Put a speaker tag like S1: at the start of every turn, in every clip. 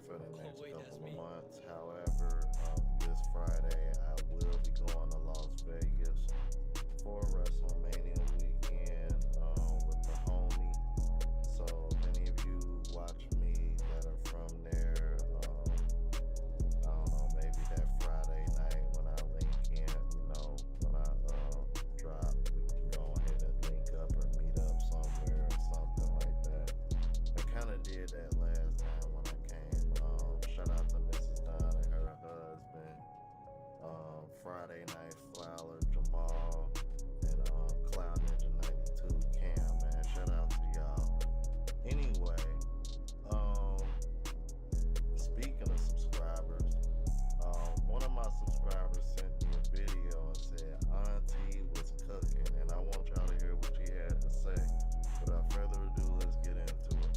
S1: plan for the next couple of months. However, this Friday I will be going to Las Vegas for WrestleMania weekend with the homie. So if any of you watch me that are from there, I don't know, maybe that Friday night when I link in, when I drop, we can go ahead and link up or meet up somewhere or something like that. I kind of did that last time when I came. Shout out to Mrs. Don and her husband. Friday Night Flower, Jamal, and Cloud Ninja 92 Cam, man. Shout out to y'all. Anyway, speaking of subscribers, one of my subscribers sent me a video and said Auntie was cooking, and I want y'all to hear what she had to say. Without further ado, let's get into it.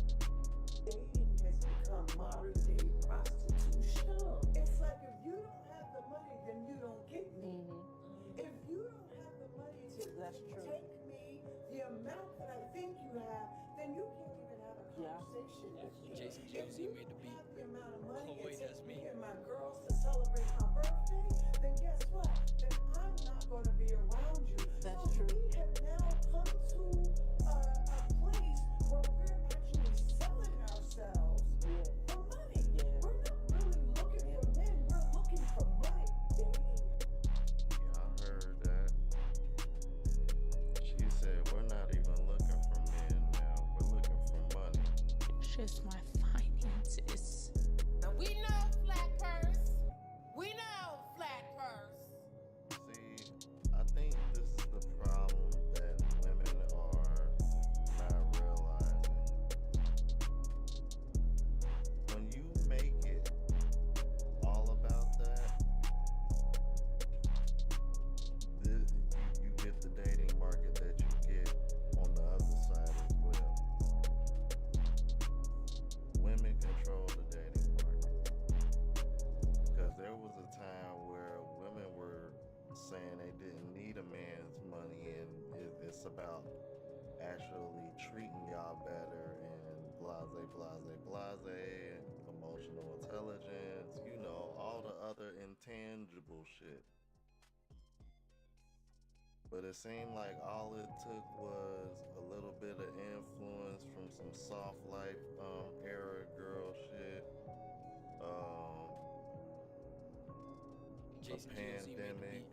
S2: Dating has become modern day prostitution. It's like if you don't have the money, then you don't get me. If you don't have the money to take me the amount that I think you have, then you can't even have a conversation with me.
S3: Jason JRB made the beat.
S2: Have the amount of money
S3: Oh wait, that's me.
S2: and my girls to celebrate my birthday, then guess what? Then I'm not going to be around you.
S4: That's
S2: so
S4: true.
S2: We have now come to a place where we're actually selling ourselves for money. We're not really looking for men. We're looking for money. Dating.
S1: Yeah, I heard that. She said we're not even looking for men now. We're looking for money.
S4: It's just my finances.
S5: Now we know flat purse. We know flat purse.
S1: See, I think this is the problem that women are not realizing. When you make it all about that, you get the dating market that you get on the other side as well. Women control the dating market. Because there was a time where women were saying they didn't need a man's money, and it's about actually treating y'all better and blase, and emotional intelligence, all the other intangible shit. But it seemed like all it took was a little bit of influence from some soft life era girl shit. A pandemic.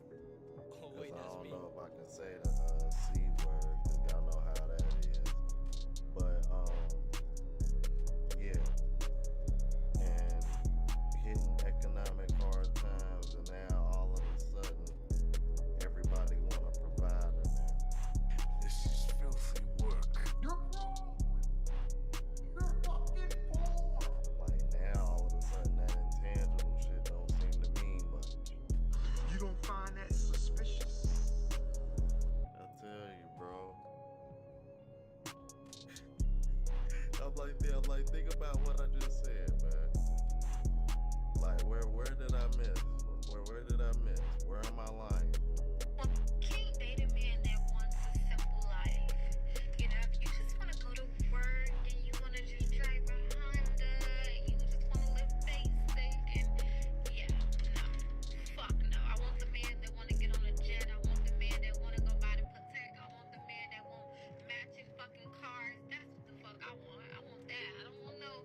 S3: Oh
S1: Cause
S3: wait,
S1: I
S3: that's
S1: don't
S3: me.
S1: know if I can say the C word, cause y'all know how that is. But yeah, and hitting economic hard times, and now all of a sudden everybody want a provider now.
S6: This is filthy work. You're wrong. You're fucking poor.
S1: Like now all of a sudden that intangible shit don't seem to mean much.
S6: You don't find that suspicious?
S1: I tell you, bro. I'm like, think about what I just said, man. Like, where did I miss? Where did I miss? Where am I lying?
S7: Can't date a man that wants a simple life. If you just want to go to work and you want to just drive a Honda, you just want to live basic, and no, fuck no. I want the man that want to get on a jet. I want the man that want to go buy the Patek. I want the man that want matching fucking cars. That's what the fuck I want. I want that. I don't want no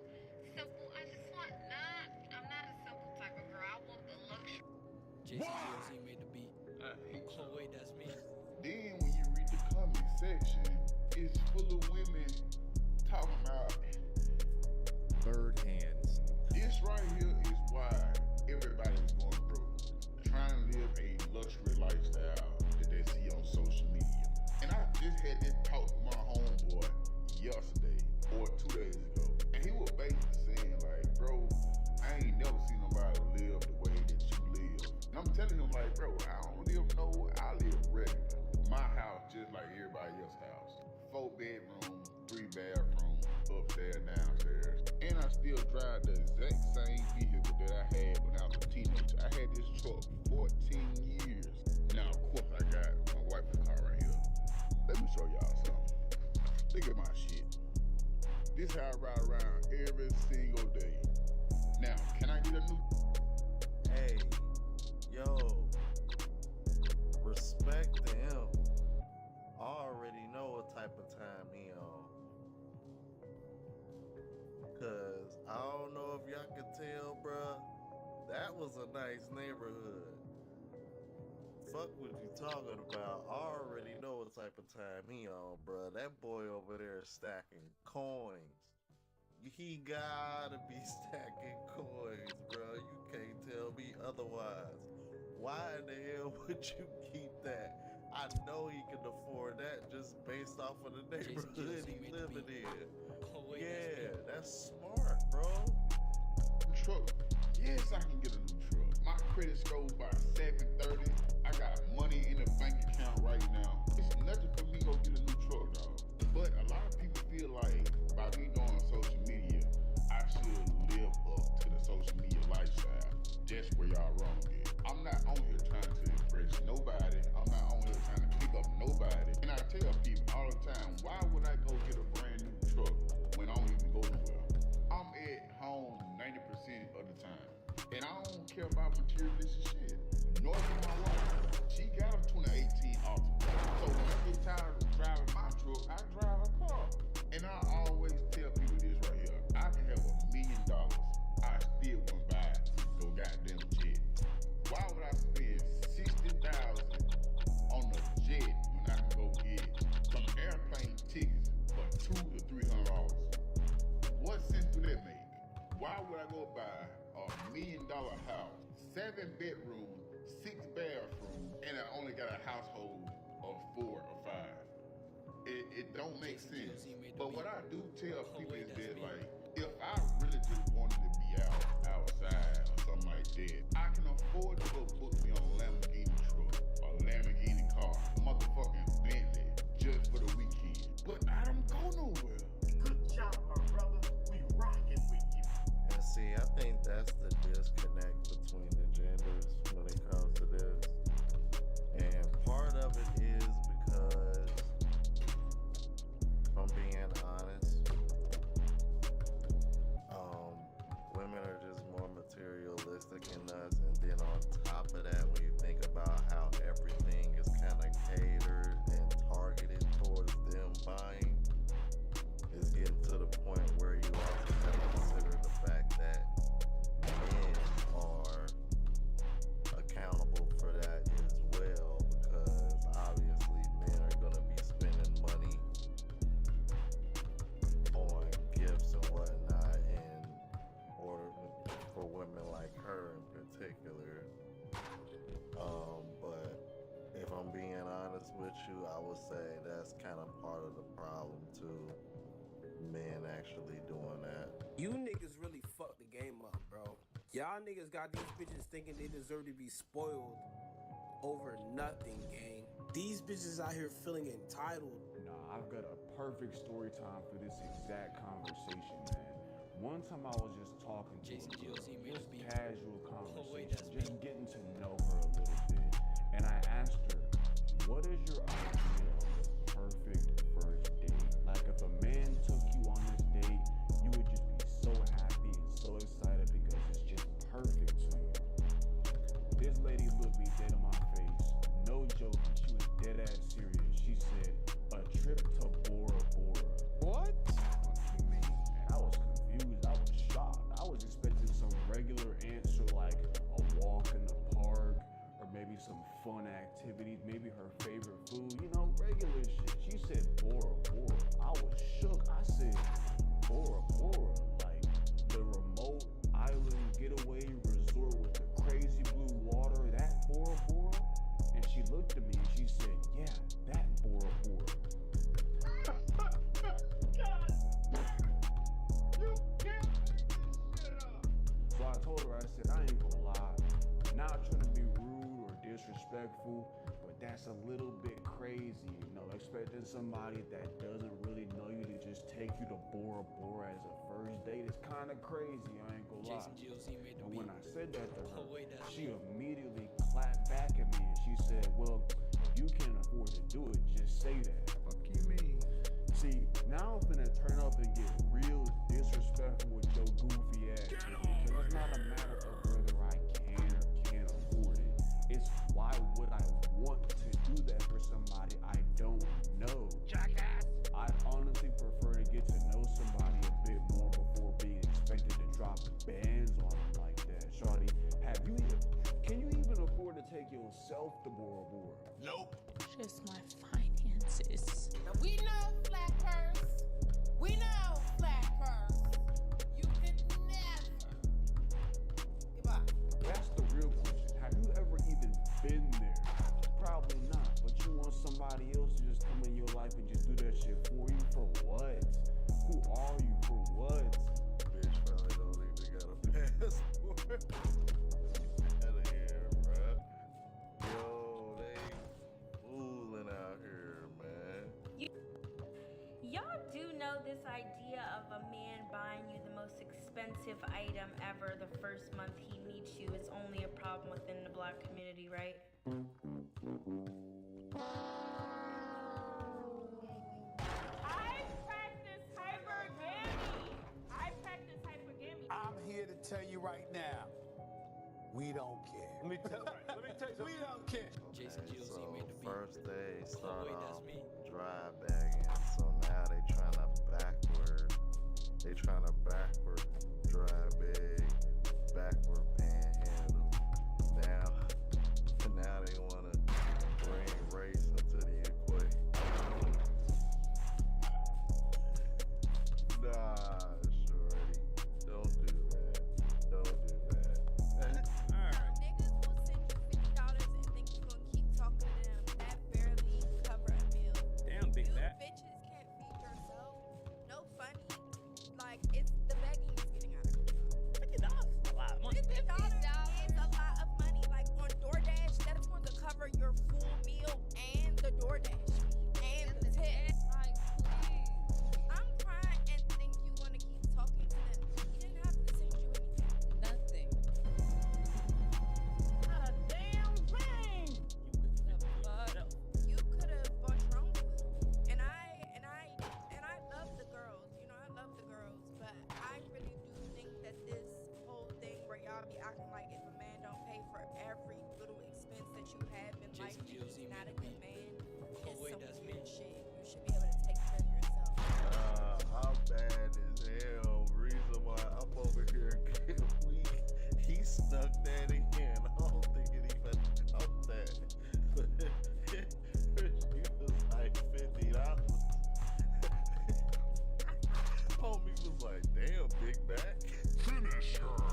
S7: simple. I just want I'm not a simple type of girl. I want the luxury.
S3: Jason JRB made the beat. Oh wait, that's me.
S6: Then when you read the comment section, it's full of women talking about
S8: bird hands.
S6: this right here is why everybody's going broke. Trying to live a luxury lifestyle that they see on social media. And I just had this talk with my homeboy yesterday or 2 days ago. And he was basically saying like, bro, I ain't never seen nobody live the way that you live. And I'm telling him like, bro, I don't live nowhere, I live regular. My house just like everybody else's house. 4 bedroom, 3 bathroom, upstairs, downstairs. And I still drive the exact same vehicle that I had when I was a teenager. I had this truck 14 years. Now of course I got my wife's car right here. Let me show y'all something. Look at my shit. This how I ride around every single day.
S1: that was a nice neighborhood. Fuck what you talking about. I already know what type of time he on, bruh. That boy over there is stacking coins. He gotta be stacking coins, bro. You can't tell me otherwise. Why in the hell would you keep that? I know he can afford that just based off of the neighborhood he living in. Yeah, that's smart, bro.
S6: Truck. Yes, I can get a new truck. My credit score by 730. I got money in the bank account right now. It's nothing for me to go get a new truck, dog. But a lot of people feel like by me doing social media, I should live up to the social media lifestyle. That's where y'all wrong at. I'm not on here trying to impress nobody. I'm not on here trying to pick up nobody. And I tell people all the time, why would I go get a brand new truck when I don't even go nowhere? I'm at home 90% of the time. And I don't care about materialistic shit. Nor do my wife. She got a 2018 Altima. So when I get tired of driving my truck, I drive a car. And I always tell people this right here. I can have $1 million. I still wouldn't buy no goddamn jet. Why would I spend $60,000 on a jet when I can go get some airplane tickets for $200 to $300? What sense do that make? Why would I go buy $1 million house, 7 bedrooms, 6 bathrooms, and I only got a household of 4 or 5? It don't make sense. But what I do tell people is that, like, if I really just wanted to be outside or something like that, I can afford to go book me on a Lamborghini truck or a Lamborghini car, motherfucking Bentley, just for the weekend. But I don't go nowhere.
S9: Good job, my brother. We rockin' with you.
S1: And see, I think that's the disconnect between the genders when it comes to this. And part of it is because, if I'm being honest, women are just more materialistic than us. And then on top of that, when you think about how everything is kind of catered and targeted towards them buying, it's getting to the point where you also have to consider the fact that men are accountable for that as well, because obviously men are going to be spending money on gifts and whatnot in order for women like her in particular. But if I'm being honest with you, I would say that's kind of part of the problem too. Men actually doing that.
S10: You niggas really fucked the game up, bro. Y'all niggas got these bitches thinking they deserve to be spoiled over nothing, gang. These bitches out here feeling entitled.
S11: Nah, I've got a perfect story time for this exact conversation, man. One time I was just talking to
S3: Jason
S11: a girl,
S3: GLC made
S11: just
S3: a beat.
S11: casual
S3: Oh, wait,
S11: conversation,
S3: that's
S11: just
S3: me.
S11: getting to know her a little bit. And I asked her, what is your idea of the perfect first date? Like if a man took you on this date, you would just be so happy and so excited because it's just perfect to you. This lady looked me dead in my face. No joking, she was dead ass serious. She said, a trip to Bora Bora. What? What you mean? And I was confused. I was shocked. I was expecting some regular answer like a walk in the park or maybe some fun activities, maybe her favorite food, you know, regular shit. She said Bora Bora. I was shook. I said Bora Bora, like the remote island getaway resort with the crazy blue water, that Bora Bora? And she looked at me and she said, yeah, that Bora Bora. So I told her, I said, I ain't gonna lie, not trying to be rude or disrespectful, but that's a little bit crazy, you know, expecting somebody that doesn't really know you to just take you to Bora Bora as a first date is kind of crazy, I ain't gonna lie.
S3: Jason GLC made the
S11: But
S3: beat.
S11: when I said that to her,
S3: Oh, wait, that's
S11: she
S3: me.
S11: immediately clapped back at me and she said, well, if you can't afford to do it, just say that. Fuck you mean? See, now I'm finna turn up and get real disrespectful with your goofy ass. Because it's not a matter of whether I can or can't afford it. It's why would I want to do that for somebody I don't know? Jackass! I'd honestly prefer to get to know somebody a bit more before being expected to drop bands on them like that. Shawty, have take yourself to Bora Bora.
S6: Nope.
S4: Just my finances.
S5: Now we know, Flat Purse. We know, Flat Purse. You could never give up.
S11: That's the real question. Have you ever even been there? Probably not. But you want somebody else to just come in your life and just do that shit for you? For what? Who are you? For what?
S1: Bitch probably don't even got a passport. Out of here, bruh. Yo, they fooling out here, man.
S12: Y'all do know this idea of a man buying you the most expensive item ever the first month he meets you is only a problem within the black community, right?
S5: I practice hypergamy.
S9: I'm here to tell you right now, we don't care. Let me tell you something. We don't care.
S3: Jason
S1: Okay,
S3: GLC
S1: so
S3: made the beat.
S1: first they start
S3: wait,
S1: off
S3: that's me.
S1: dry bagging, so now they trying to backward dry bag, backward panhandle. Now they want to bring race into the equation. Nah, shorty, don't do that. Don't do that.
S7: Niggas will send you $50 and think you gonna keep talking to them. That barely cover a meal.
S3: Damn, big
S7: You
S3: back.
S7: bitches can't feed yourself. No funny. Like, it's the begging is getting out of control.
S3: $50 a lot of money.
S7: $50 is a lot of money. Like on DoorDash, that is going to cover your full meal and the DoorDash fee and the tip. Like, please. I'm crying and think you want to keep talking to them. He didn't have to send you anything. Nothing.
S5: Not a damn thing.
S7: You could have bought your own food. And I love the girls. You know, I love the girls. But I really do think that this whole thing where y'all be acting like if a man don't pay for every little expense that you have in life,
S3: Jason GLC
S7: he's not a
S3: made the
S7: good
S3: beat.
S7: man.
S3: Oh,
S7: It's
S3: wait,
S7: some
S3: that's
S7: weird
S3: me.
S7: shit. You should be able to take care of yourself.
S1: I'm bad as hell. Reason why I'm over here getting weak. He snuck that in. I don't think it even caught that. He was like $50. Homie was like, damn, big back.
S6: Finish her.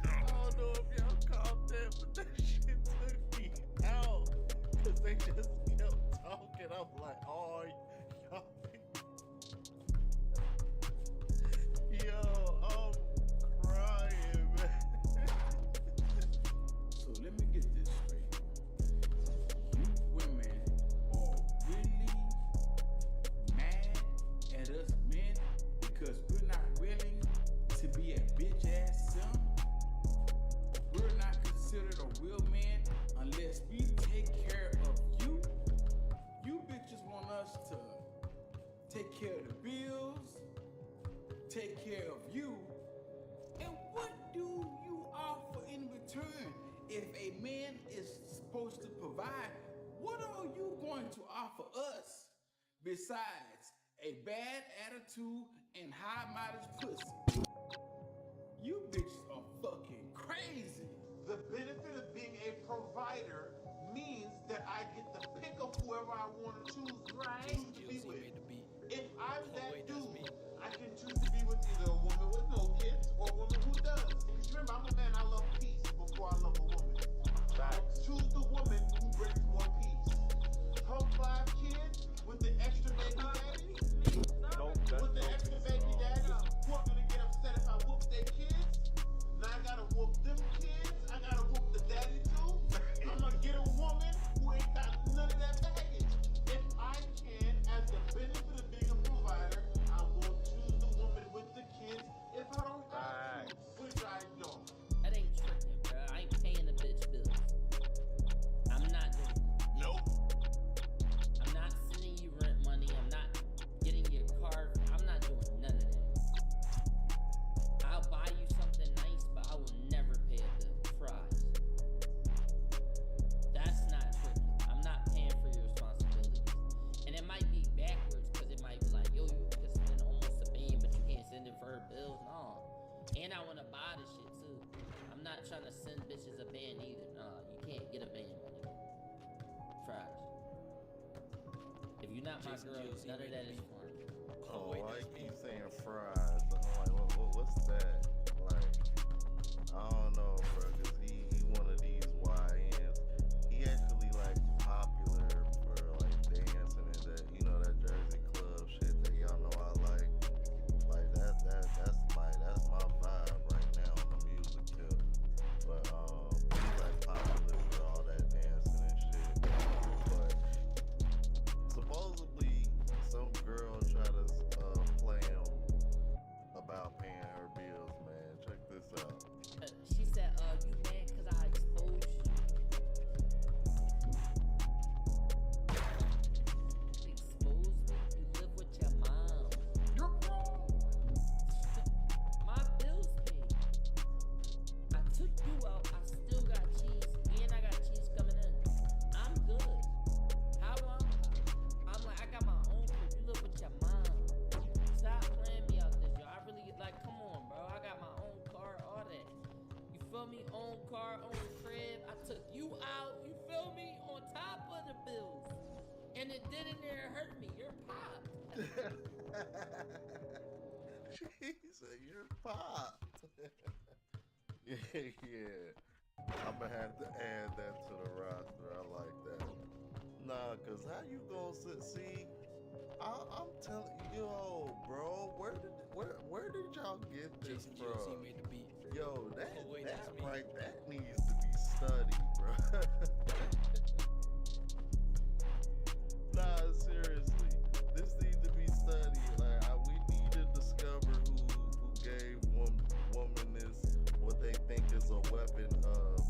S1: I don't know if y'all caught that, but that shit took me out. Cause they just kept talking. I'm like, oh, y'all. Yo, I'm crying, man.
S9: So let me get this straight. You women are really mad at us men because we're not willing to be a bitch ass son. We're not considered a real man unless we take care of you. You bitches want us to take care of the bills, take care of you. And what do you offer in return? If a man is supposed to provide, what are you going to offer us besides a bad attitude and high mileage pussy? You bitches are fucking crazy. The benefit of being a provider means that I get to pick up whoever I want to choose to be
S3: GLC
S9: with.
S3: made the beat.
S9: If I'm that
S3: wait, that's
S9: dude,
S3: me.
S9: I can choose to be with either a woman with no kids or a woman who does. Because remember, I'm a man, I love peace before I love a woman. I'll choose the woman who brings more peace. Her 5 kids with the extra baby daddy, with the extra baby daddy, who are gonna get upset if I whoop their kids. Now I gotta whoop them kids. I gotta whoop the daddy too. I'm gonna get a woman who ain't got none of that baggage. If I can, as the benefit of being a provider, I will choose the woman with the kids if I don't have to, which I don't.
S13: That ain't tricking, bro. I ain't paying the bitch bills. I'm not doing that.
S6: Nope.
S13: I'm not sending you rent money. I'm not getting your car. I'm not doing none of that. I'll buy you something nice, but I will never pay a bill. Fries. That's not tricking. I'm not paying for your responsibilities. And it might be backwards because it might be like, yo, you can spend almost $1 million, but you can't send it for her bills. No. And I want to buy this shit too. I'm not trying to send bitches a band either. Nah, you can't get a band, my nigga. Fries. If you're not my girl, none of that is fun.
S1: Oh, I keep saying fries. I'm like, what's that? Like, I don't know, bro, cause he one of these YNs. He actually like popular for like dancing and that, you know, that Jersey club shit that y'all know I like. Like that's my vibe right now on the music tip. But he's like popular for all that dancing and shit. But supposedly some girl tried to play him about paying her bills, man. Check this out.
S13: She said, you mad cause I exposed you? Expose me? You live with your mom. You're wrong. My bills paid. I took you out, I still got cheese, and I got cheese coming in. I'm good. How am I? I'm like, I got my own crib. You live with your mom. Stop playing me out this, yo. I really, like, come on, bro. I got my own car, all that. You feel me? Own car, own crib. I took you out, you feel me? On top of the bills. And it didn't hurt me. You're popped.
S1: She said, you're popped. Yeah. I'm gonna have to add that to the roster. I like that. Nah, cause how you gonna see? I'm telling you, yo, bro, where did y'all get this from?
S3: made the beat.
S1: Yo, that
S3: that's me.
S1: right, that needs to be studied, bro. Nah, seriously, this needs to be studied. Like, we need to discover who gave woman this, what they think is a weapon of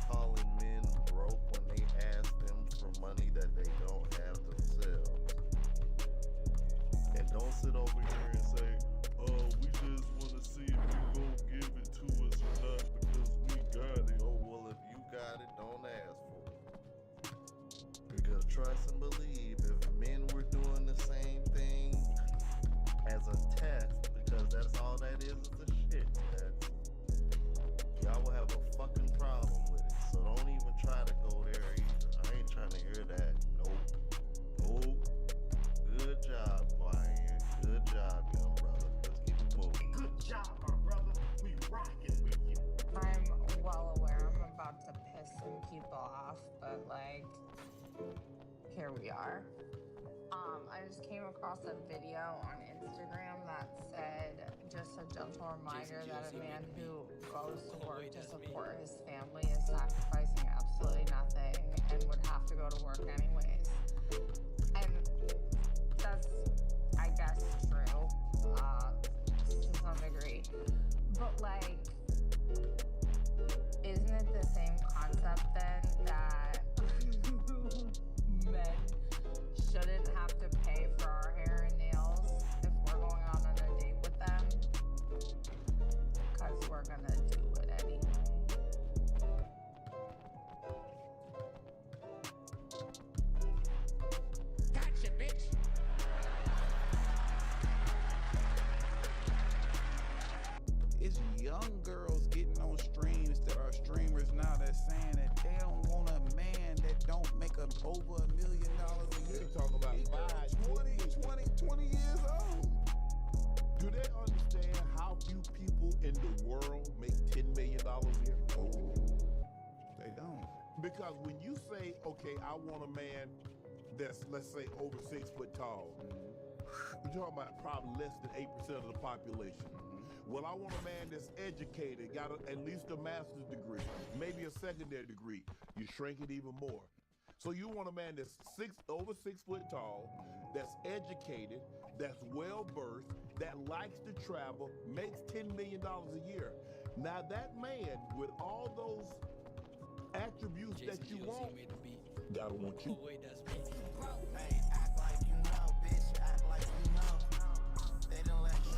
S1: calling men broke when they ask them for money that they don't have themselves. And don't sit over here and say, oh, we just want to see if you gon' give it to us or not because we got it. Oh, well, if you got it, don't ask for it. Because trust and believe, if men were doing the same thing as a test, because that's all that is a shit test, y'all will have a fucking problem with it. So don't even try to go there either. I ain't trying to hear that. Nope. Good job, Brian. Good job, young brother. Let's keep it moving.
S14: Good job, my brother. We rockin' with you.
S15: I'm well aware I'm about to piss some people off, but like, here we are. I just came across a video on Instagram that said, just a gentle reminder that a man who goes to work to support his family is sacrificing absolutely nothing and would have to go to work anyways. And that's, I guess, true, to some degree. But like, isn't it the same concept then that men shouldn't have to pay for our hair and nails if we're going on a date with them? Because we're gonna do it anyway.
S14: Gotcha, bitch.
S9: It's young girls getting on streams that are streamers now that's saying that they don't want a man that don't make over $1 million a year.
S14: They talking about
S9: 20 years old.
S14: Do they understand how few people in the world make $10 million a year?
S9: Oh, they don't.
S14: Because when you say, okay, I want a man that's, let's say, over 6 foot tall, we're talking about probably less than 8% of the population. Well, I want a man that's educated, got at least a master's degree, maybe a secondary degree. You shrink it even more. So you want a man that's over 6 foot tall, that's educated, that's well-versed, that likes to travel, makes $10 million a year. Now that man, with all those attributes that you want, gotta want you.
S16: Hey, act like you know, bitch, act like you know. They don't let you.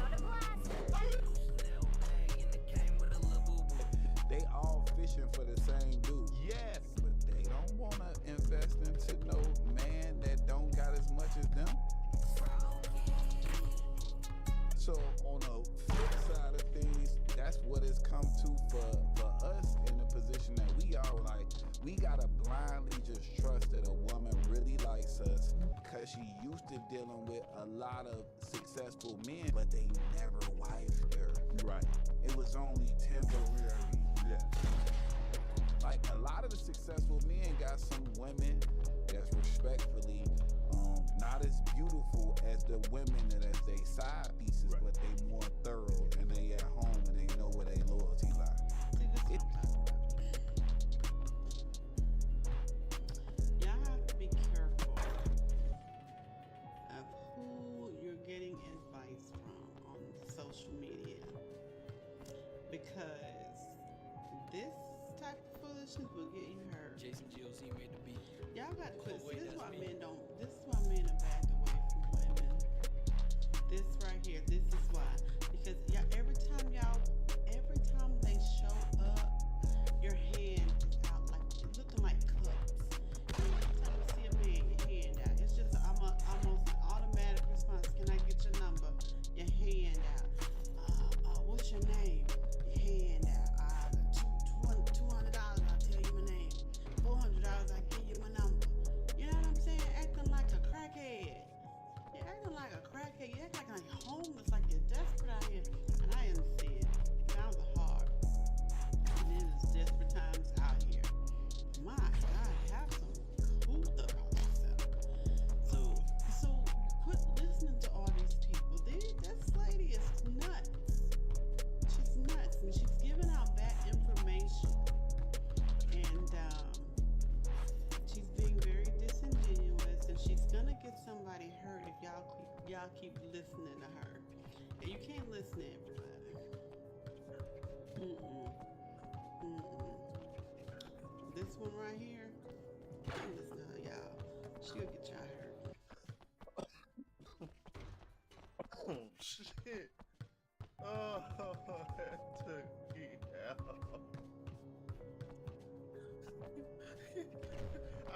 S9: They all fishing for the same dude.
S14: Yes.
S9: But they don't want to invest into no man that don't got as much as them. So on the flip side of things, that's that's what it's come to for us in the position that we are. Like, we gotta blindly just trust that a woman really likes us because she used to dealing with a lot of successful men, but they never wifed her.
S14: Right.
S9: It was only temporary.
S14: Yeah.
S9: Like, a lot of the successful men got some women that's respectfully not as beautiful as the women that as they side pieces, but they more thorough and they at home and they know where they loyalty lie.
S17: Y'all have to be careful of who you're getting advice from on social media, because this type of foolishness will get you hurt.
S3: Jason GOZ made the beat.
S17: Y'all got to quit.
S3: Oh,
S17: See,
S3: wait,
S17: this is why
S3: that's me.
S17: men don't. This is why men are backed away from women. This right here. This is why. Because y'all, every time they show up, your hand is out like it's looking like cups. And every time you see a man, your hand out. It's just almost an automatic response. Can I get your number? Your hand out. What's your name? Your hand out. $200. I'll tell you my name. $400. I give you my number. You know what I'm saying? Acting like a crackhead. You're acting like a crackhead. You're acting like you're homeless, like you're desperate out here. And I understand. Times are hard. And it is desperate times out here. My God, have some cool about yourself. So quit listening to all these people. This lady is nuts. She's nuts, and she's giving out bad information. And she's being very disingenuous, and she's gonna get somebody hurt if y'all keep listening to her. And you can't listen to everybody. This one right here, can't listen to her, y'all. She'll get y'all hurt.
S1: Oh shit. Oh, that took me out.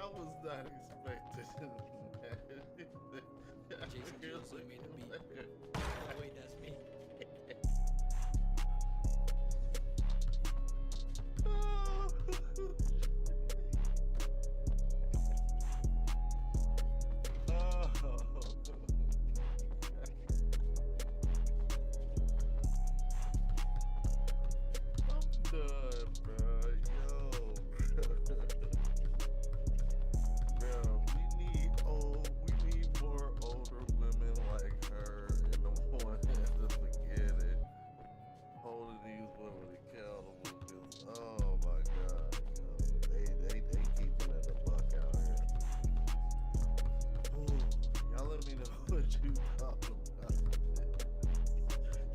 S1: I was not expecting that.
S3: Jason GOZ made the beat. Oh, wait, that's me.
S1: I'm done, bro. Yo, bro, we need more older women like her and the one at the beginning holding these women accountable. Cause oh my God, yo, they keeping it a buck out here. Ooh, y'all let me know what you thought about it.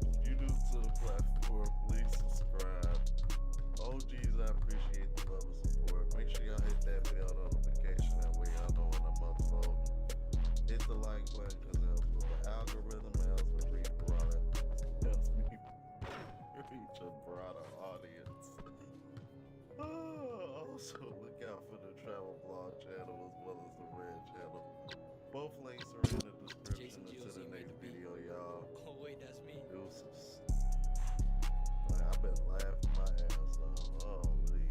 S1: If you new to the platform, please subscribe. OGs, I appreciate the love and support. Make sure y'all hit that bell notification. That way y'all know when I'm uploading. Hit the like button because it helps with the algorithm. It helps me reach broader. Helps me reach a broader audience. Also, look out for the travel blog channel as well as the red channel. Both links are in the description until the next video, y'all.
S3: Oh, wait, that's me.
S1: Deuces. Man, I've been laughing my ass off. Holy.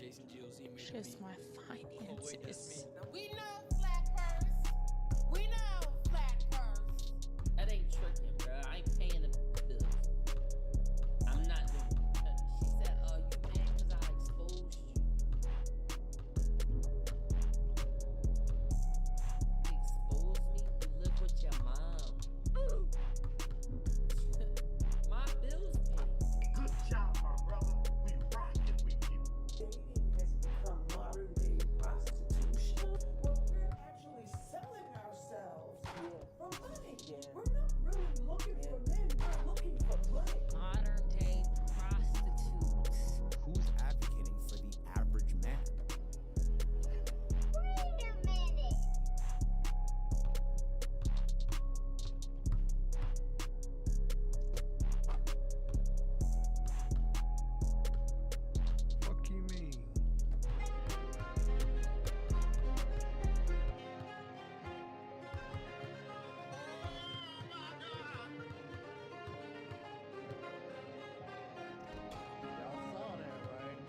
S3: Jason GOZ made the
S4: Just
S3: beat.
S4: my
S3: Oh wait, that's me.
S4: finances.
S5: Now we know flat purse. We know flat purse.
S13: That ain't tricking, bro. I ain't paying the bills. I'm not doing it. She said, you mad because I exposed you. You exposed me? You live with your mom. My bills paid.
S2: Good job, my brother. We rockin' with you. Dating has become modern day prostitution. Well, we're actually selling ourselves for money. We're not really looking for men, we're looking for money.
S4: Modern day prostitutes.
S18: Who's advocating for the average man?
S7: Wait a minute.
S18: Fuck you mean?
S1: Y'all saw that, right?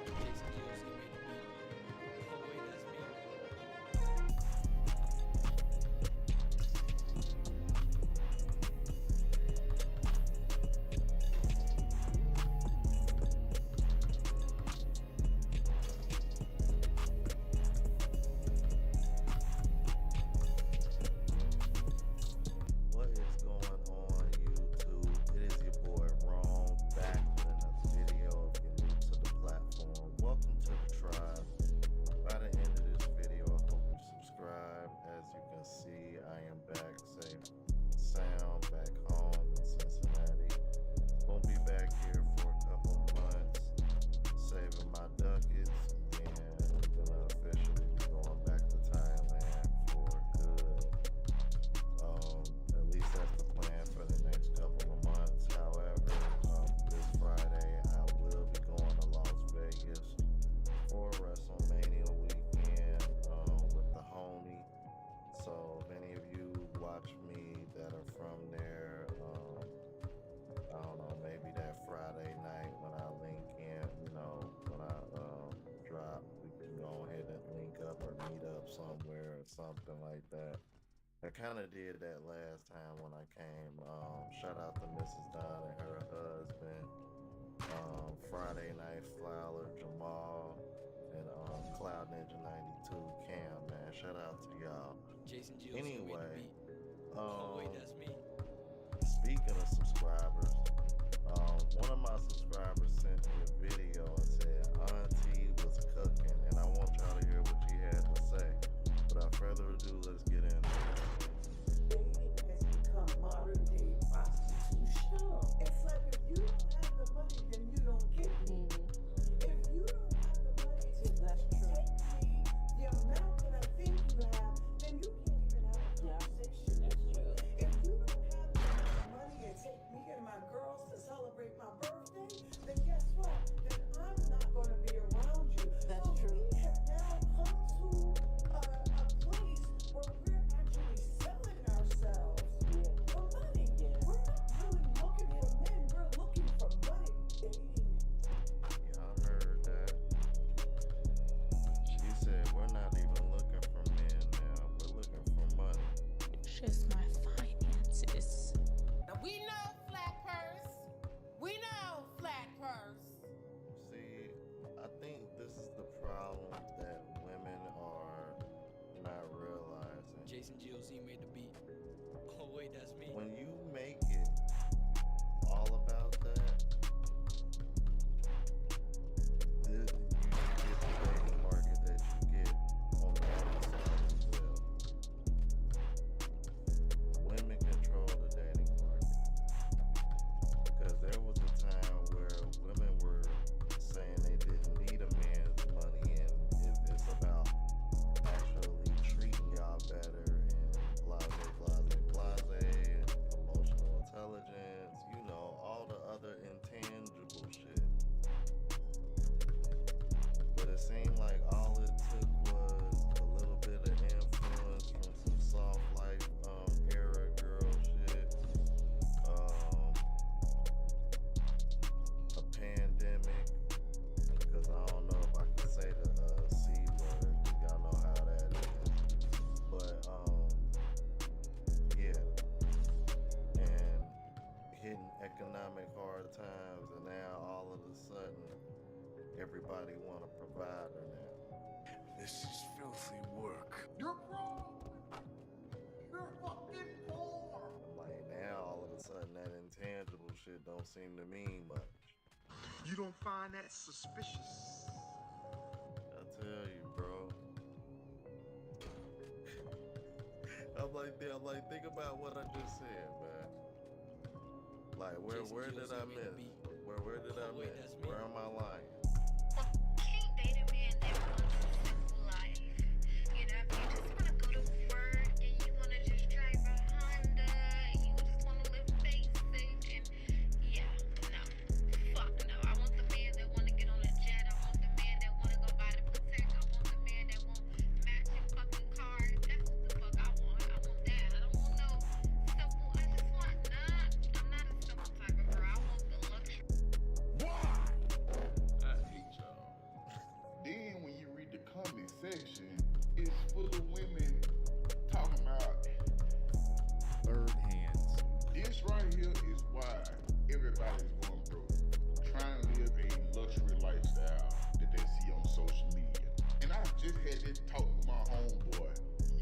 S3: Jason GOZ made the beat. Oh wait, that's me.
S1: What is going on, YouTube? It is your boy Rome back with another video. If you're new to the platform, welcome to the tribe. By the end of this video, I hope you subscribe. As you can see, I am back safe and sound, back home in Cincinnati. Gonna be back here for a couple months, saving my ducats, and I'm gonna officially be going back to Thailand for good. At least that's the plan for the next couple of months. However, this Friday I will be going to Las Vegas for WrestleMania weekend with the homie. So if any of you watch me that are from there, I don't know, maybe that Friday night when I link in, when I drop, we can go ahead and link up or meet up somewhere or something like that. I kind of did that last time when I came. Shout out to Mrs. Dunn and her husband. Friday Night Fowler, Jamal, and Cloud Ninja 92 Cam, man. Shout out to y'all.
S3: Jason GOZ
S1: Anyway,
S3: made the beat. Oh wait, that's me.
S1: speaking of subscribers, one of my subscribers sent me a video and said Auntie was cooking, and I want y'all to hear what she had to say. Without further ado, let's get into it.
S2: Dating has become modern day prostitution. It's like if you don't have the money, then you don't get me. If you don't have the money to take me the amount that I think you have, then you can't even have a conversation with me. If you don't have the money and take me and my girls to celebrate my birthday, then guess what? Then I'm not going to be around you. That's true. We have now come to a place where we're actually selling ourselves for money. We're not really looking for men, we're looking for money. Dating.
S1: Y'all heard that? She said we're not even looking for men now, we're looking for money.
S4: Just my finances.
S5: Now we know flat purse. We know flat purse.
S1: See, I think this is the problem that women are not realizing.
S3: Jason GOZ made the beat. Oh wait, that's me.
S1: When you make it all about that, you get the dating market that you get on the other side as well. Women control the dating market because there was a time where women were saying they didn't need a man's money, and it's about actually treating y'all better and blah economic hard times, and now all of a sudden, everybody want a provider now.
S16: This is filthy work. You're wrong. You're fucking poor.
S1: Like now, all of a sudden, that intangible shit don't seem to mean much.
S16: You don't find that suspicious?
S1: I tell you, bro. I'm like, think about what I just said, man. Like, where did I miss? Where did I miss? Where am I lying?
S7: Can't date a man that wants a simple life. You know, if you just want to go to work and you want to just drive a Honda, you just want to live basic, and yeah, no, fuck no. I want the man that want to get on a jet. I want the man that want to go buy the Patek. I want the man that want matching fucking cars. That's what the fuck I want. I want that. I don't want no simple. I just want I'm not a simple type of girl. I want the luxury.
S6: Why? I hate y'all. Then when you read the comment section, it's full of women talking about
S8: Third hands.
S6: this right here is why everybody's going broke. Trying to live a luxury lifestyle that they see on social media. And I just had this talk with my homeboy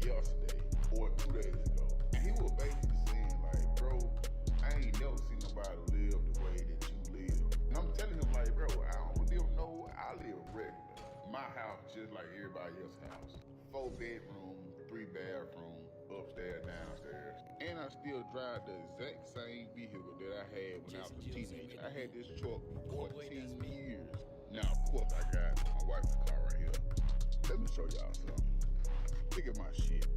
S6: yesterday or 2 days ago. And he was basically saying like, bro, I ain't never seen nobody live the way that you live. And I'm telling him like, bro, I don't live nowhere. I live regular. My house just like everybody else's house. 4 bedroom, 3 bathroom, upstairs, downstairs. And I still drive the exact same vehicle that I had when I was a teenager. I had this truck for 14 years. Now, of course, I got my wife's car right here. Let me show y'all something. Look at my shit.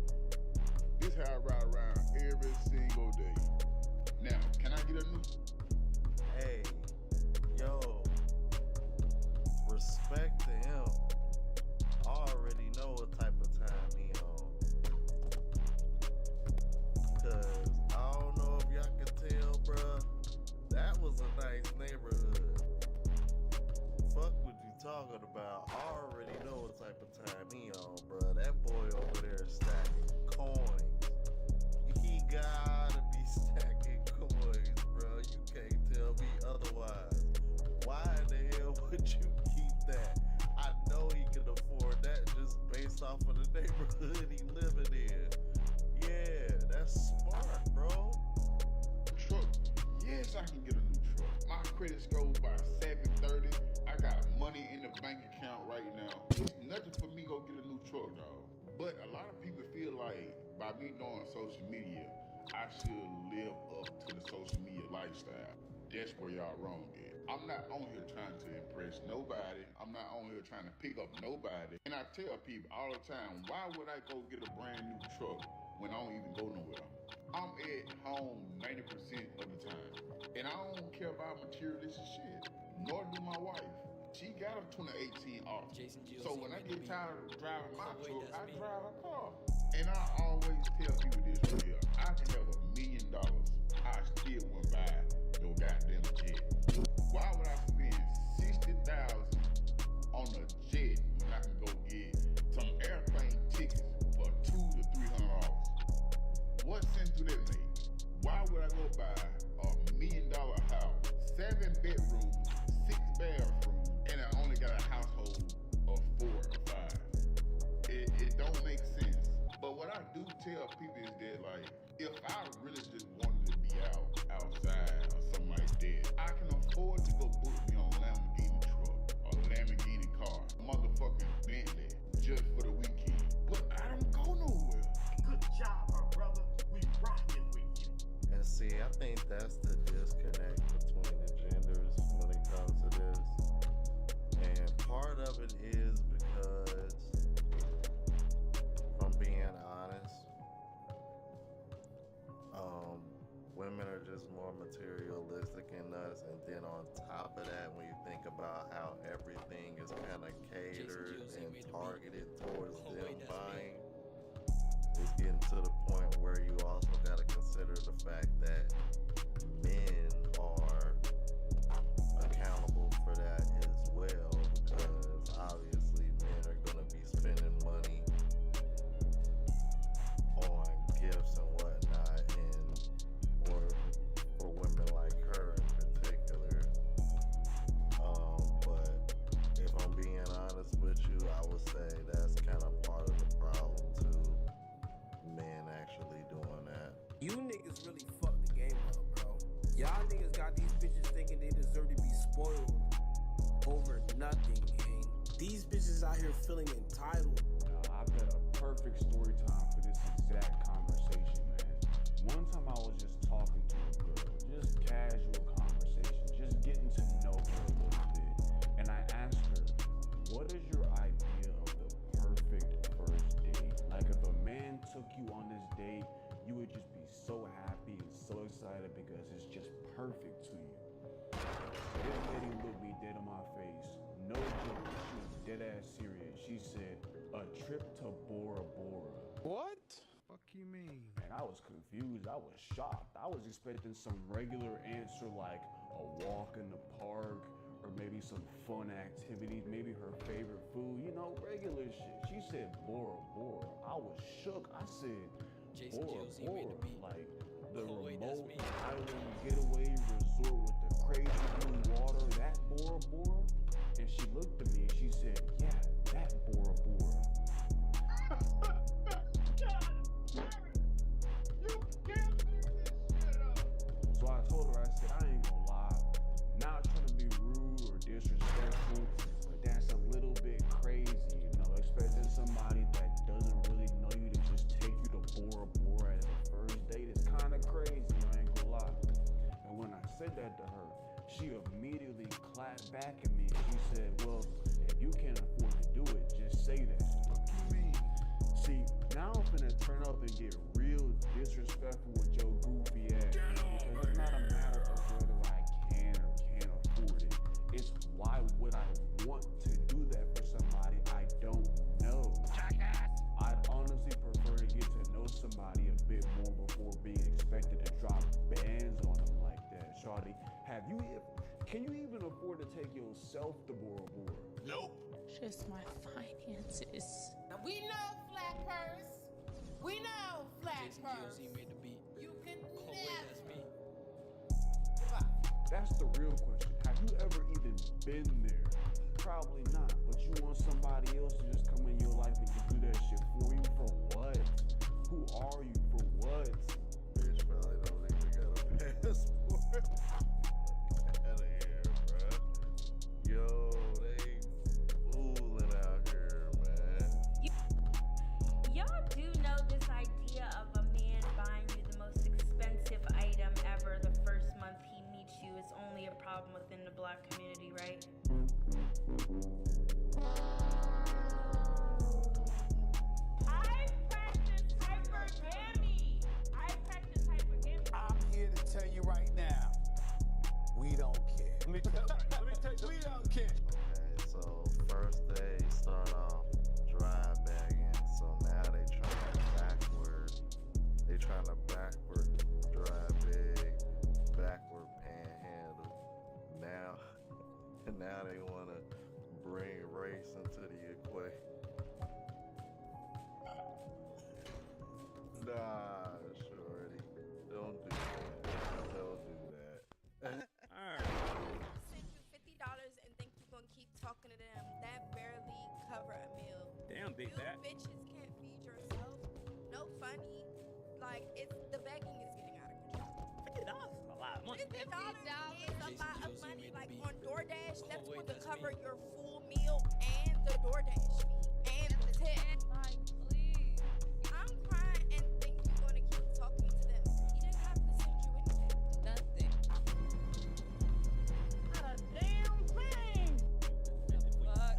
S6: This how I ride around every single day. Now, can I get a new?
S1: Hey, yo, respect to him. I already know what type of time he on. Cause I don't know if y'all can tell, bruh, that was a nice neighborhood. Fuck what you talking about. I already know what type of time he on, bruh. That boy over there stacking coins. He gotta be stacking coins, bruh. You can't tell me otherwise. Why in the hell would you keep that? I know he can afford that just based off of the neighborhood he living in. Yeah, that's smart, bro.
S6: Truck. Yes, I can get a new truck. My credit score by 730. I got money in the bank account right now. It's nothing for me to go get a new truck, dog. But a lot of people feel like by me doing social media, I should live up to the social media lifestyle. That's where y'all wrong at. I'm not on here trying to impress nobody. I'm not on here trying to pick up nobody. And I tell people all the time, why would I go get a brand new truck when I don't even go nowhere? I'm at home 90% of the time. And I don't care about materialistic shit. Nor do my wife. She got a 2018 off. So when I get tired of driving my truck, I drive a car. And I always tell people this right here. I can have $1 million. I still wouldn't buy no goddamn jet. Why would I spend $60,000 on a jet when I can go get some airplane tickets for $200 to $300? What sense do that make? Why would I go buy $1 million house, 7 bedrooms, 6 bathrooms, and I only got a household of 4 or 5? It don't make sense. But what I do tell people is that, like, if I really just wanted to be outside or something like that, I can afford to go book me on a Lamborghini truck or Lamborghini car, motherfucking Bentley, just for the weekend. But I don't go nowhere.
S16: Good job, my brother. We rocking with you.
S1: And see, I think that's the disconnect between the genders when it comes to this. And part of it is because, if I'm being honest, women are just more materialistic than us. And then on top of that, when you think about how everything is kind of catered and targeted towards them buying, it's getting to the point where you also got to consider the fact that men are accountable for that as well, because obviously men are going to be spending money on gifts and whatnot, and for women like her in
S10: Y'all niggas got these bitches thinking they deserve to be spoiled over nothing, gang. These bitches out here feeling entitled.
S11: I've got a perfect story time for this exact conversation, man. One time I was just talking to a girl, just casual conversation, just getting to know her a little bit. And I asked her, what is your idea of the perfect first date? Like if a man took you on this date, you would just be so happy and so excited because it's just perfect to you. This lady looked me dead in my face. No joke, she was dead ass serious. She said, a trip to Bora Bora.
S18: What? Fuck you mean?
S11: Man, I was confused. I was shocked. I was expecting some regular answer like a walk in the park or maybe some fun activities, maybe her favorite food, you know, regular shit. She said Bora Bora. I was shook. I said, Bora Bora, like the remote island getaway resort with the crazy blue water, that Bora Bora? And she looked at me and she said, yeah, that Bora Bora. So I told her, I said, I ain't gonna lie, not trying to be rude or disrespectful, but that's a little bit crazy, you know, expecting somebody that doesn't really know you to just take you to Bora Bora as a first date is kind of crazy, I ain't gonna lie. And when I said that to her, she immediately clapped back at me and she said, well, if you can't afford to do it, just say that.
S18: What you mean?
S11: See, now I'm finna turn up and get real disrespectful with your goofy ass. Because it's not a matter of whether I can or can't afford it. It's why would I want to do that for somebody I don't know? I'd honestly prefer to get to know somebody a bit more before being expected to drop bands on them like that. Shawty, can you even afford to take yourself to Bora Bora?
S4: Nope. Just my finances.
S5: Now we know flat purse. We know flat purse.
S3: made the beat.
S5: You could
S3: Oh, wait,
S5: never.
S3: that's me.
S11: That's the real question. Have you ever even been there? Probably not, but you want somebody else to just come in your life and just do that shit for you for what? Who are you for what?
S1: Bitch probably don't even got a passport. Out of here, bruh. Yo, they fooling out here, man.
S12: Y'all do know this idea of a man buying you the most expensive item ever the first month he meets you is only a problem within the black community, right?
S5: I practice hypergamy.
S19: I'm here to tell you right now, we don't care. Let me tell you, we don't care.
S1: Okay, so first they start off dry bagging, so now they trying to backward dry bag, backward panhandle. Now they want to bring race into the equation. Nah, shorty, don't do that. Don't do that.
S20: Send you $50 and think you're gonna keep talking to them. That barely cover a meal.
S21: Damn, big
S20: You
S21: back.
S20: bitches can't feed yourself. No funny. Like it's the begging is getting out of control.
S21: $50 is a lot of money.
S20: $50 is a lot of money. Like on DoorDash, that's
S3: wait,
S20: going to
S3: that's
S20: cover
S3: me.
S20: your full meal and the DoorDash fee and the tip. Like, please. I'm crying and think you're gonna keep talking to them. He didn't have to send you anything. Nothing. Not a damn thing. Fuck.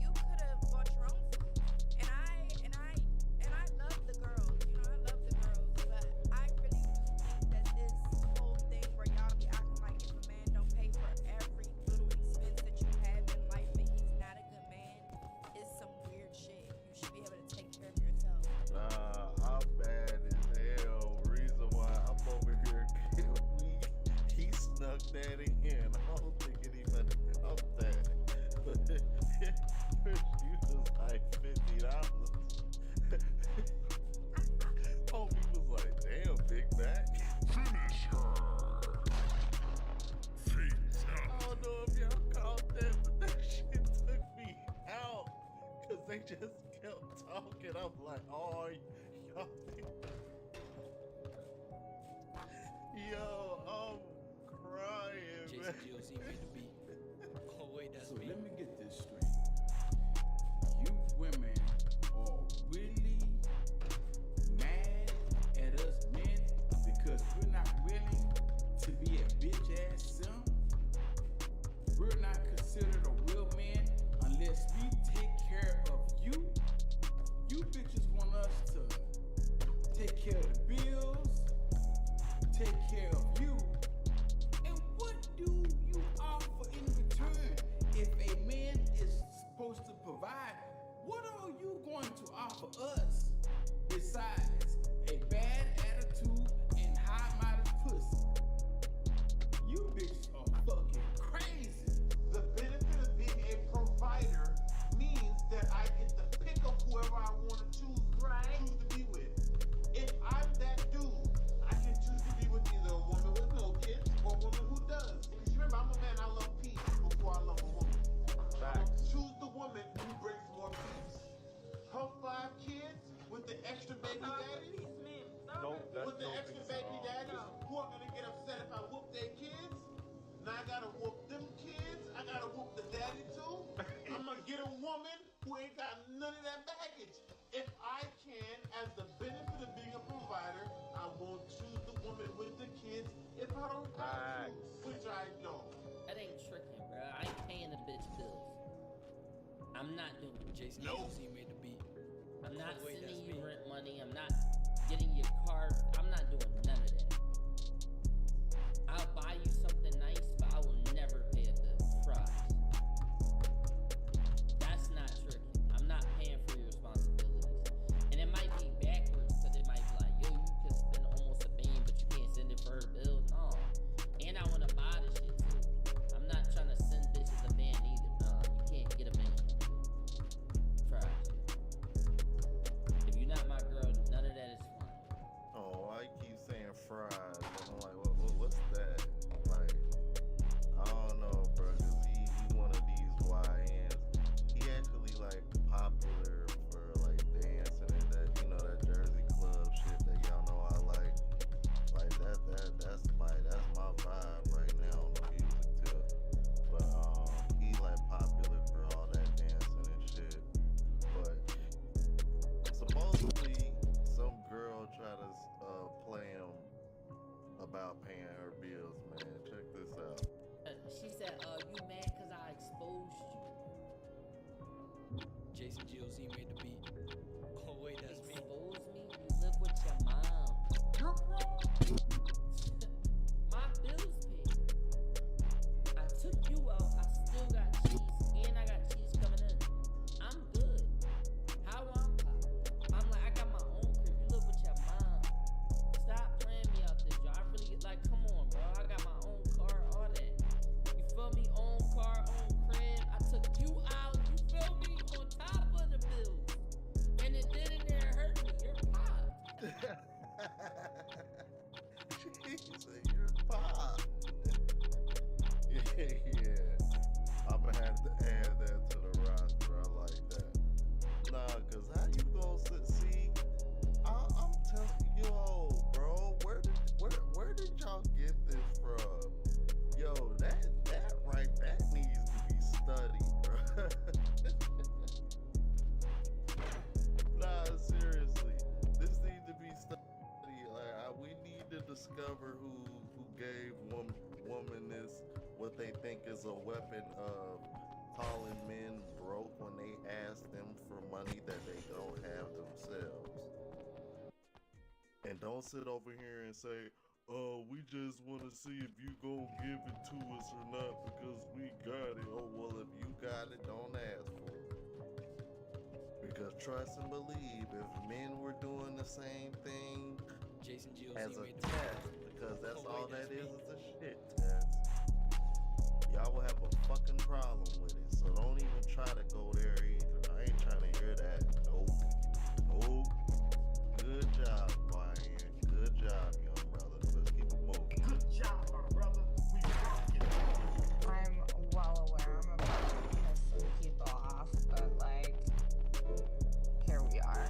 S20: You could have bought your own food. And I love the girls. You know, I love the girls. But I really do think that this whole thing where y'all be acting like if a man don't pay for every little expense that you have in life and he's not a good man is some weird shit. You should be able to take care of yourself.
S1: Nah, I'm bad as hell. Reason why I'm over here getting weak. He snuck that in. I don't think it even helped that. But you was like $50. Homie was like, damn, big back. Finish her. I don't know if y'all caught that, but that shit took me out. Cause they just kept talking. I'm like, oh, y'all think. Yo, crying,
S3: Jason GOC made the beat. Oh wait, that's
S9: So
S3: me.
S9: let me get this straight. You women are really mad at us men because we're not willing to be a bitch ass simp. We're not considered a real man unless we take care of you. You bitches want us to take care of the bills, take care of you. And what do you offer in return? If a man is supposed to provide, what are you going to offer us besides a bad attitude and high-minded pussy? You bitches are fucking crazy.
S21: The benefit of being a provider means that I get to pick up whoever I want to choose to be with. If I'm that dude, I can choose to be with either a woman with no kids or a woman who does. Because remember, I'm a man, I love peace before I love a woman. Choose the woman who brings more peace. Her 5 kids with the extra baby daddies, with the extra baby daddies who are gonna get upset if I whoop their kids. Now I gotta whoop them kids. I gotta whoop the daddy too. I'm gonna get a woman who ain't got none of that baggage. If I can, as the benefit of being a provider, I will choose the woman with the kids. If I don't have to, which I don't.
S13: That ain't tricking, bro. I ain't paying the bitch bills. I'm not doing it.
S3: Jason GOC made the beat.
S13: I'm not
S3: Oh, wait,
S13: sending
S3: that's
S13: you
S3: me.
S13: rent money. I'm not getting your car. I'm not doing none of that. I'll buy you something nice, but I will never pay at the price. That's not tricking. I'm not paying for your responsibilities. And it might be backwards because it might be like, yo, you can spend almost a band, but you can't send it for her bill. No. And I want to buy the shit too. I'm not trying to send bitches a band either. No, you can't get a band. Try it. If you're not my girl, none of that is fine.
S1: Oh, I keep saying fries. I'm like, what's that? Like, I don't know, bro. Cause he one of these YNs. He actually like popular for like dancing and that, you know, that Jersey club shit that y'all know I like. Like that's my vibe right now on the music tip. But he like popular for all that dancing and shit. But supposedly some girl tried to play him about paying her bills, man. Check this out.
S13: She said, you mad because I exposed you?
S3: Jason GOC made the beat. Oh wait, that's me.
S13: Expose me? You live with your mom. My bills paid. I took you out. I still got cheese, and I got cheese coming in. I'm good. How I'm pop? I'm like, I got my own crib. You live with your mom. Stop playing me out there, Joe. I really like, come on, bro. I got my own car, all that. You feel me? Own car, own crib. I took you out. You feel me? On top of the bills, and it didn't there hurt me. You're pop.
S1: He said you're pop. Yeah. I'ma have to add that to the roster. I like that. Nah, cause how you gonna see? I'm telling you, yo, bro, where did y'all get this from? Yo, that right, that needs to be studied, bro. Nah, seriously, this needs to be studied. Like, we need to discover who gave woman this, what they think is a weapon of calling men broke when they ask them for money that they don't have themselves. And don't sit over here and say, oh, we just want to see if you gonna give it to us or not because we got it. Oh, well, if you got it, don't ask for it. Because trust and believe, if men were doing the same thing
S3: Jason GOC
S1: as a
S3: made the
S1: test,
S3: beat.
S1: because that's
S3: Oh,
S1: all
S3: wait,
S1: that
S3: that's
S1: is
S3: me.
S1: a shit test, y'all will have a fucking problem with it. So don't even try to go there either. I ain't trying to hear that. Nope. Good job, Ryan. Good job, young brother. Let's keep it moving.
S21: Good job, my brother. We rockin'.
S15: I'm well aware I'm about to piss some people off, but like, here we are.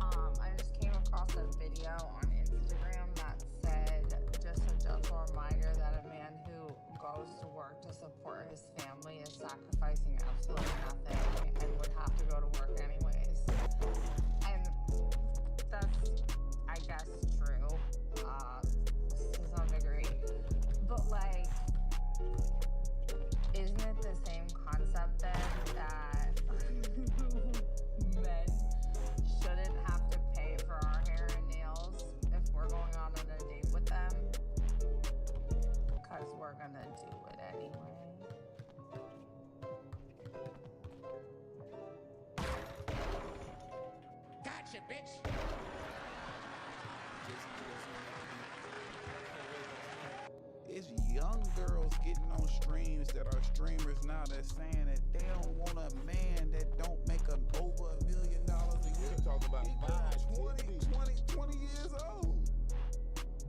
S15: I just came across a video on Instagram that said, just a gentle reminder that a man his family is sacrificing absolutely nothing and would have to go to work anyways. And that's, I guess, true to some degree. But like, isn't it the same concept then that men shouldn't have to pay for our hair and nails if we're going on a date with them? Because we're gonna do it anyway.
S19: Gotcha, bitch.
S9: It's young girls getting on streams that are streamers now that's saying that they don't want a man that don't make over $1 million a year.
S6: You talk about
S9: It 20 years old.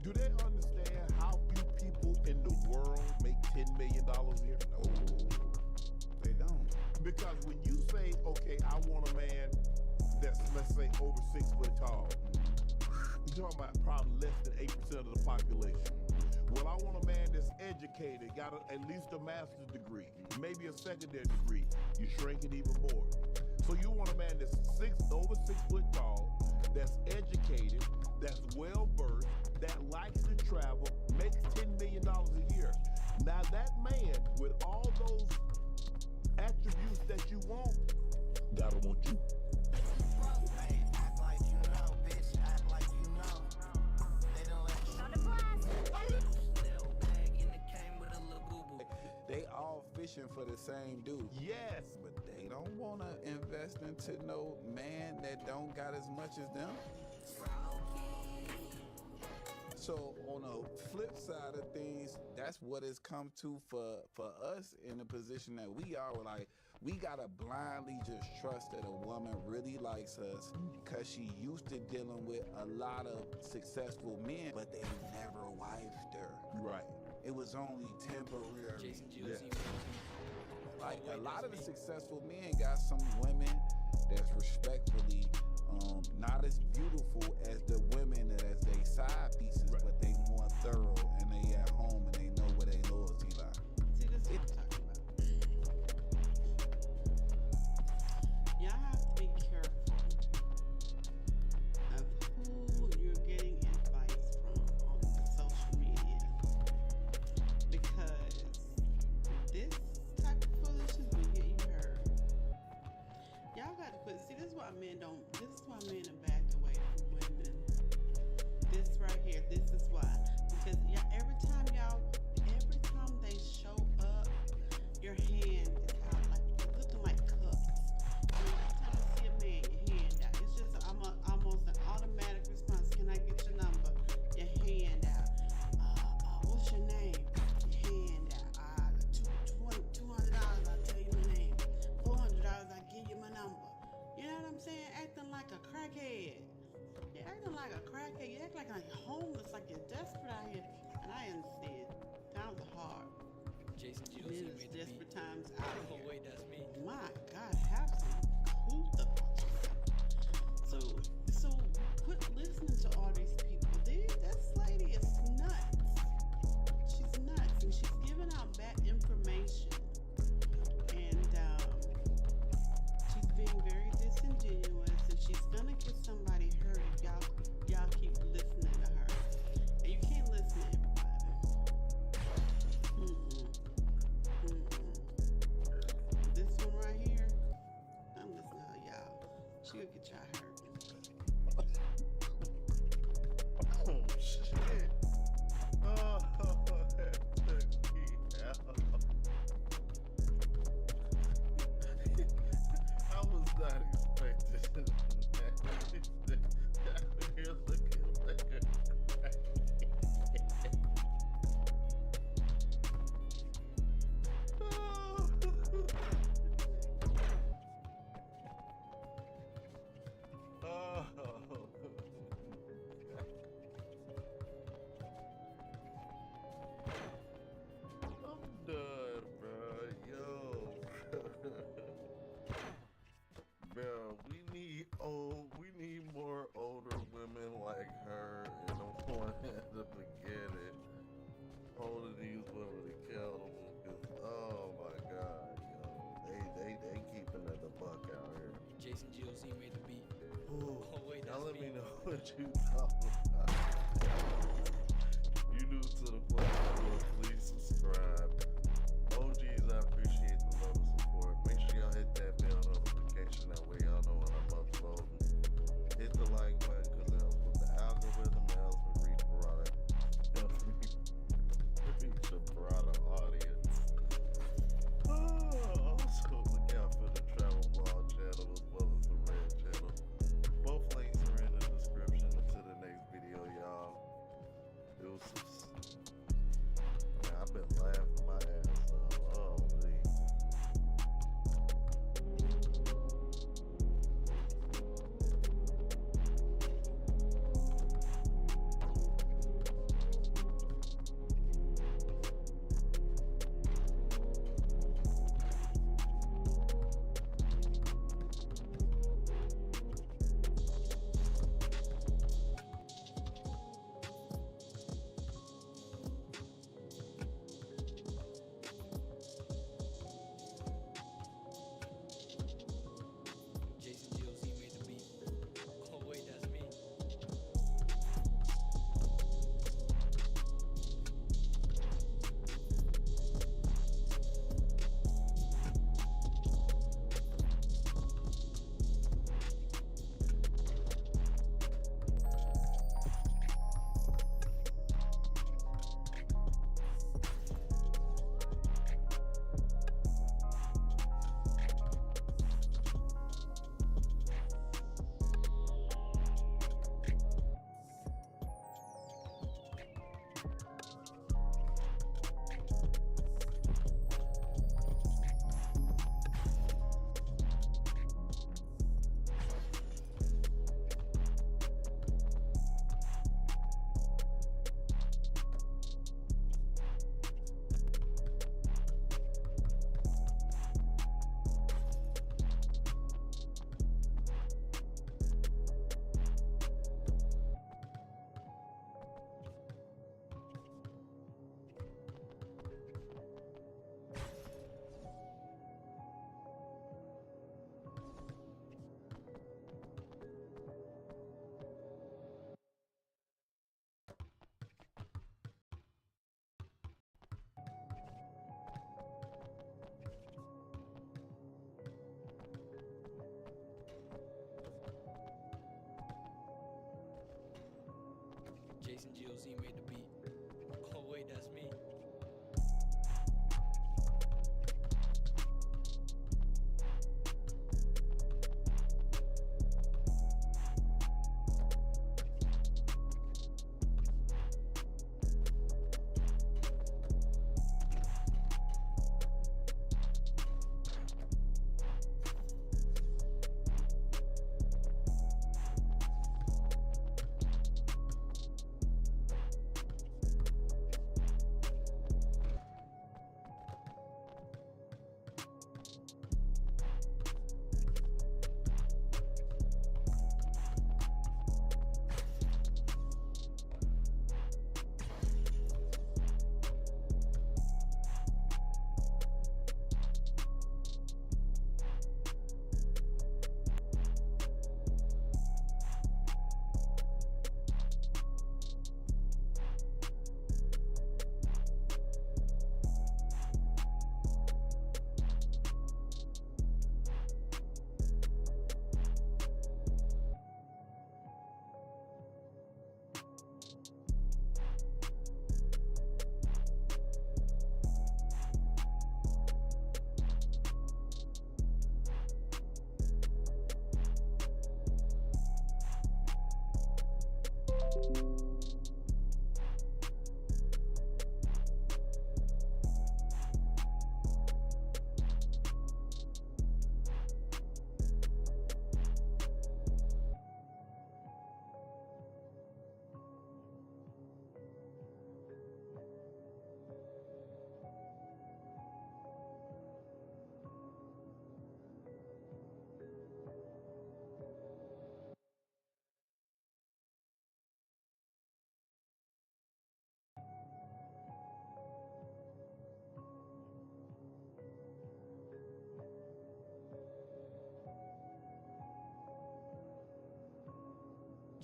S6: Do they understand how few people in the world make $10 million a year?
S9: No, they don't.
S6: Because when you say, okay, I want a man that's, let's say, over 6 foot tall, you're talking about probably less than 8% of the population. Well, I want a man that's educated, got at least a master's degree, maybe a secondary degree. You shrink it even more. So you want a man that's over 6 foot tall, that's educated, that's well versed, that likes to travel, makes $10 million a year. Now that man, with all those attributes that you want, gotta want you.
S9: They all fishing for the same dude.
S6: Yes.
S9: But they don't want to invest into no man that don't got as much as them. So on the flip side of things, that's what it's come to for us in the position that we are. Like, we gotta blindly just trust that a woman really likes us because she used to dealing with a lot of successful men, but they never wifed her.
S6: Right.
S9: It was only temporary.
S6: Yeah.
S9: Like, a lot of the successful men got some women that's respectfully not as beautiful as the women that as they side pieces, right, but they more thorough and they at home and they know where they loyalty lie.
S17: See, this is what I'm talking about. Y'all have to be careful of who you're getting advice from on social media, because this type of foolishness will get you hurt. Y'all got to put, see, this is why men are backed away from women. This right here, this is why. Because every time they show up, your hand is out, like looking like cups. Every time you see a man, your hand out. It's just almost an automatic response. Can I get your number? Your hand out. What's your name? Your hand out. $200, I'll tell you my name. $400, I'll give you my number. You know what I'm saying? Acting like a crackhead. You're acting like a crackhead. You act like you're homeless, like you're desperate out here. And I understand. Times are hard.
S3: Jason
S17: Men is desperate times out
S3: Oh
S17: here.
S3: wait, that's me.
S17: My God, have some cool about yourself. So quit listening to all these people. This lady is nuts. She's nuts, and she's giving out bad information. And she's being very disingenuous, and she's gonna get somebody hurt if y'all keep listening to her. And you can't listen to everybody. This one right here, I'm listening to her, y'all. She'll get y'all hurt.
S1: Oh shit. Oh, that took me out. I was not expecting that. You're looking like a
S3: Jason GOC made the beat.
S1: Ooh,
S3: Oh wait,
S1: y'all
S3: that's
S1: let me
S3: me.
S1: know what you talking about. You new to the platform, please subscribe. OGs, I appreciate the love and support. Make sure y'all hit that bell notification, that way y'all know when I'm uploading. Hit the like button, because it helps with the algorithm, it helps me reach a broader audience. Also, look out for the travel vlog channel as well as the red channel. Both links are in the description. Until the next video, y'all. Deuces. Man, I've been laughing my ass off. Oh,
S3: Jason GOC made the beat. Oh wait, that's me. Jason GOC made the beat. Oh wait, that's me.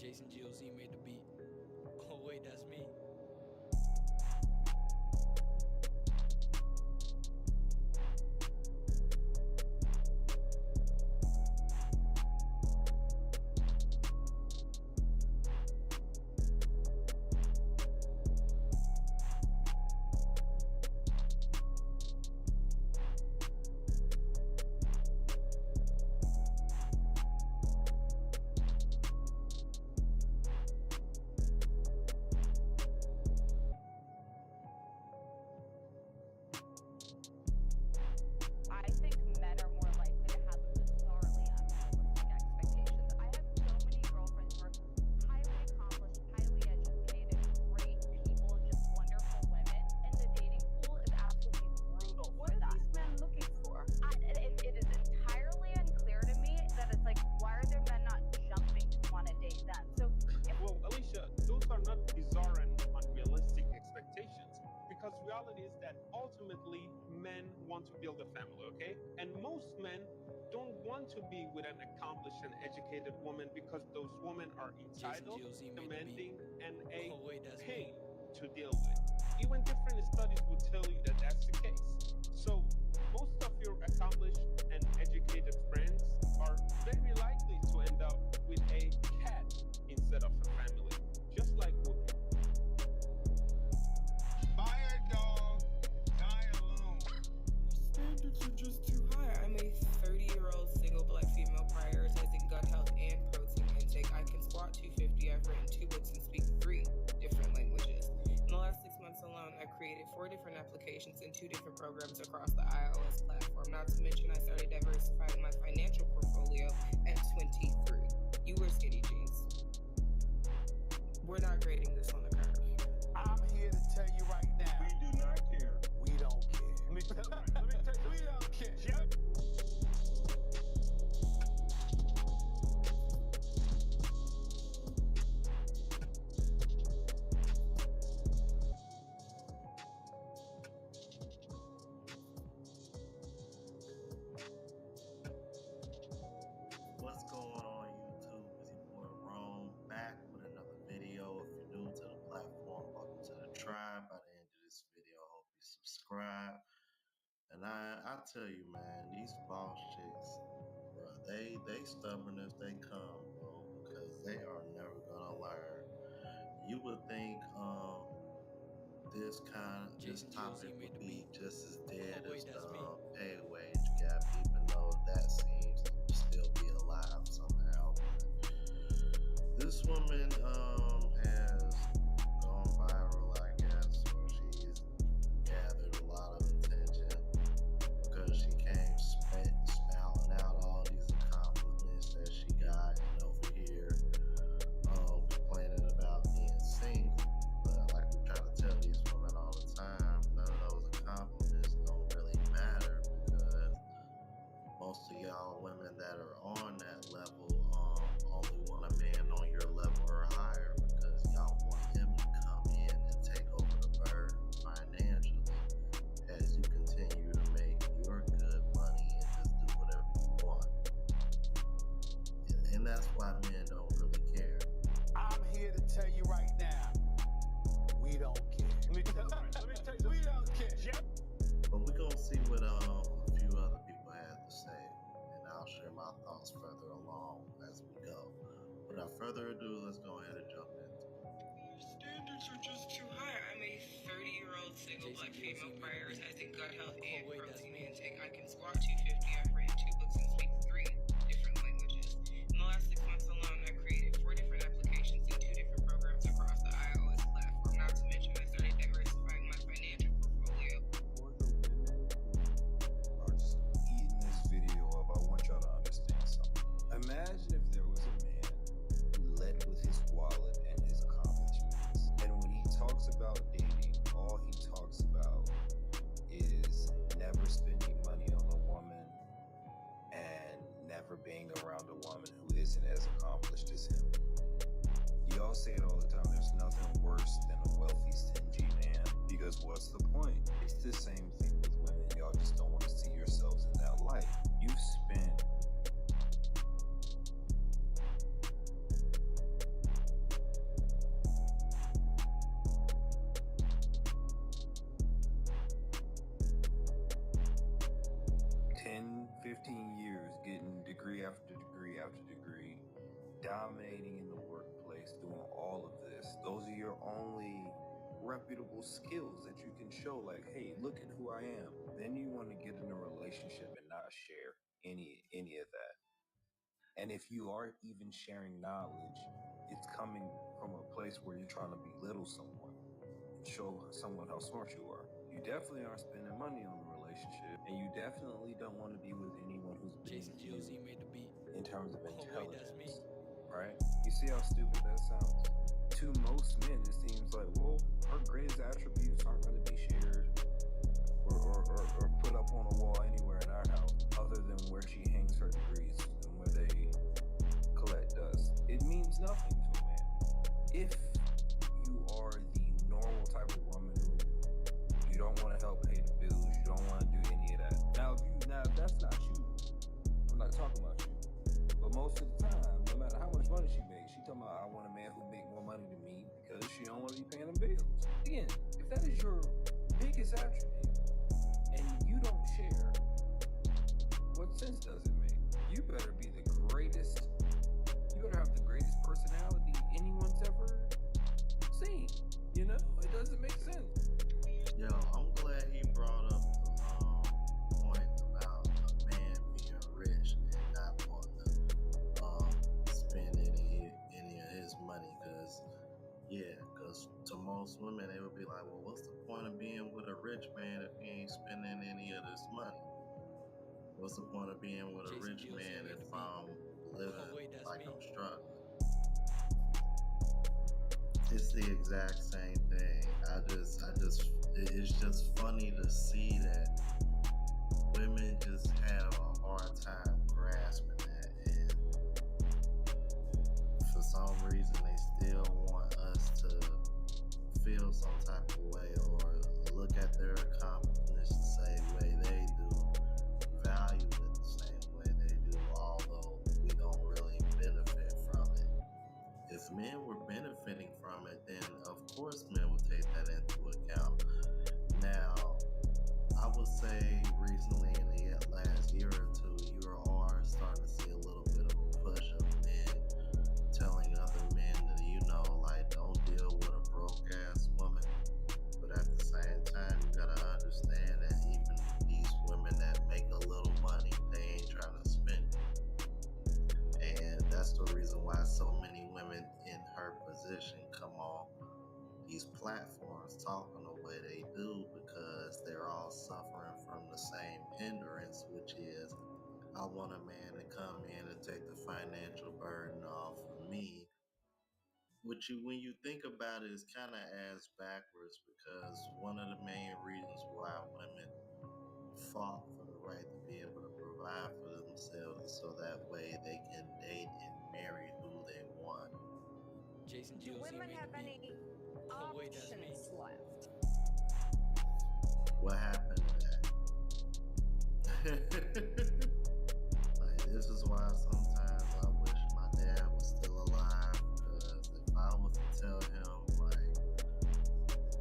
S3: Jason GOZ made the beat. Oh wait, that's me.
S15: I think men are more likely to have bizarrely unrealistic expectations. I have so many girlfriends who are highly accomplished, highly educated, great people, just wonderful women, and the dating pool is absolutely brutal. What are these men looking for? It is entirely unclear to me that it's like, why are their men not jumping to want to date them? So,
S14: well, Alicia, those are not bizarre and unrealistic expectations. Because reality is that ultimately men want to build a family, okay? And most men don't want to be with an accomplished and educated woman because those women are entitled, demanding, and a pain to deal with. Even different studies will tell you that that's the case. So most of your accomplished and educated friends are very likely to end up with a cat instead of a family, just like Whoopi.
S19: Buy a dog, die alone.
S22: Standards are just too high. I'm a 30-year-old single black female prioritizing gut health and protein intake. I can squat 250. I've written 2 books and speak 3 different languages. In the last 6 months alone, I've created 4 different applications and 2 different programs across the iOS platform. Not to mention, I started diversifying my financial portfolio at 23. You wear skinny jeans. We're not grading this on the curve.
S19: I'm here to tell you right now. We do not care. We don't care. Let me tell you, we don't care. Yep.
S1: What's going on YouTube? It's your boy Rome back with another video. If you're new to the platform, welcome to the tribe. By the end of this video, I hope you subscribe. And I tell you, man, these boss chicks, bro, they stubborn as they come, bro, because they are never gonna learn. You would think this topic would be just as dead as the pay wage gap, even though that seems to still be alive somehow. This woman has gone viral, I guess, or she's gathered a lot of attention because she came spouting out all these accomplishments that she got, and over here complaining about being single. But like we try to tell these women all the time, none of those accomplishments don't really matter because most of y'all women that are on that level only want a man on your level or higher because y'all want him to come in and take over the burden financially as you continue to make your good money and just do whatever you want. And that's why men don't really care.
S19: I'm here to tell you right now. We don't care. Let me tell you, we don't care. Yep.
S1: But we're gonna see what a few other people have to say, and I'll share my thoughts further along as we go. Without further ado, let's go ahead and jump into it.
S22: Your standards are just too high. I'm a 30-year-old single black female prioritizing gut health and protein intake. I can squat 250. I've written 2 books and speak 3 different languages. In the last 6 months alone, I've created 4 different applications and 2 different programs across the iOS platform. Not to mention, I started diversifying my financial portfolio.
S23: For the women who are just eating this video up, I want y'all to understand something. Imagine if there was a man who led with his wallet and his accomplishments. And when he talks about dating, all he talks about is never spending money on a woman and never being around a woman who isn't as accomplished as him. Y'all say it all the time, there's nothing worse than a wealthy, stingy man. Because what's the point? It's the same thing with women. Y'all just don't want to see yourselves in that light. You've spent 15 years getting degree after degree after degree, dominating in the workplace, doing all of this. Those are your only reputable skills that you can show, like, hey, look at who I am. Then you want to get in a relationship and not share any of that. And if you are even sharing knowledge, it's coming from a place where you're trying to belittle someone and show someone how smart you are. You definitely aren't spending money on the relationship, and you definitely don't want to be with anyone who's beneath you in terms of intelligence, right? You see how stupid that sounds? To most men, it seems like, well, her greatest attributes aren't going to be shared or put up on a wall anywhere in our house other than where she hangs her degrees and where they collect dust. It means nothing to a man. If you are the normal type of woman who you don't want to help pay the bills, you don't want to do any of that. Now, if that's not you, I'm not talking about you. But most of the time, no matter how much money she makes, she talking about, I want a man who make more money than me because she don't want to be paying them bills. Again, if that is your biggest attribute and you don't share, what sense does it make? You better be the greatest, you better have the greatest personality anyone's ever seen. You know, it doesn't make sense.
S1: Yo, I'm glad he brought up the point about a man being rich and not wanting to spend any of his money. Because to most women, they would be like, well, what's the point of being with a rich man if he ain't spending any of this money? What's the point of being with a rich man if I'm living like I'm struggling? It's the exact same thing. It's just funny to see that women just have a hard time grasping that, and for some reason they still want us to feel some type of way or look at their accomplishments the same way they do, value it the same way they do, although we don't really benefit from it. If men were benefiting from it, then of course men would take that into account. Now, I would say recently in the last year or two, you are starting to see a little bit of a push of men telling other men that, like, don't deal with a broke ass woman. But at the same time, you gotta understand that even these women that make a little money, they ain't trying to spend it. And that's the reason why so many women in her position come on these platforms talking the way they do, because they're all suffering from the same hindrance, which is, I want a man to come in and take the financial burden off of me. Which when you think about it, is kind of ass backwards, because one of the main reasons why women fought for the right to be able to provide for themselves is so that way they can date and marry who they want.
S15: Do women have any options left?
S1: What happened to that? Like, this is why sometimes I wish my dad was still alive, because if I was to tell him, like,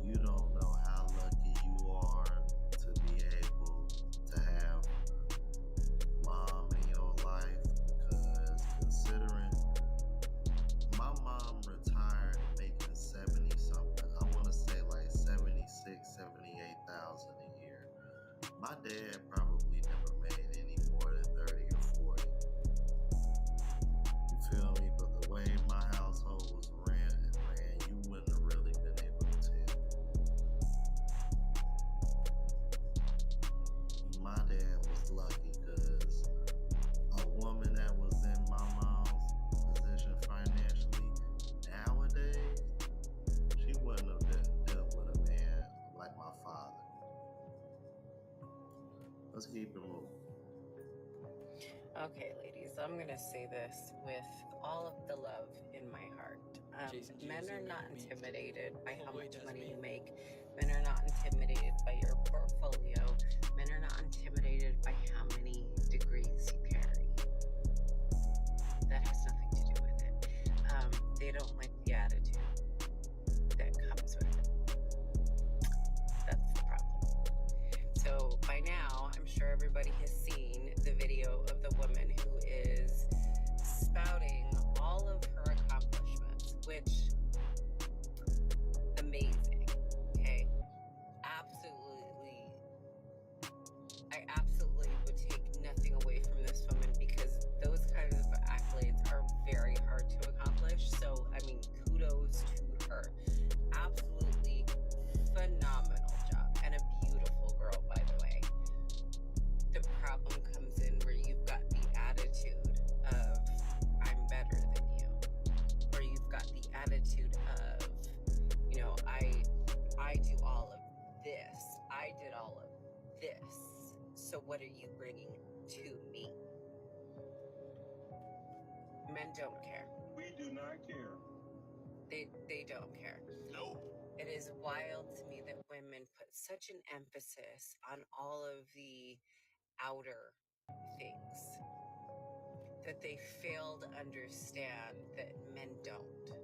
S1: you don't know how lucky you are to be able to have mom in your life, because considering my mom retired making 70 something, I want to say like 76, 78,000 a year. My dad probably never made any more than 30 or 40. You feel me? But the way my household was ran, you wouldn't have really been able to tell. My dad was lucky, because a woman that was in my mom's position financially nowadays, she wouldn't have dealt with a man like my father. Let's keep it moving.
S2: Okay, ladies, I'm gonna say this with all of the love in my heart. Men are not intimidated by how much money you make. Men are not intimidated by your portfolio. Men are not intimidated by how many degrees you carry. That has nothing to do with it. They don't like the attitude that comes with it. That's the problem. So by now, I'm sure everybody has seen the video I did all of this. So what are you bringing to me? Men don't care.
S7: We do not care.
S2: They don't care.
S7: Nope.
S2: It is wild to me that women put such an emphasis on all of the outer things that they fail to understand that men don't.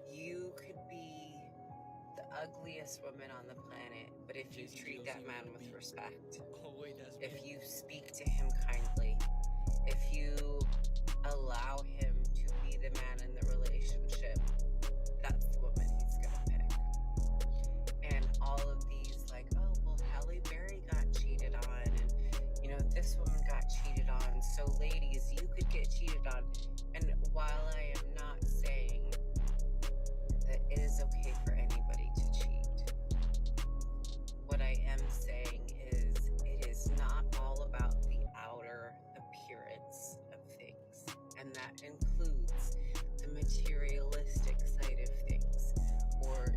S2: You could be the ugliest woman on the planet, but if you treat that man with respect, if you speak to him kindly, if you allow him to be the man in the relationship, that's the woman he's gonna pick. And all of these, like, oh, well, Halle Berry got cheated on, and, you know, this woman got cheated on, so ladies, you could get cheated on. And while I am not saying that it is okay for anybody to cheat, what I am saying is it is not all about the outer appearance of things, and that includes the materialistic side of things or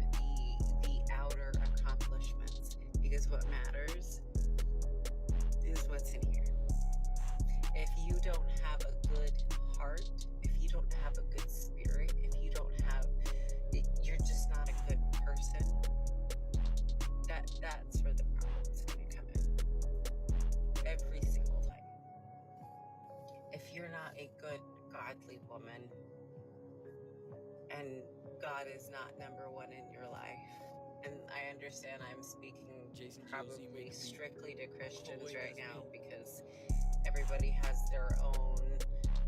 S2: the outer accomplishments, because what matters is what's in here. If you don't have a good heart, if you don't have a good spirit, if you don't have, you're just not a good person, that's where the problem's going to come in. Every single time. If you're not a good, godly woman, and God is not number one in your life, and I understand I'm speaking probably strictly to Christians right now because everybody has their own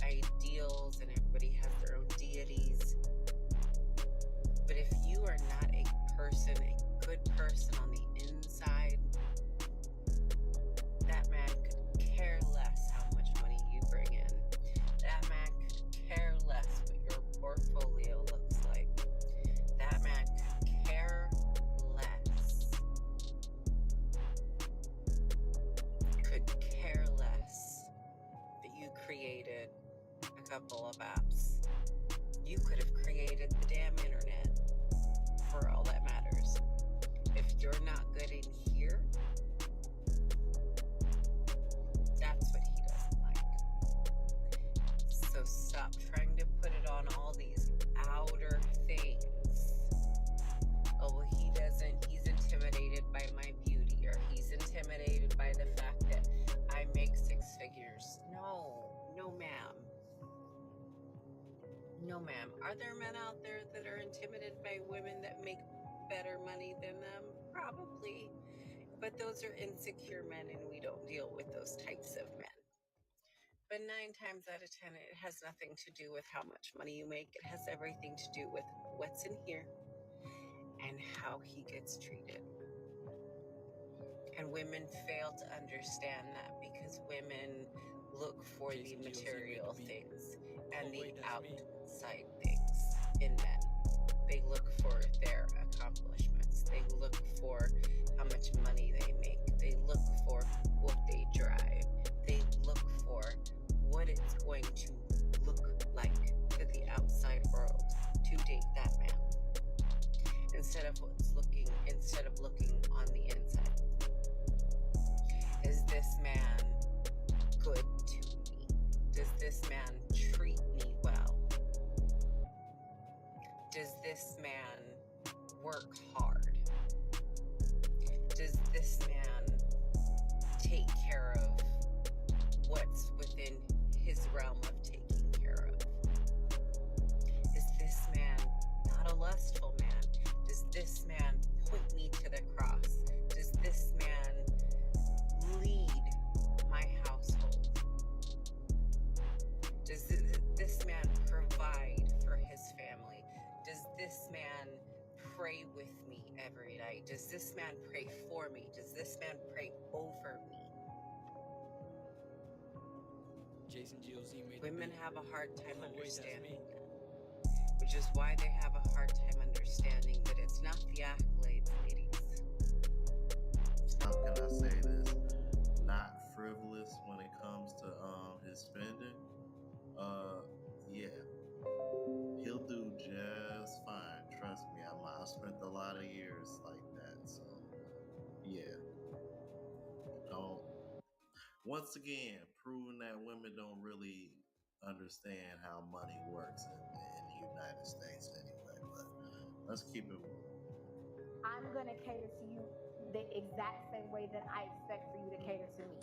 S2: ideals and everybody has their own deities. But if you are not a person, a good person on the inside, that man could care less how much money you bring in. That man could care less what your portfolio looks like. That man could care less. Could care less that you created a couple of apps. You could have created the damn internet for all that matters. If you're not good in here, that's what he doesn't like. So stop trying to put it on all these outer things. Oh, well, he's intimidated by my beauty, or he's intimidated by the fact that I make 6 figures. No, ma'am. No, ma'am. Are there men out there that are intimidated by women that make better money than them? Probably. But those are insecure men, and we don't deal with those types of men. But 9 times out of 10, it has nothing to do with how much money you make. It has everything to do with what's in here and how he gets treated. And women fail to understand that because women look for the material things and the outside things in men. They look for their accomplishments. They look for how much money they make. They look for what they drive. They look for what it's going to look like to the outside world to date that man. Instead of looking on the inside. Is this man good to me? Does this man treat me well? Does this man work hard? Does this man take care of what's within his realm of taking care of? Is this man not a lustful man? Does this man point me to the cross? Does this man lead my household? Does this man provide for his family? Does this man pray with me every night? Does this man pray for me? Does this man pray over me? Women have a hard time understanding that, which is why they have a hard time understanding that it's not the accolades, ladies.
S1: How can I say this? Not frivolous when it comes to his spending. Yeah, he'll do just fine. Trust me, I spent a lot of years like that. So yeah, Once again, proving that women don't really understand how money works in the United States anyway. But let's keep it moving.
S7: I'm going to cater to you the exact same way that I expect for you to cater to me.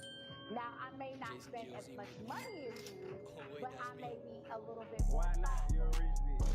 S7: Now, I may not spend as much money as you, but I may be a little bit more.
S10: Why not? You're a rich bitch.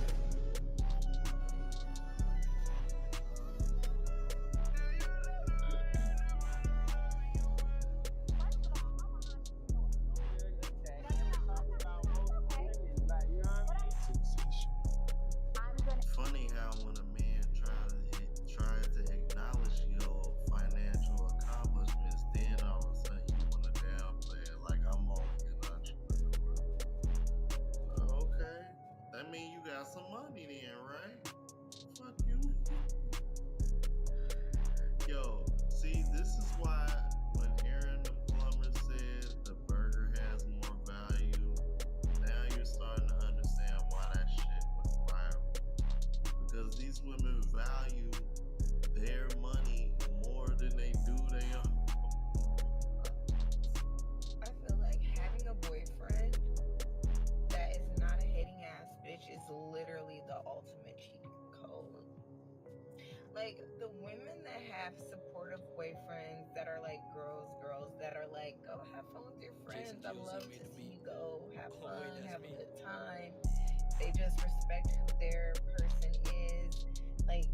S1: Funny how when a man tries to acknowledge your financial accomplishments, then all of a sudden you want to downplay it like I'm only an entrepreneur. Okay, that means you got some money then, right? Fuck you. Yo, see, this is why when Aaron the plumber said the burger has more value, now you're starting to understand why that shit went viral. Because these women value their money more than they do their own.
S15: I feel like having a boyfriend that is not a hating ass bitch is literally the ultimate cheat code. Like, the women that have supportive boyfriends that are like girls that are like, go have fun with your friends. I love to see you go have fun, have a good time. They just respect who their person is. Like,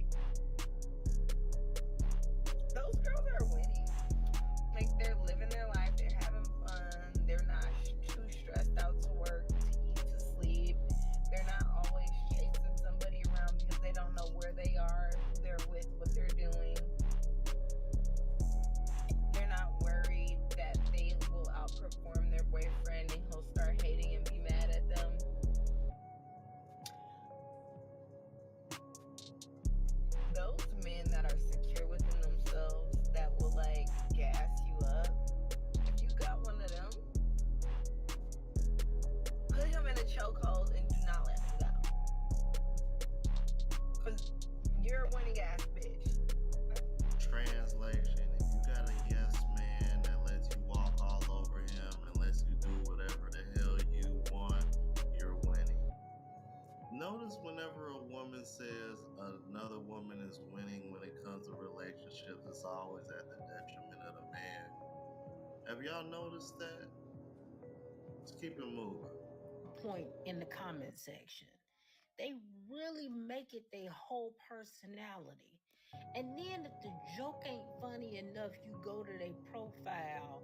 S15: those girls are winning. Like, they're living their life, they're having fun, they're not too stressed out to work, to eat, to sleep. They're not always chasing somebody around because they don't know where they are, who they're with, what they're doing. They're not worried that they will outperform their boyfriend and he'll start hating and be mad at them. Those men that are secure within themselves, that will like gas you up, if you got one of them, put him in a chokehold and do not let him go. Because you're a winning ass bitch.
S1: Translation, if you got a yes man that lets you walk all over him and lets you do whatever the hell you want, you're winning. Notice whenever a woman says another woman is winning when it comes to relationships, it's always at the detriment of the man. Have y'all noticed that? Let's keep it moving.
S8: Point in the comment section. They really make it their whole personality. And then if the joke ain't funny enough, you go to their profile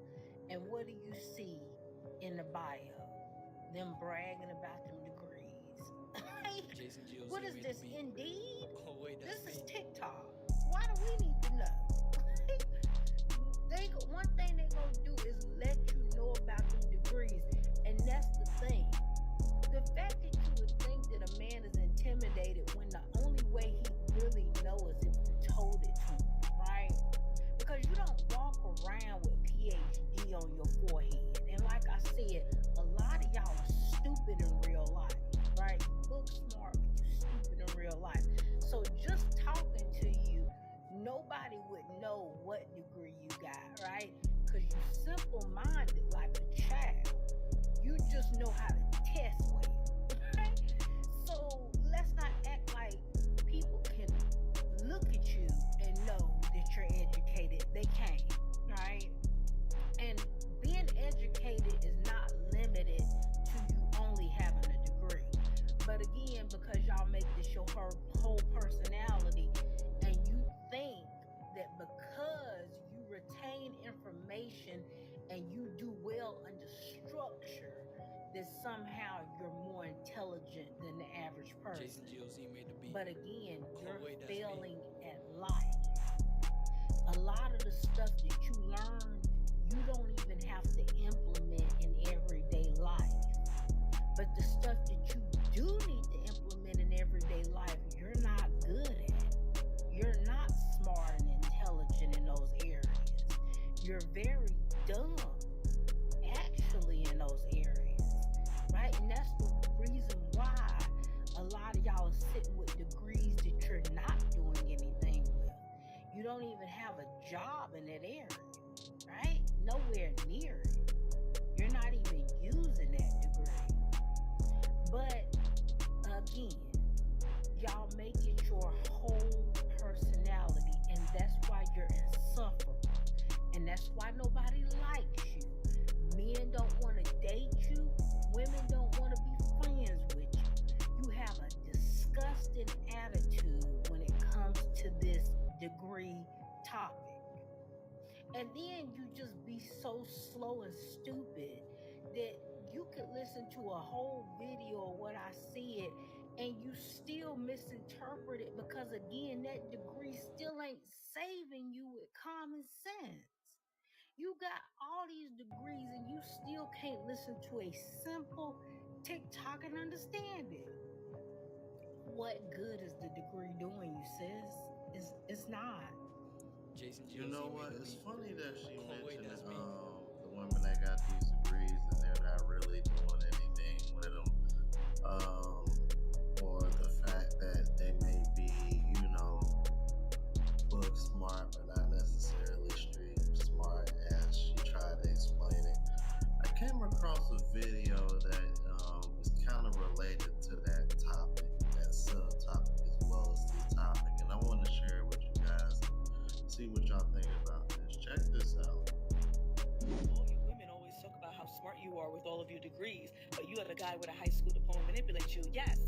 S8: and what do you see in the bio? Them bragging about them degrees. What is this, Indeed? This is TikTok. Why do we need to know? One thing they gonna do is let you know about them degrees. And that's the thing. The fact that you would think that a man is intimidated when the only way he really knows is if you told it to him, right? Because you don't walk around with PhD on your forehead. And like I said, a lot of y'all are stupid in real life, right? You look smart, but you're stupid in real life. So just talking to you, nobody would know what degree you got, right? Because you're simple-minded like a child. You just know how to test well, right? So let's not act like people can look at you and know that you're educated. They can't, right? And being educated is not limited to you only having a degree. But again, because y'all make this your whole personality, and you think that because you retain information and you do well under structure, that somehow you're more intelligent than the average person. But again, you're failing at life. A lot of the stuff that you learn, you don't even have to implement in everyday life. But the stuff that you do need to implement in everyday life, you're not good at. You're not smart and intelligent in those areas. You're very dumb, actually, in those areas, right? And that's the reason why a lot of y'all are sitting with degrees that you're not doing anything with. You don't even have a job in that area, right? Nowhere near it. not even using that degree. But again, y'all make it your whole personality, and that's why you're insufferable. And that's why nobody likes you. Men don't want to date you. Women don't want to be friends with you. You have a disgusting attitude when it comes to this degree topic. And then you just be so slow and stupid that you could listen to a whole video of what I said and you still misinterpret it because, again, that degree still ain't saving you with common sense. You got all these degrees and you still can't listen to a simple TikTok and understand it. What good is the degree doing you, sis? It's not.
S1: You know what? It's funny that she mentioned the women that got these degrees and they're not really doing anything with them. Or the fact that they may be, book smart, but not necessarily street smart, as she tried to explain it. I came across a video that was kind of related to that topic, that subtopic, as well as this topic, and I want to share it with you guys. See what y'all think about this. Check this out.
S4: All you women always talk about how smart you are with all of your degrees, but you let a guy with a high school diploma manipulate you. Yes,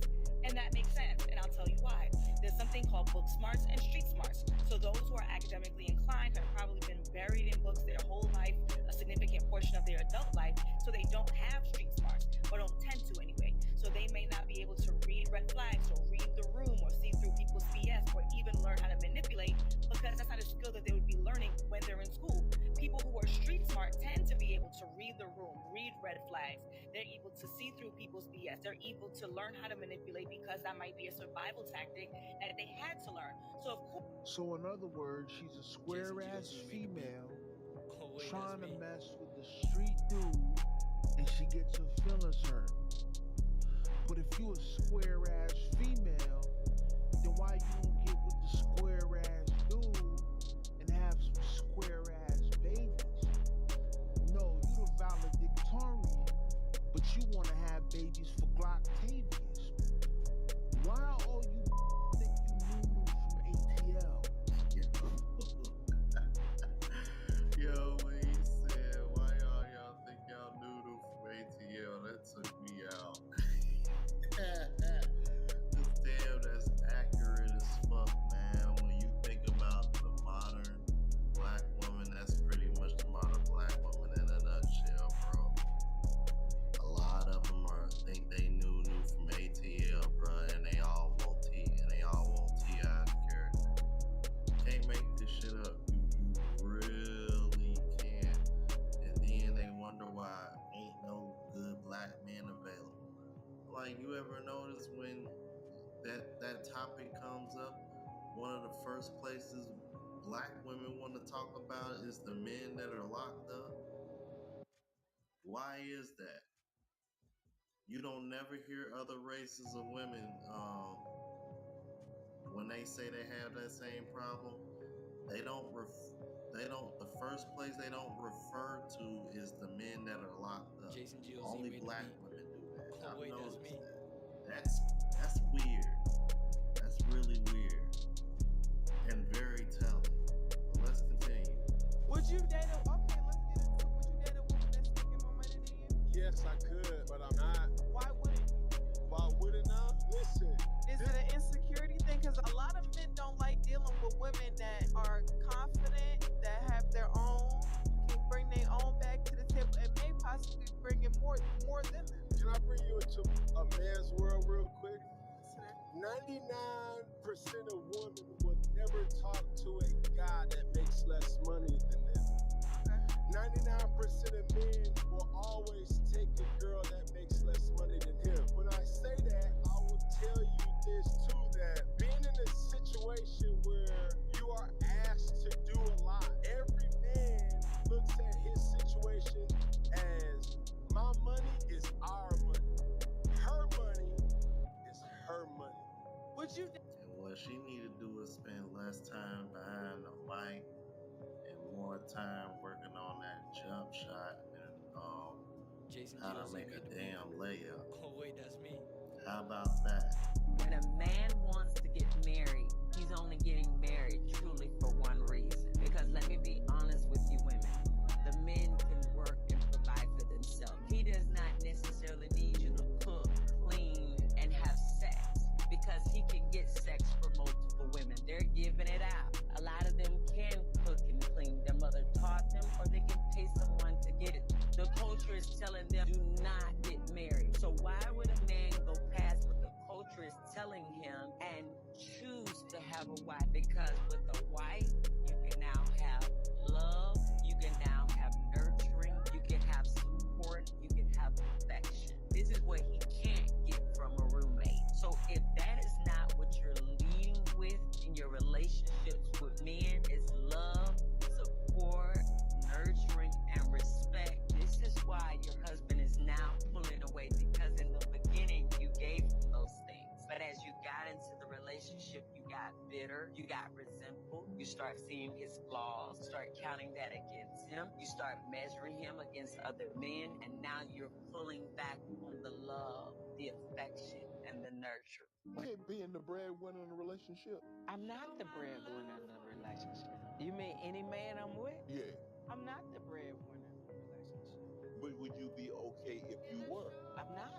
S4: and that makes sense, and I'll tell you why. There's something called book smarts and street smarts. So those who are academically inclined have probably been buried in books their whole life, a significant portion of their adult life, so they don't have street smarts, or don't tend to anyway. So they may not be able to read red flags, or read the room, or see through people's BS, or even learn how to manipulate, because that's not a skill that they would be learning when they're in school. People who are street smart tend to be able to read the room, read red flags. They're able to see through people's BS. They're able to learn how to manipulate because that might be a survival tactic that they had to learn. So, of course.
S16: So, in other words, she's a square-ass female trying to mess with the street dude, and she gets her feelings hurt. But if you a square-ass female, then why you don't get with the square-ass dude and have some square-ass babies? No, you the valedictorian, but you want to have babies for Glocktavius. Why all you think you knew from ATL?
S1: Yo, when he said, why y'all think y'all knew from ATL, that took me out. Damn, that's accurate as fuck, man. When you think about the modern black woman, that's pretty much the modern black woman in a nutshell, bro. A lot of them think they knew from ATL, bro, and they all want T.I.'s character. Can't make this shit up. You really can't. And then they wonder why ain't no good black men available. Like, you ever notice when that topic comes up, one of the first places black women want to talk about is the men that are locked up? Why is that? You don't never hear other races of women when they say they have that same problem. The first place they don't refer to is the men that are locked up. Only black women do that. I've noticed that. That's weird. That's really weird and very telling. But let's continue.
S18: Would you date a woman that's making more money than you?
S16: Yes, I could, but I'm not.
S18: Why wouldn't you?
S16: Why wouldn't I? Listen.
S18: Is it an insecurity thing? Because a lot of men don't like dealing with women that are confident, that have their own, can bring their own back to the table, and may possibly bring in more than them.
S16: Can I bring you into a man's world real quick? 99% of women would never talk to a guy that makes less money than them. 99% of men will always take a girl that makes less money than him. When I say that, I will tell you this too, that being in a situation where you are asked to do a lot, every man looks at his situation as my money is our money. Her money is her money.
S18: Would you?
S1: And what she need to do is spend less time behind the mic and more time working on that jump shot and how to make a damn layup.
S3: Oh wait, that's me.
S1: How about that?
S2: When a man wants to get married, he's only getting married truly for one reason. Because let me be honest with you women, the men can work and provide for themselves. He does not necessarily need you to cook, clean, and have sex, because he can get sex for multiple women. They're giving it out. A lot of them can cook and clean. Their mother taught them, or they can pay someone to get it. The culture is telling them, do not get married. So why would a man go past what the culture is telling him and choose to have a wife? Because with a wife, you can now have love, you can now have nurturing, you can have support, you can have affection. This is what he can't get from a roommate. So if that is not what you're leading with in your relationships with men, is love, support, nurturing, and respect. This is why your husband is now pulling away, because in the beginning you gave him those things. But as you got into the relationship, you got bitter, you got resentful, you start seeing his flaws, start counting that against him, you start measuring him against other men, and now you're pulling back on the love, the affection, and the nurture.
S16: Okay, being the breadwinner in a relationship.
S5: I'm not the breadwinner in the relationship. You mean any man I'm with?
S16: Yeah.
S5: I'm not the breadwinner in the relationship.
S16: But would you be okay if you were?
S5: I'm not.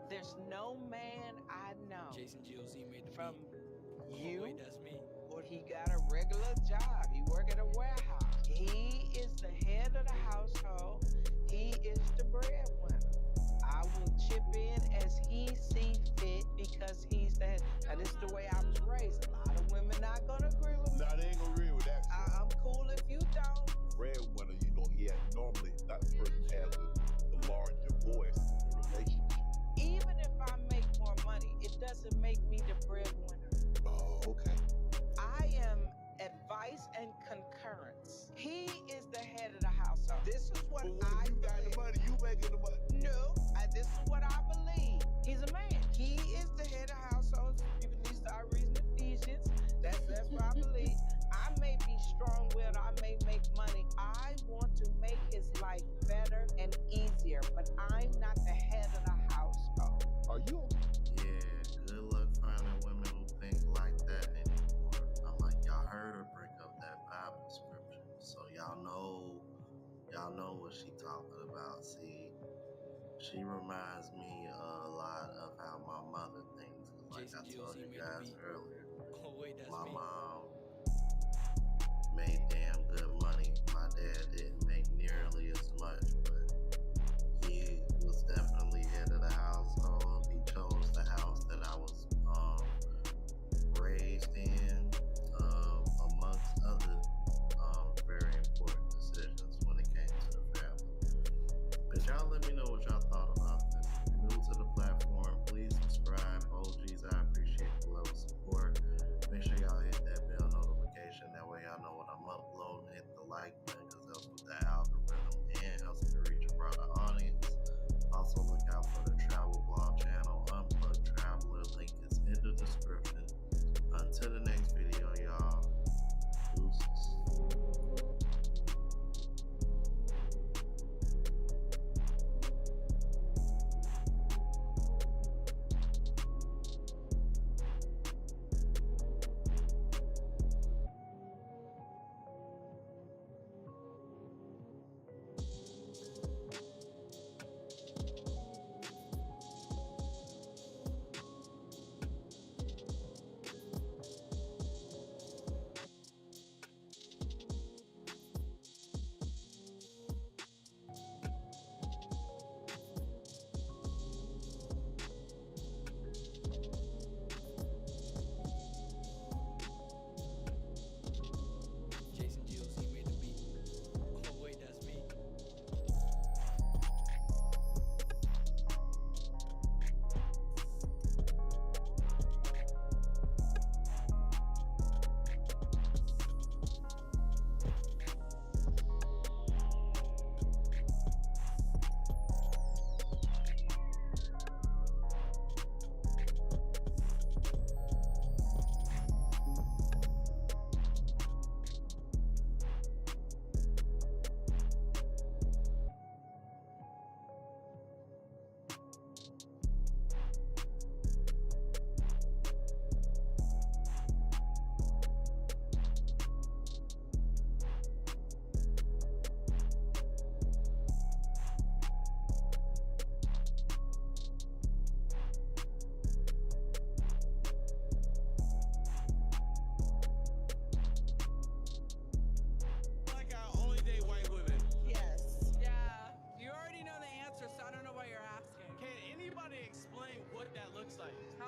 S5: There's no man I know
S3: Jason GOZ made the
S5: from
S3: beat.
S5: you,
S3: Oh wait, that's me.
S5: or he got a regular job. He work at a warehouse. He is the head of the household. He is the breadwinner. I will chip in as he see fit because he's the head. Now this is the way I was raised. A lot of women not gonna agree with me.
S16: Nah, they ain't gonna agree with that.
S5: I'm cool if you don't.
S16: Breadwinner, you know, he had normally that person has the larger voice in the relationship.
S5: Even if I make more money, it doesn't make me the breadwinner.
S16: Oh, okay.
S5: I am advice and concurrence. He is the head of the household. This is what
S16: But what if you got the money, you making the money?
S5: No, this is what I believe. He's a man. He is the head of household. People need to start reading Ephesians. That's what I believe. I may be strong-willed. I may make money. I want to make his life better and easier, but I'm not the head of the household.
S16: Are you?
S1: Yeah, good luck finding women who think like that anymore. I'm like, y'all heard her break up that Bible scripture, so y'all know what she talking about. See, she reminds me a lot of how my mother thinks. Like I told you guys earlier,
S3: Oh wait, that's
S1: my
S3: me.
S1: mom made damn good money. My dad didn't make nearly as much, but he was definitely head of the household. He chose the house that I was raised in, amongst other very important decisions when it came to the family. But y'all let me know what y'all thought about this. If you're new to the platform, please subscribe. OGs, I appreciate the love of support. Make sure y'all hit that bell notification. That way y'all know when I'm uploading. Hit the like button, because that's what the algorithm and helps me reach a broader audience. Also look out for the travel blog channel, Unplugged Traveler. Link is in the description. Until the next video, y'all. Deuces.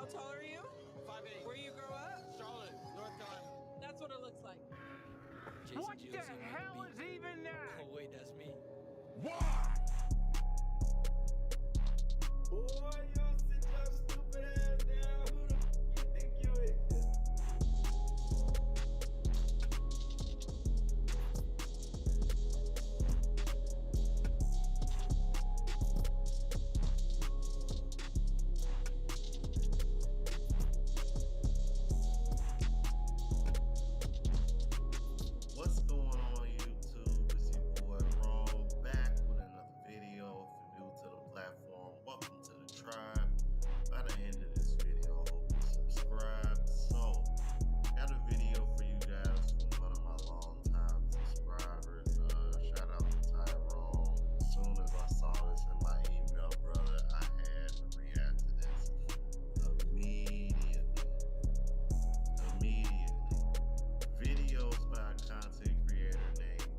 S22: How tall are you?
S3: 5'8".
S22: Where you grow up?
S3: Charlotte, North Carolina.
S22: That's what it looks like.
S3: What the hell is even that? Oh wait, that's me.
S19: Why? Boy, y'all sit your stupid ass down. Who the f you think you is?
S1: What's going on YouTube? It's your boy Rome back with another video. If you're new to the platform, welcome to the tribe. By the end of this video, I hope you subscribe. So, got a video for you guys from one of my longtime subscribers. Shout out to Tyrone. As soon as I saw this in my email, brother, I had to react to this immediately. Videos by a content creator named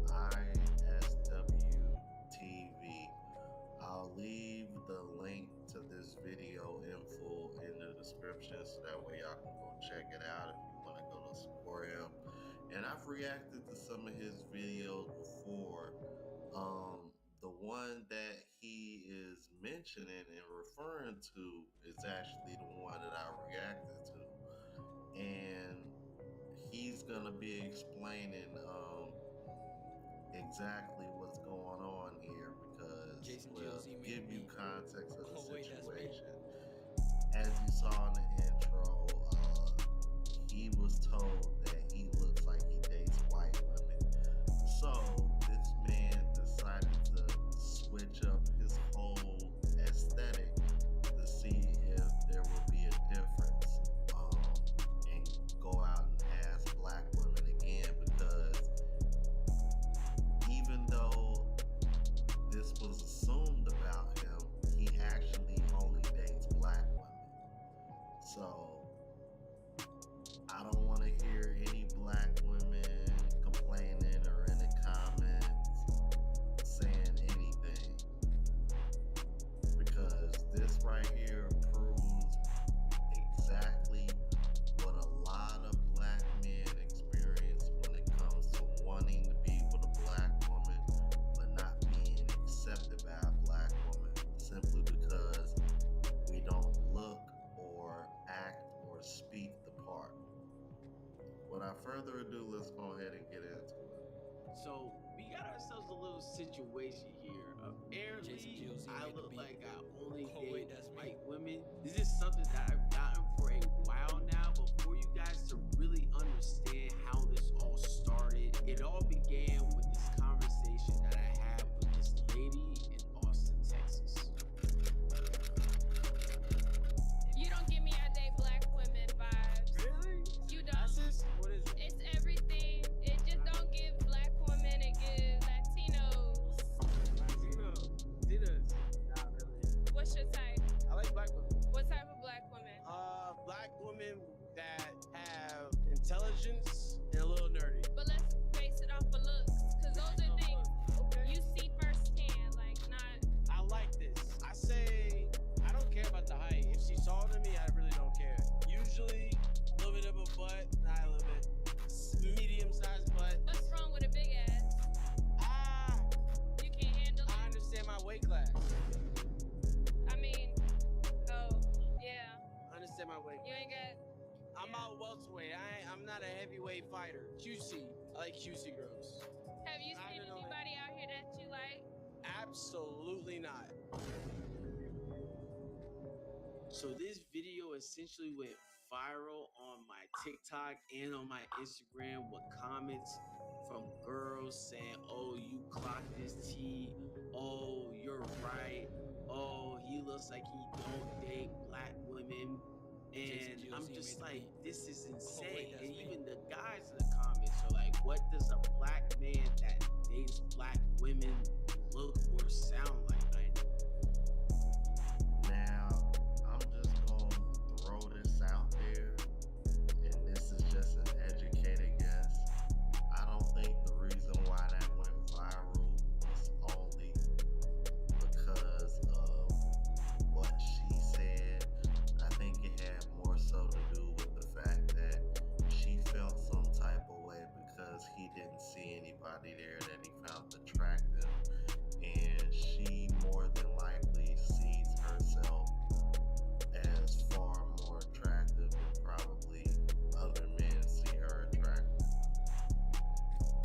S1: ISWTV. I'll leave the link to this video in full in the description so that way y'all can go check it out if you want to go to support him. And I've reacted to some of his videos before. The one that he is mentioning and referring to is actually the one that I reacted to. And he's gonna be explaining exactly what's going on here because we'll give you context of the situation. As you saw in the intro, he was told that he looks like he dates white women. So this man decided to switch up his whole aesthetic to see if there will be a difference and go out and ask black women again, because even though this was assumed about him, he actually only dates black women. So I don't want to hear any black women complaining or in the comments saying anything, because this right here proves exactly what a lot of black men experience when it comes to wanting to be with a black woman but not being accepted by a black woman simply because we don't look or act or speak the part. Without further ado, let's go ahead and get into it.
S11: So we got ourselves a little situation here. Apparently, I look like I only date white women. This is something that I've gotten for a while now. But for you guys to really understand how this all started, it all began with this conversation that I had with this lady in Austin, Texas.
S12: You don't give me I date black women vibes.
S11: Really?
S12: You don't.
S11: What is it?
S12: It's everything. It just don't give black women, it give Latinos.
S11: Latinas. Not really.
S12: What's your type?
S11: I like black women.
S12: What type of black women?
S11: Black women that have intelligence and a little nerdy.
S12: But let's base it off of looks, because those are things you see firsthand, like not.
S11: I like this. I say, I don't care about the height. If she's taller than me, I really don't care. Usually, a little bit of a butt, not a little bit. Medium-sized butt.
S12: What's wrong with a big ass? You can't handle it?
S11: I understand my weight class.
S12: I mean, oh, yeah.
S11: I understand my weight
S12: You
S11: class.
S12: ain't got.
S11: I'm out welterweight. I'm not a heavyweight fighter. QC. I like QC girls.
S12: Have you seen anybody out here that you like?
S11: Absolutely not. So this video essentially went viral on my TikTok and on my Instagram with comments from girls saying, oh, you clocked this T. Oh, you're right. Oh, he looks like he don't date black women. And I'm just like, this is insane. And even the guys in the comments are like, what does a black man that dates black women look or sound like?
S1: Now, I'm just going to throw this out there, and this is just an educated guess. I don't think the reason why that went viral was only because of what she said. I think everybody there that he found attractive, and she more than likely sees herself as far more attractive than probably other men see her attractive.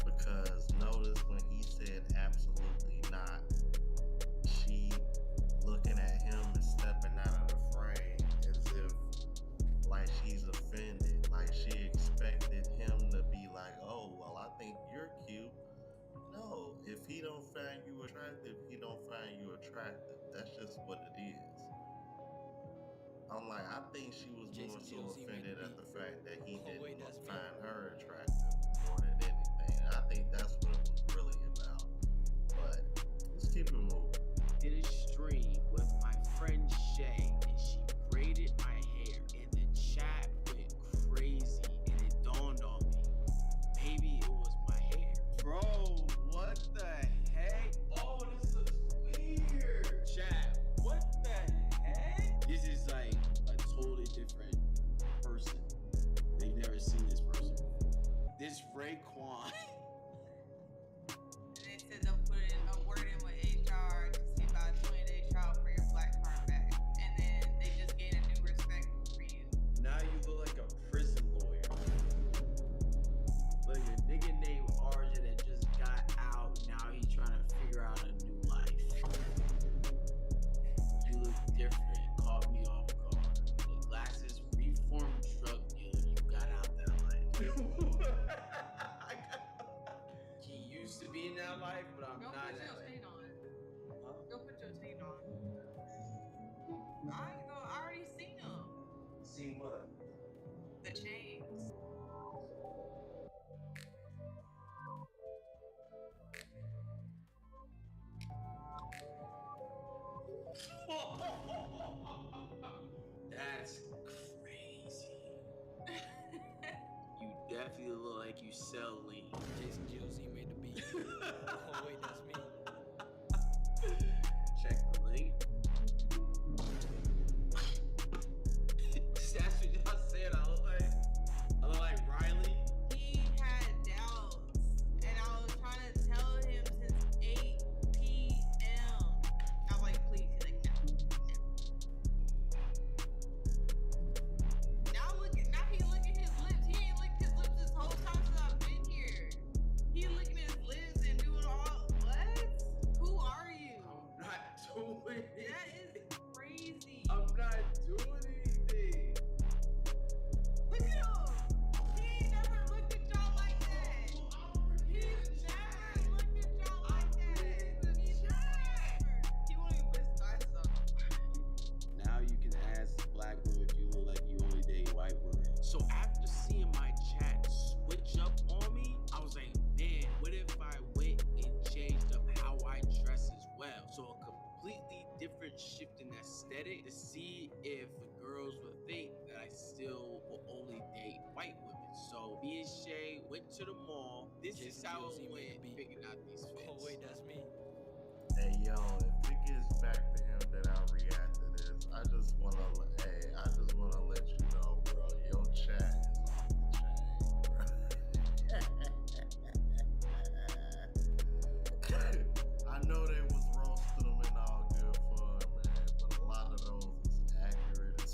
S1: Because notice when he said absolutely not, she looking at him and stepping out of the frame as if like she's offended, like she expected him to be like, oh, well, I think you're cute. No, if he don't find you attractive, he don't find you attractive. That's just what it is. I'm like, I think she was more so offended at the fact that he didn't find her attractive more than anything. And I think that's what it was really about. But let's keep it moving.
S11: Did a stream with my friend Shay, and she braided my hair, and the chat went crazy, and it dawned on me, maybe it was my hair.
S9: Bro, what the heck? Oh, this looks weird.
S11: Chat,
S9: What the heck?
S11: this is like a totally different person. They've never seen this person. This Raekwon.
S18: They said they'll put in a word in with HR to see about a 20-day trial for your black card back. And then they just gain a new respect for you.
S11: Now you look like a prison lawyer. Look, a nigga named Arja that just got out. Now he's trying to figure out a new life. You look different. Caught me off guard. The glasses, reformed drug dealer. You got out that life. He used to be in that life, but I'm
S18: Go
S11: not
S18: put
S11: in
S18: your
S11: that.
S18: chain on.
S11: Huh?
S18: Go put your chain on. I already seen them.
S11: See what?
S18: The chains.
S11: That's crazy. You definitely look like you sell lean.
S3: Jason GLZ made the beat. Oh wait, that's me.
S11: Check the link. That's what y'all said. I look like Riley.
S18: He had doubts, and I was trying to tell him since 8 p.m. I was like, please, he's like, no. Now he look at his lips. He ain't licked his lips this whole time since I've been here. He licking his lips and doing all what? Who are you?
S11: I'm not doing it.
S18: That is crazy.
S11: I'm not doing anything.
S18: Look at him. He ain't never looked at y'all like that. He's never looked at y'all like that. He's never. He won't even put his glasses on.
S11: Now you can ask black women if you look like you only date white women. So after seeing my chat switch up on me, I was like, man, what if I went and changed up how I dress as well? So a completely different shift in aesthetic to see if the girls would think that I still will only date white women. So me and Shay went to the mall. This is
S3: Jason
S11: how
S3: GLZ
S11: it
S3: made
S11: went,
S3: the beat.
S11: picking out these fits.
S3: Oh wait, that's me.
S1: Hey yo, if it gets back to him that I react to this, I just wanna let you know, bro, your chat is off the chain, bro. I know they was roasting them and all good fun, man, but a lot of those was accurate as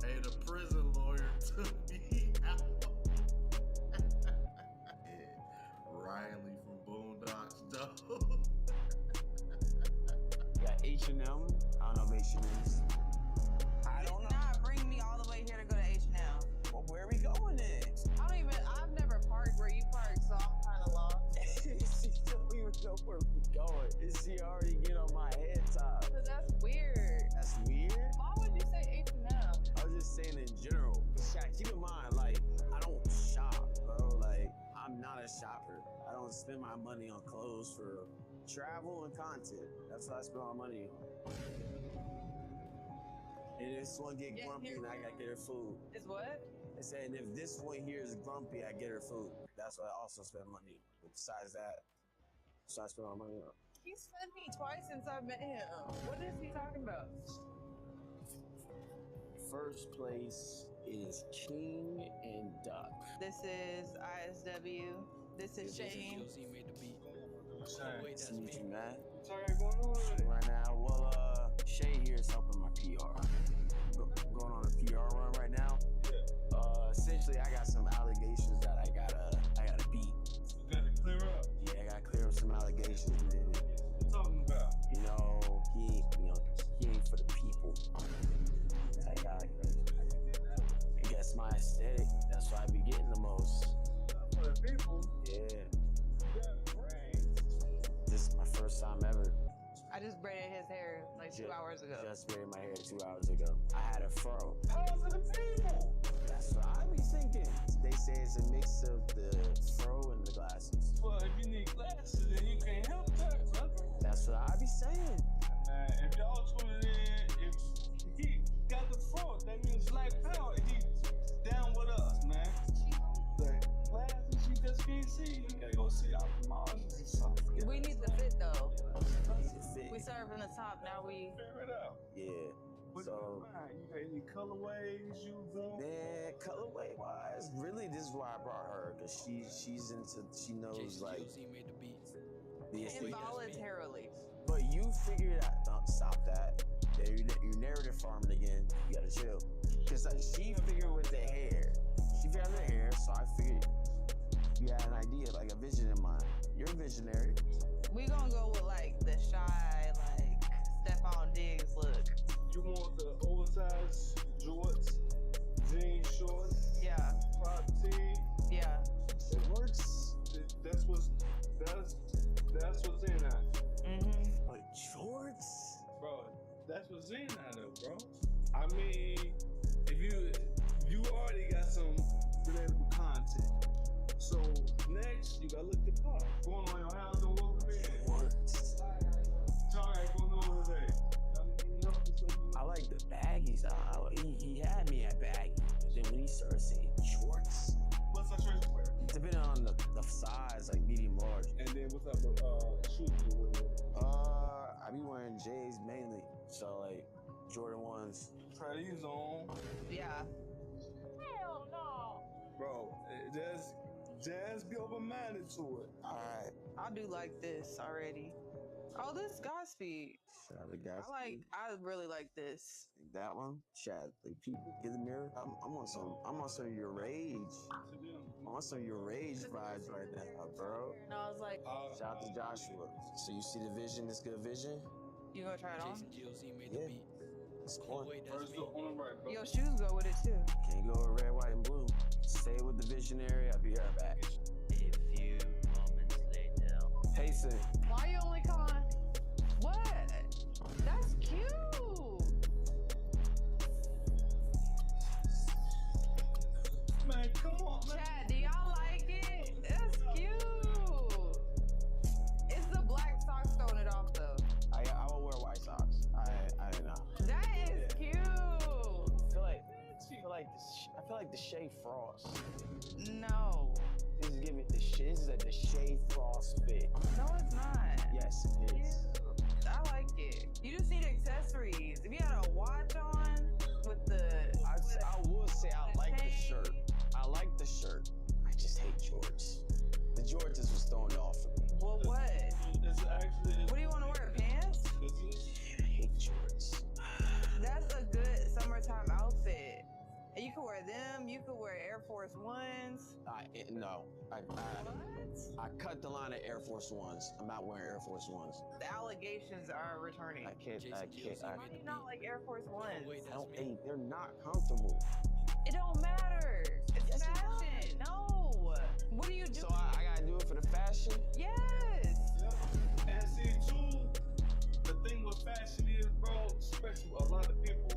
S1: Hey, the prison lawyer took me out. Yeah, Riley from Boondocks, though.
S11: Got H&M. I don't know if H&M is.
S5: I don't know. Not bring me all the way here to go to H&M.
S11: Well, where are we going next?
S5: I've never parked where you park, so I'm kind of lost.
S11: She don't even know where we're going. And she already get on my head top.
S5: But that's weird.
S11: That's weird?
S5: Why would you say H&M?
S11: I was just saying in general. SHAQ, keep in mind, like, I don't shop, bro. Like, I'm not a shopper. I don't spend my money on clothes for travel and content. That's what I spend my money on. And if this one get grumpy, then I gotta get her food.
S5: Is what?
S11: They said, and if this one here is grumpy, I get her food. That's what I also spend money on. But besides that, that's what I spend my money on.
S5: He's fed me twice since I've met him. What is he talking about?
S11: First place
S13: It is King and Duck.
S20: This is ISW. This is Shane.
S13: Nice to meet you, man. Right now, well, Shay here is helping my PR. Going on a PR run right now. Essentially, I got some allegations that I gotta beat.
S21: You gotta clear up.
S13: Yeah, I gotta clear up some allegations, man.
S21: What you talking about?
S13: He ain't for the people. I guess my aesthetic. That's why I be getting the most.
S21: For the people?
S13: Yeah.
S21: You got brains.
S13: This is my first time ever.
S20: I just braided his hair like 2 hours ago.
S13: Just braided my hair 2 hours ago. I had a fro.
S21: How is it the people?
S13: That's what I be thinking. They say it's a mix of the fro and the glasses.
S21: Well, if you need glasses, then you can't help that, brother.
S13: That's what I be saying.
S21: Man, if y'all tuning in, if he got the fro, that means Black Power. He's down with us, man. Like, glasses you just can't see. You gotta go see ophthalmologist or something.
S20: We need the fit though.
S13: Fit.
S20: We started from the top, now we
S21: figure it out.
S13: Yeah.
S21: What
S13: So,
S21: you got any colorways you want?
S13: man, colorway wise, really, this is why I brought her, because she knows like these things.
S20: involuntarily.
S13: But you figured out. Don't stop that. Yeah, you narrative farming again. You gotta chill. Because she figured with the hair. She figured out the hair, so I figured you had an idea, like a vision in mind. You're a visionary.
S20: We gonna go with like the shy, like Stephon Diggs look.
S21: You want the oversized jorts, jean shorts,
S20: Yeah,
S21: crop tee.
S20: yeah.
S13: Shorts.
S21: That's what's in that.
S20: Mm-hmm.
S13: Like shorts.
S21: Bro, that's what's in that though, bro. I mean, if you already got some relatable content. So next you gotta look the part. Going on your house and welcome in.
S13: Shorts.
S21: Sorry, going on today.
S13: I like the baggies. He had me at baggy, but then when he started saying shorts,
S21: What's that shirt you wear?
S13: depending on the size, like medium, large.
S21: And then what's up with shoes you wear?
S13: I be wearing J's mainly, so like Jordan 1s.
S21: Try these on.
S20: Yeah.
S7: Hell no.
S21: Bro, just be open-minded to it.
S13: All right.
S20: I do like this already. Oh, this Godspeed.
S13: Shout out to guys.
S20: I really like this.
S13: That one. Shout like people get the mirror. I'm on some of your rage. I'm on some of your rage vibes right now, bro.
S20: And I was like,
S13: Shout out to Joshua. So you see the vision? This good vision?
S20: you gonna try it on?
S13: Yeah. It's cool.
S21: First on the right, bro.
S20: Your shoes go with it too.
S13: Can't go with red, white, and blue. Stay with the visionary. I'll be right back.
S24: A few moments later.
S13: Pacing.
S20: Why you only come on? What? That's cute.
S21: Man, come on, man.
S20: Chad, do y'all like it? That's cute. It's the black socks throwing it off though.
S13: I will wear white socks. I don't know.
S20: That is cute.
S13: I feel like the Shea Frost.
S20: No.
S13: This is giving the shit. This is like the Shea Frost fit.
S20: No, it's not.
S13: Yes, it is.
S20: I like it. You just need accessories. If you had a watch on with the...
S13: I will say I like the shirt. I like the shirt. I just hate George. The Georges was throwing it off for me.
S20: Well, what?
S21: It's actually...
S20: What do you want to wear, pants?
S13: I hate George.
S20: That's a good summertime outfit. And you can wear them. You could wear Air Force Ones.
S13: No. I cut the line of Air Force Ones. I'm not wearing Air Force Ones.
S20: The allegations are returning.
S13: I can't.
S20: Why do you not like Air Force Ones?
S13: They're not comfortable.
S20: It don't matter. It's fashion. No. What do you do?
S13: So I gotta do it for the fashion?
S20: Yes.
S21: And see, too, the thing with fashion is, bro, especially a lot of people,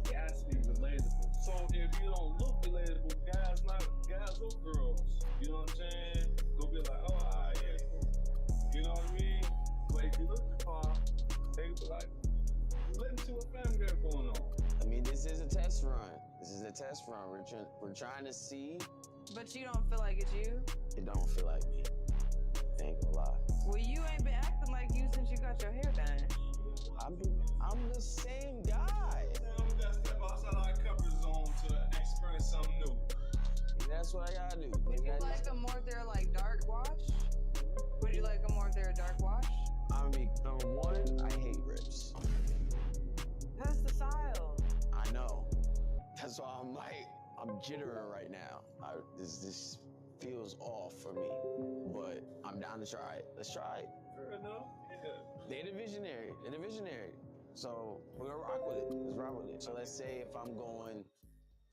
S21: it has to be relatable. So if you don't look relatable, guys or girls, you know what I'm saying? They'll be like, oh, yeah, cool. You know what I mean? But if you look the part, they be like, listen to what family got going on.
S13: I mean, this is a test run. This is a test run. We're trying to see.
S20: But you don't feel like it's you?
S13: It don't feel like me. Ain't gonna lie.
S20: Well, you ain't been acting like you since you got your hair done.
S13: I'm the same guy.
S21: We gotta step outside our comfort zone to experience
S13: that's what I gotta do.
S20: Would you like them more if they're like dark wash? Would you like them more if they're dark wash?
S13: I mean, number one, I hate rips.
S20: That's the style.
S13: I know. That's why I'm jittering right now. This feels off for me, but I'm down to try it. Let's try it.
S21: Fair enough. Yeah.
S13: They're the visionary. So we're gonna rock with it. Let's rock with it. So let's say if I'm going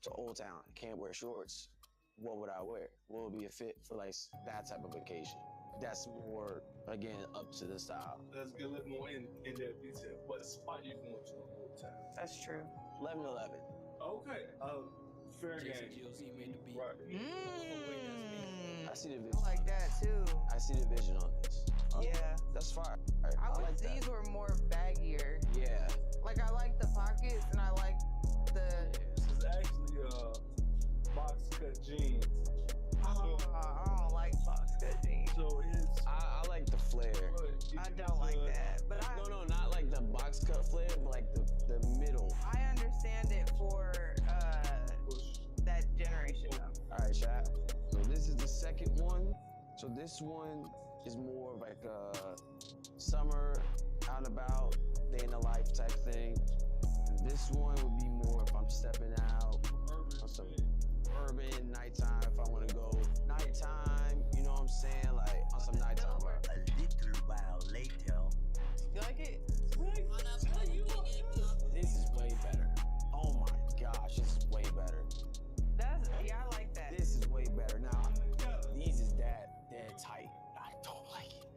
S13: to Old Town, I can't wear shorts. What would I wear? What would be a fit for like that type of vacation? That's more, again, up to the style.
S21: Let's get a little more in that detail. What spot you going to the Old Town?
S20: That's true.
S13: 11-11.
S21: Okay. Fair game. Right.
S13: I see the vision.
S20: I like that too.
S13: I see the vision on this.
S20: Yeah.
S13: That's fire.
S20: I wish
S13: like
S20: these
S13: that.
S20: were more baggier.
S13: Yeah.
S20: Like I like the pockets and I like the.
S21: This is actually box cut jeans.
S20: I don't like box cut jeans.
S21: So it's.
S13: I like the flare.
S20: I don't like that. But
S13: No, not like the box cut flare, but like the middle.
S20: I understand it for that generation though.
S13: All right, SHAQ. So this is the second one. So this one is more of like a summer, out and about, day in the life type thing. And this one would be more if I'm stepping out on some urban nighttime. If I want to go nighttime, you know what I'm saying? Like on some nighttime.
S6: A little while later.
S20: You like it?
S13: This is way better. Oh my gosh, this is way better.
S20: Yeah, I like that.
S13: This is way better. Now, these is dead tight. I don't like it.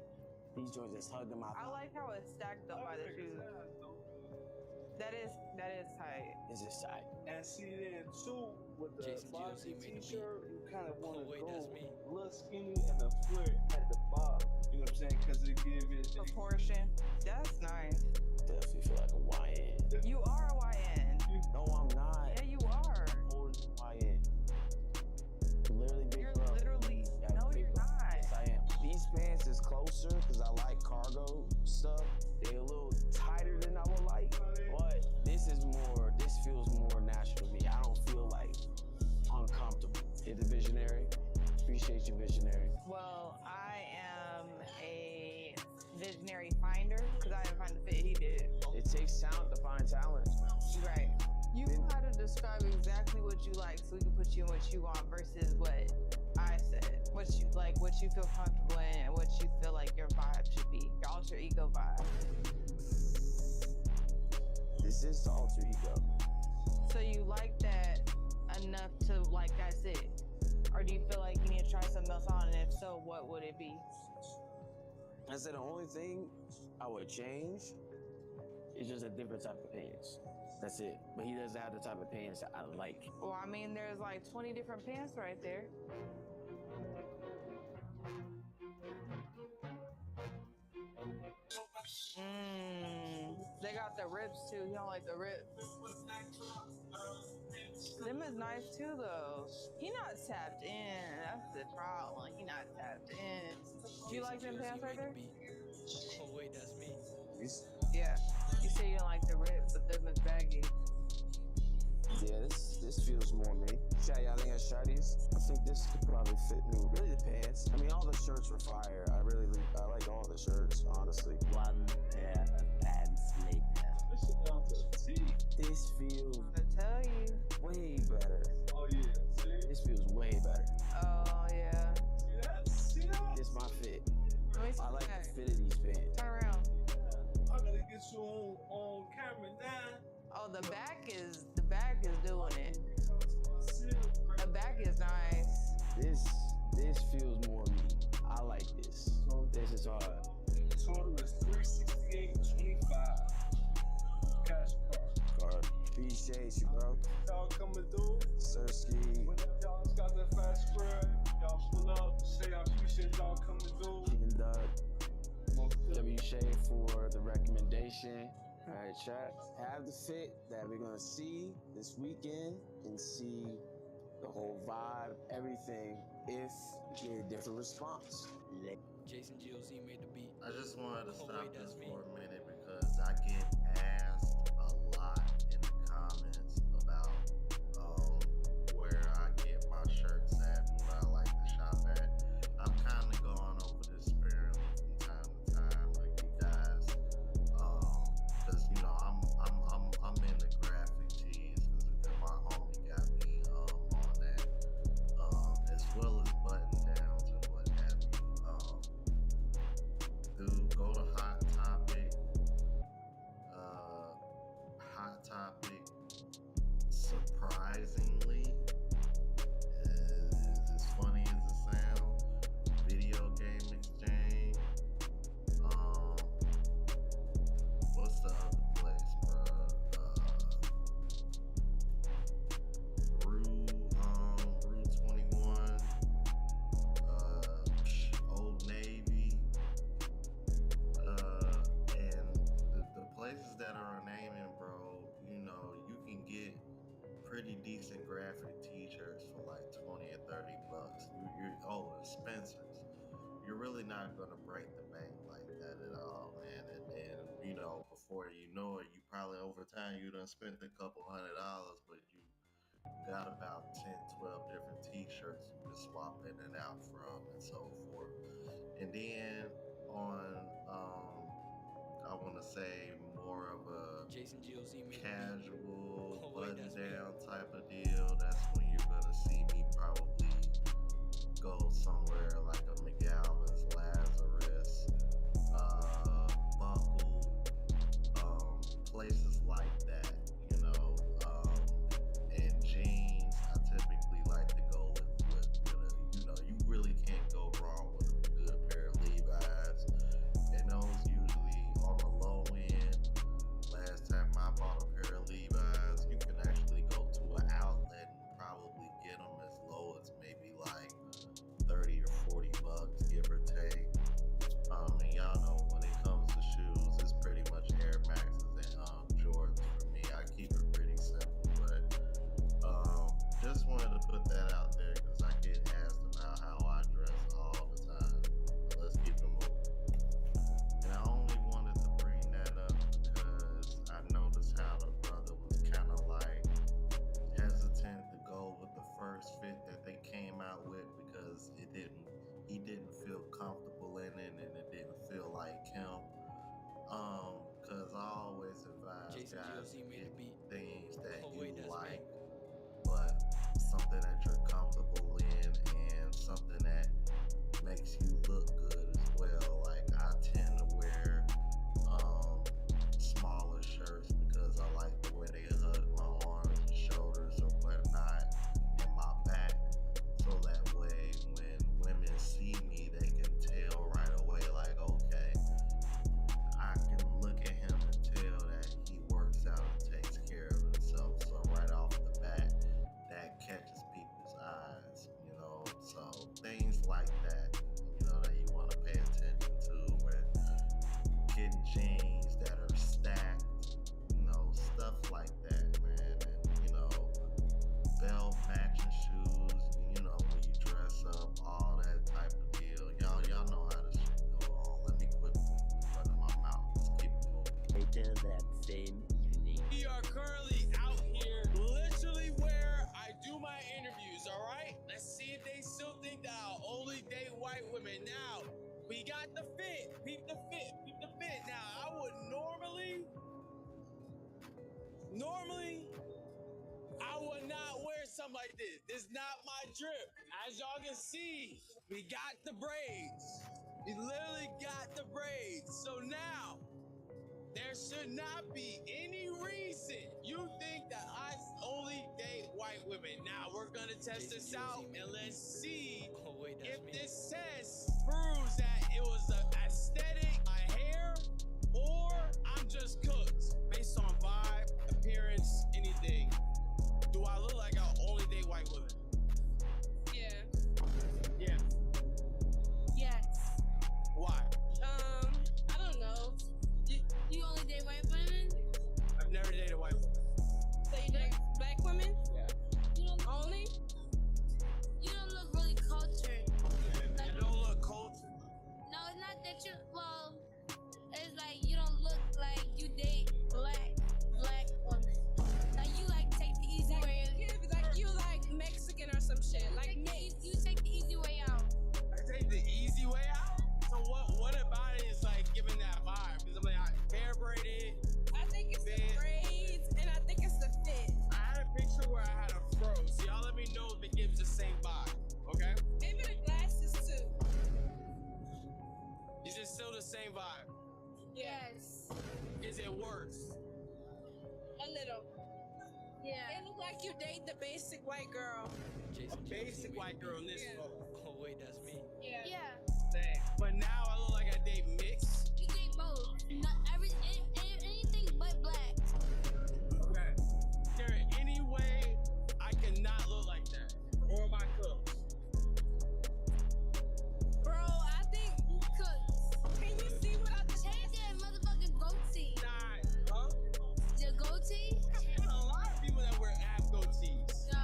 S13: These joints just hug them out.
S20: I like how it's stacked up by the shoes. That is tight.
S13: This is tight.
S21: And see then too, with the boxy t-shirt, you kind of want to go a little skinny and a flare at the bottom. You know what I'm saying? Because it give it
S20: proportion. That's nice.
S13: Definitely feel like a YN.
S20: You are a YN.
S13: No, I'm not.
S20: Yeah, you are.
S13: Older than YN. Literally big
S20: You're
S13: bro.
S20: literally.
S13: Yeah,
S20: No,
S13: big
S20: you're
S13: bro.
S20: not.
S13: Yes, I am. These pants is closer because I like cargo stuff. They're a little tighter than I would like, but this feels more natural to me. I don't feel like uncomfortable. You're the visionary. Appreciate you, visionary.
S20: Well, I am a visionary finder because I didn't find the fit he did.
S13: It takes talent to find talent.
S20: Right. You know how to describe exactly what you like so we can put you in what you want versus what I said. What you like, what you feel comfortable in, and what you feel like your vibe should be. Your alter ego vibe.
S13: This is the alter ego.
S20: So you like that enough to like that's it? Or do you feel like you need to try something else on, and if so, what would it be?
S13: I said the only thing I would change is just a different type of pants. That's it. But he doesn't have the type of pants that I like.
S20: Well, I mean, there's like 20 different pants right there. They got the rips too. You don't like the rips? Them is nice too though. He not tapped in. That's the problem. He not tapped in. Do you like them pants right there?
S3: Oh wait, that's me.
S20: Yeah. You say you don't like the rips, but them is baggy.
S13: Yeah, this feels more me. SHAQ, y'all think I try these? I think this could probably fit me. Really the pants. I mean, all the shirts were fire. I like all the shirts, honestly.
S6: One pair of pants later.
S21: This shit down to the T.
S13: This feels
S20: I tell you.
S13: way better.
S21: Oh yeah. See?
S13: This feels way better.
S20: Oh yeah.
S21: See that? See that?
S13: This my fit.
S20: Let me see
S13: I like
S20: that.
S13: the fit of these pants.
S20: Turn around.
S21: I gotta get you on camera now.
S20: Oh, the back is doing it. The back is nice.
S13: This feels more me. I like this. This is hard.
S21: Total is $368.25. Cash card.
S13: Appreciate you, bro.
S21: Y'all coming through?
S13: Sirski.
S21: Whenever y'all got that fast spread, y'all pull up. Say I appreciate y'all coming through.
S13: King Doug. W Shay for the recommendation. All right, chat. Have the fit that we're gonna see this weekend and see the whole vibe, everything, if you get a different response.
S3: Jason GOZ made the beat.
S1: I just wanted to
S3: Oh,
S1: stop
S3: wait,
S1: this
S3: that's me.
S1: for a minute because I get asked a lot in the comments about where I get my shirts at. graphic t-shirts for like 20 or 30 bucks. Spencers. You're really not gonna break the bank like that at all, man. And then, you know, before you know it, you probably over time you done spent a couple $100, but you got about 10, 12 different t-shirts you can swap in and out from and so forth. And then on I want to say more of a casual button down type of deal. That's when you're gonna see me probably go somewhere like a McAllen's, Lazarus, Buckle, places like that, you know. And jeans, I typically like to go with you know, you really can't go wrong with a good pair of Levi's. And those usually on the low end. Last time I bought a pair of Levi's, you can actually go to an outlet and probably get them as low as maybe like 30 or 40 bucks, give or take. And y'all know when it comes to shoes, it's pretty much Air Maxes and Jordans for me. I keep it pretty simple, but just wanted to put that out there because I get asked about how I dress all the time. But let's keep it moving. And I only wanted to bring that up because I noticed how the brother was kind of like hesitant to go with the first fit that they came out with because he didn't feel comfortable in it and it didn't feel like him. Cause I always advise guys to get things that you like, but something that you're comfortable in and something that makes you look good as well. Like I tend to wear smaller shirts because I like the way they hug my arms and shoulders or whatnot and my back, so that way when women see me they can tell right away like, okay, I can look at him and tell that he works out and takes care of himself. So right off the bat that catches people's eyes, you know. So things like that, you know, that you want to pay attention to, with getting jeans that are stacked, you know, stuff like that, man. And, you know, belt matching shoes, you know, when you dress up, all that type of deal. Y'all know how this shit go on. Let me quit running my mouth. Let's keep it moving.
S24: Later that same evening.
S11: We are currently out here, literally where I do my interviews, alright? Let's see if they still think that I'll only date white women. Now, we got the fit. Peep the fit. Peep the fit. Now, I would normally, I would not wear something like this. This is not my drip. As y'all can see, we got the braids. We literally got the braids. So now, there should not be any reason you think that I only date white women. Now we're gonna test this out and let's see if this test proves that it was an aesthetic, my hair, or I'm just cooked. Based on vibe, appearance, anything. Do I look like I only date white women?
S12: Yeah.
S11: Yeah.
S12: Yes.
S11: Why?
S12: I don't know. You only date white women?
S11: I've never dated white women.
S12: So you date black women?
S11: Yeah.
S12: You don't only? You don't look really cultured. Like,
S11: I don't look cultured.
S12: no, it's not that you. Well, it's like you don't look like you date black women. Like you like take the easy way. Like you like Mexican or some shit. Like me, you take the easy way out.
S11: I take the easy way out? So what about it is like giving that vibe? Because I'm like, hair braided.
S12: I think it's the braids and I think it's the fit.
S11: I had a picture where I had a fro. So y'all let me know if it gives the same vibe, okay?
S12: Maybe the glasses too.
S11: Is it still the same vibe?
S12: Yes.
S11: Is it worse?
S12: A little. Yeah. It look like you date the basic white girl.
S11: A basic white girl in this photo.
S3: Oh wait, that's me.
S12: Yeah. Yeah.
S11: Dang. But now I look like I date mixed.
S12: You date both. Not anything but black.
S11: Okay. Is there any way I cannot look like that? Or am I cooked?
S12: Bro, I think you could. Can you see what I just had? That motherfucking goatee.
S11: Nah. Huh?
S12: The goatee?
S11: A lot of people that wear ab goatees.
S12: No,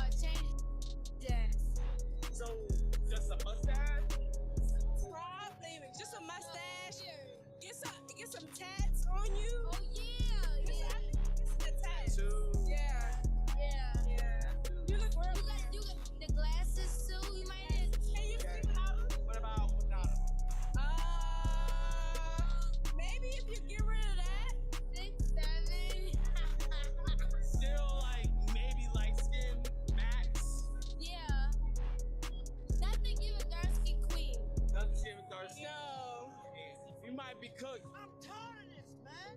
S11: be cooked.
S5: I'm tired of this, man.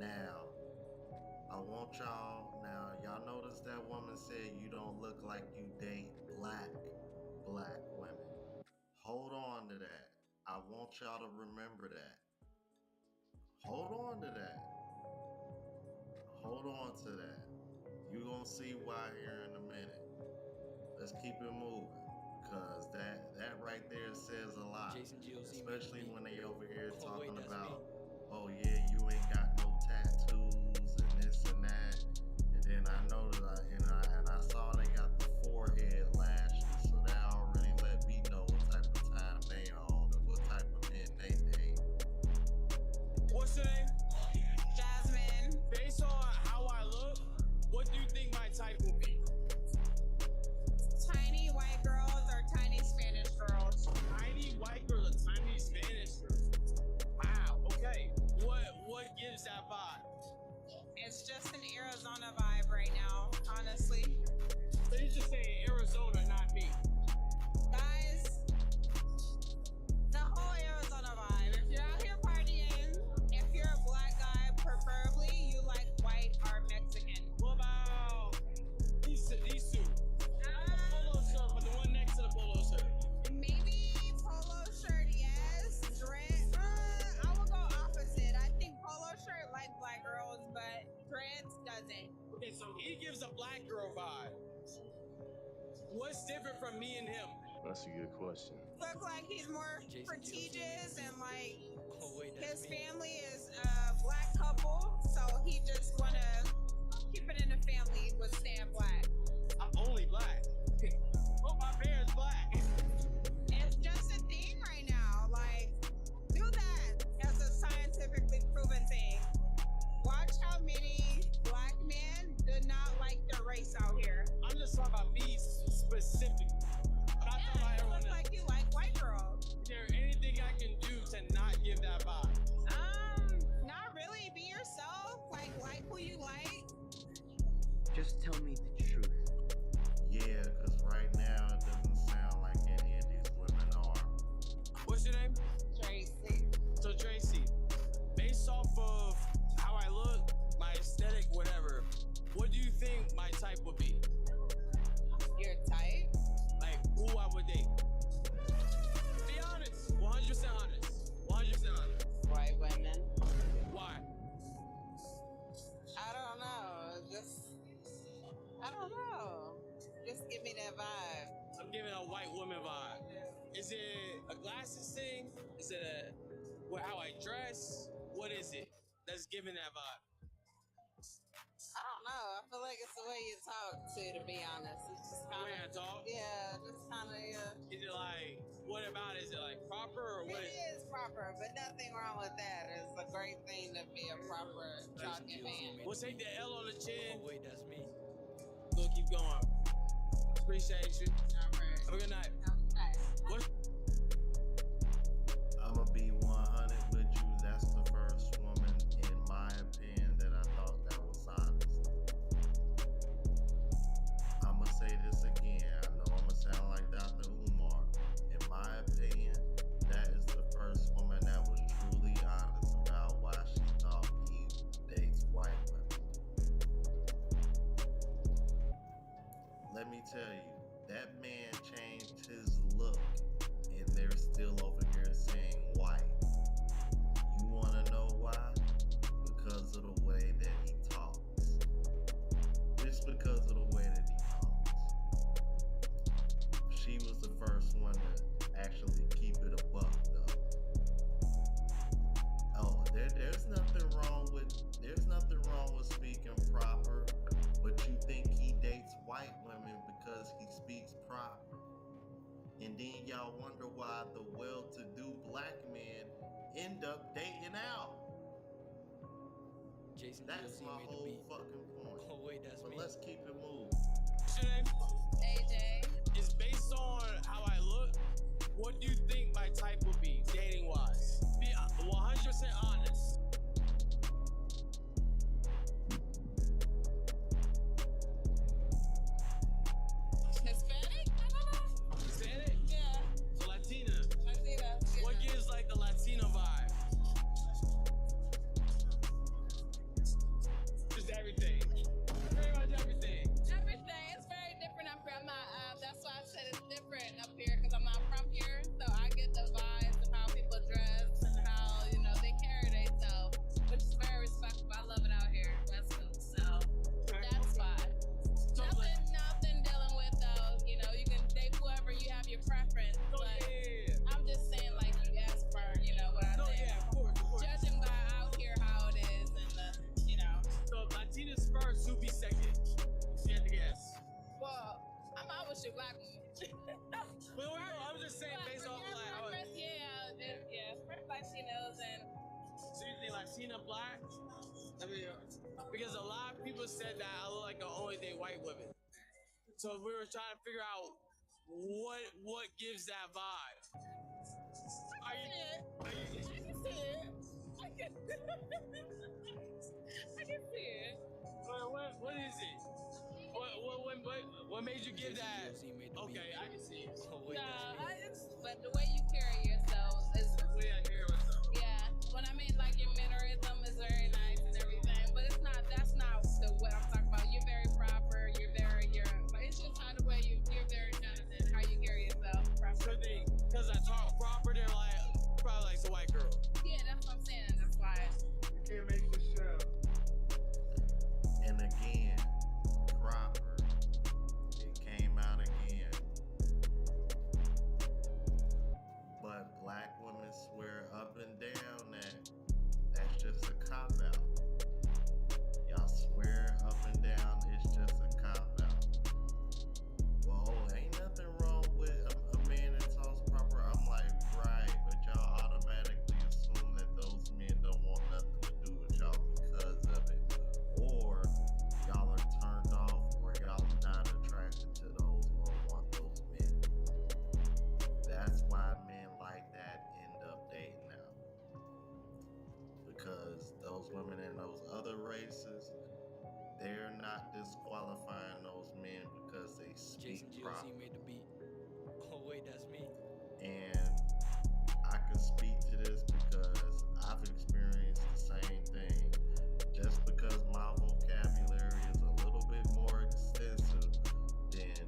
S1: Now, I want y'all, y'all notice that woman said you don't look like you date black women. Hold on to that. I want y'all to remember that. Hold on to that. Hold on to that. You're gonna see why here in a minute. Let's keep it moving. Because that right there says a lot. Especially when they over here talking about, oh yeah, you ain't got no tattoos and this and that. And then I noticed, and I saw they got the forehead lashes, so that already let me know what type of time they on and what type of men they date.
S11: What's your name?
S20: Jasmine.
S11: Based on how I look, what do you think my type will be?
S20: Tiny white girls or tiny Spanish girls?
S11: Tiny white girls or tiny Spanish girls? Wow, okay. What gives that vibe?
S20: It's just an Arizona vibe right now, honestly.
S11: So you're just saying Arizona, not me.
S20: Guys, the whole Arizona vibe. If you're out here partying, if you're a black guy, preferably you like white or Mexican.
S11: What about these two? Polo shirt, but the one next to the polo shirt.
S20: Maybe polo shirt, yes. Dread, I would go opposite. I think polo shirt like black girls, but dreads doesn't.
S11: Okay, so he gives a black girl vibe. What's different from me and him?
S10: That's a good question.
S20: Look like he's more prestigious and like his family is a black couple, so he just wanna keep it in the family with staying black.
S11: I'm only black. Oh, my parents black.
S20: It's just a thing right now. Like, do that as a scientifically proven thing. Watch how many black men do not like their race out here.
S11: I'm just talking about me specifically. But I'm talking about
S20: You
S11: everyone
S20: look
S11: else.
S20: like you like white girls.
S11: Is there anything I can do to not give that vibe?
S20: Not really. Be yourself. Like who you like.
S6: Just tell me the truth.
S1: Yeah, because right now it doesn't sound like any of these women are.
S11: What's your name?
S20: Tracy.
S11: So Tracy, based off of how I look, my aesthetic, whatever, what do you think my type would be?
S20: Your type?
S11: Like who I would date? Be honest. 100% honest. 100% honest.
S2: White women.
S11: Why?
S2: I don't know. I don't know. Just give me that vibe.
S11: I'm giving a white woman vibe. Is it a glasses thing? Is it how I dress? What is it that's giving that vibe?
S2: I don't know. I feel like it's the way you talk too, to be honest. It's just kind of.
S11: The way I talk?
S2: Yeah, just kind of, yeah.
S11: Is it like, what about it? Is it like proper or what?
S2: It is proper, but nothing wrong with that. It's a great thing to be a proper talking man.
S11: We'll take the L on the chin.
S3: Oh wait, that's me.
S11: We'll keep going. Appreciate you.
S2: All right.
S11: Have a good night.
S2: Okay.
S11: What?
S1: I'ma be 100 with you. That's the first woman, in my opinion, that I thought that was honest. I'ma say this again. I know I'ma sound like Dr. Umar. In my opinion, that is the first woman that was truly honest about why she thought he dates white women. Let me tell you, that man changed his look, and they're still over here saying white. You wanna know why? Because of the way that he talks. Just because of the way that he talks. She was the first one to actually keep it a buck, though. Oh, there's nothing wrong with speaking proper, but you think he dates white women because he speaks proper. And then y'all wonder why the well-to-do black men end up dating out.
S3: Jason
S1: That's
S3: DLC
S1: my
S3: made the
S1: whole
S3: beat.
S1: fucking point.
S3: Oh wait, that's
S1: But
S3: me.
S1: let's keep it moving.
S11: What's your name?
S2: AJ.
S11: It's based on how I look. What do you think my type would be, dating wise? Be 100% honest.
S2: Hispanic? I don't know.
S11: Hispanic?
S2: Yeah.
S11: So Latina.
S2: Latina.
S11: What gives like the Latina black? I mean, because a lot of people said that I look like I only date white women. So we were trying to figure out what gives that vibe.
S12: I can see it. I can see it.
S11: What is it? What made you give that? Okay, I can see it.
S12: But the way you carry yourself is
S11: the way I carry myself.
S12: Yeah. When I mean like your mannerism is very nice and everything, but it's not. That's not what I'm talking about. You're very proper. But it's just how the way you're very feminine. How you carry yourself. Proper.
S11: Because I talk proper, they're like probably like the white girl.
S12: Yeah, that's what I'm saying. That's why.
S21: You can't make this show.
S1: And again, proper. It came out again. But black women swear up and down that that's just a cop-out. Y'all swear up and down it's just a cop-out. Well, ain't nothing wrong with a man that talks proper. I'm like, right, but y'all automatically assume that those men don't want nothing to do with y'all because of it. Or y'all are turned off, or y'all not attracted to those or want those men. That's why men like that end up dating now. Because those women in those other races, they're not disqualifying those men because they speak proper.
S3: made the beat. Oh wait, that's me.
S1: And I can speak to this because I've experienced the same thing. Just because my vocabulary is a little bit more extensive than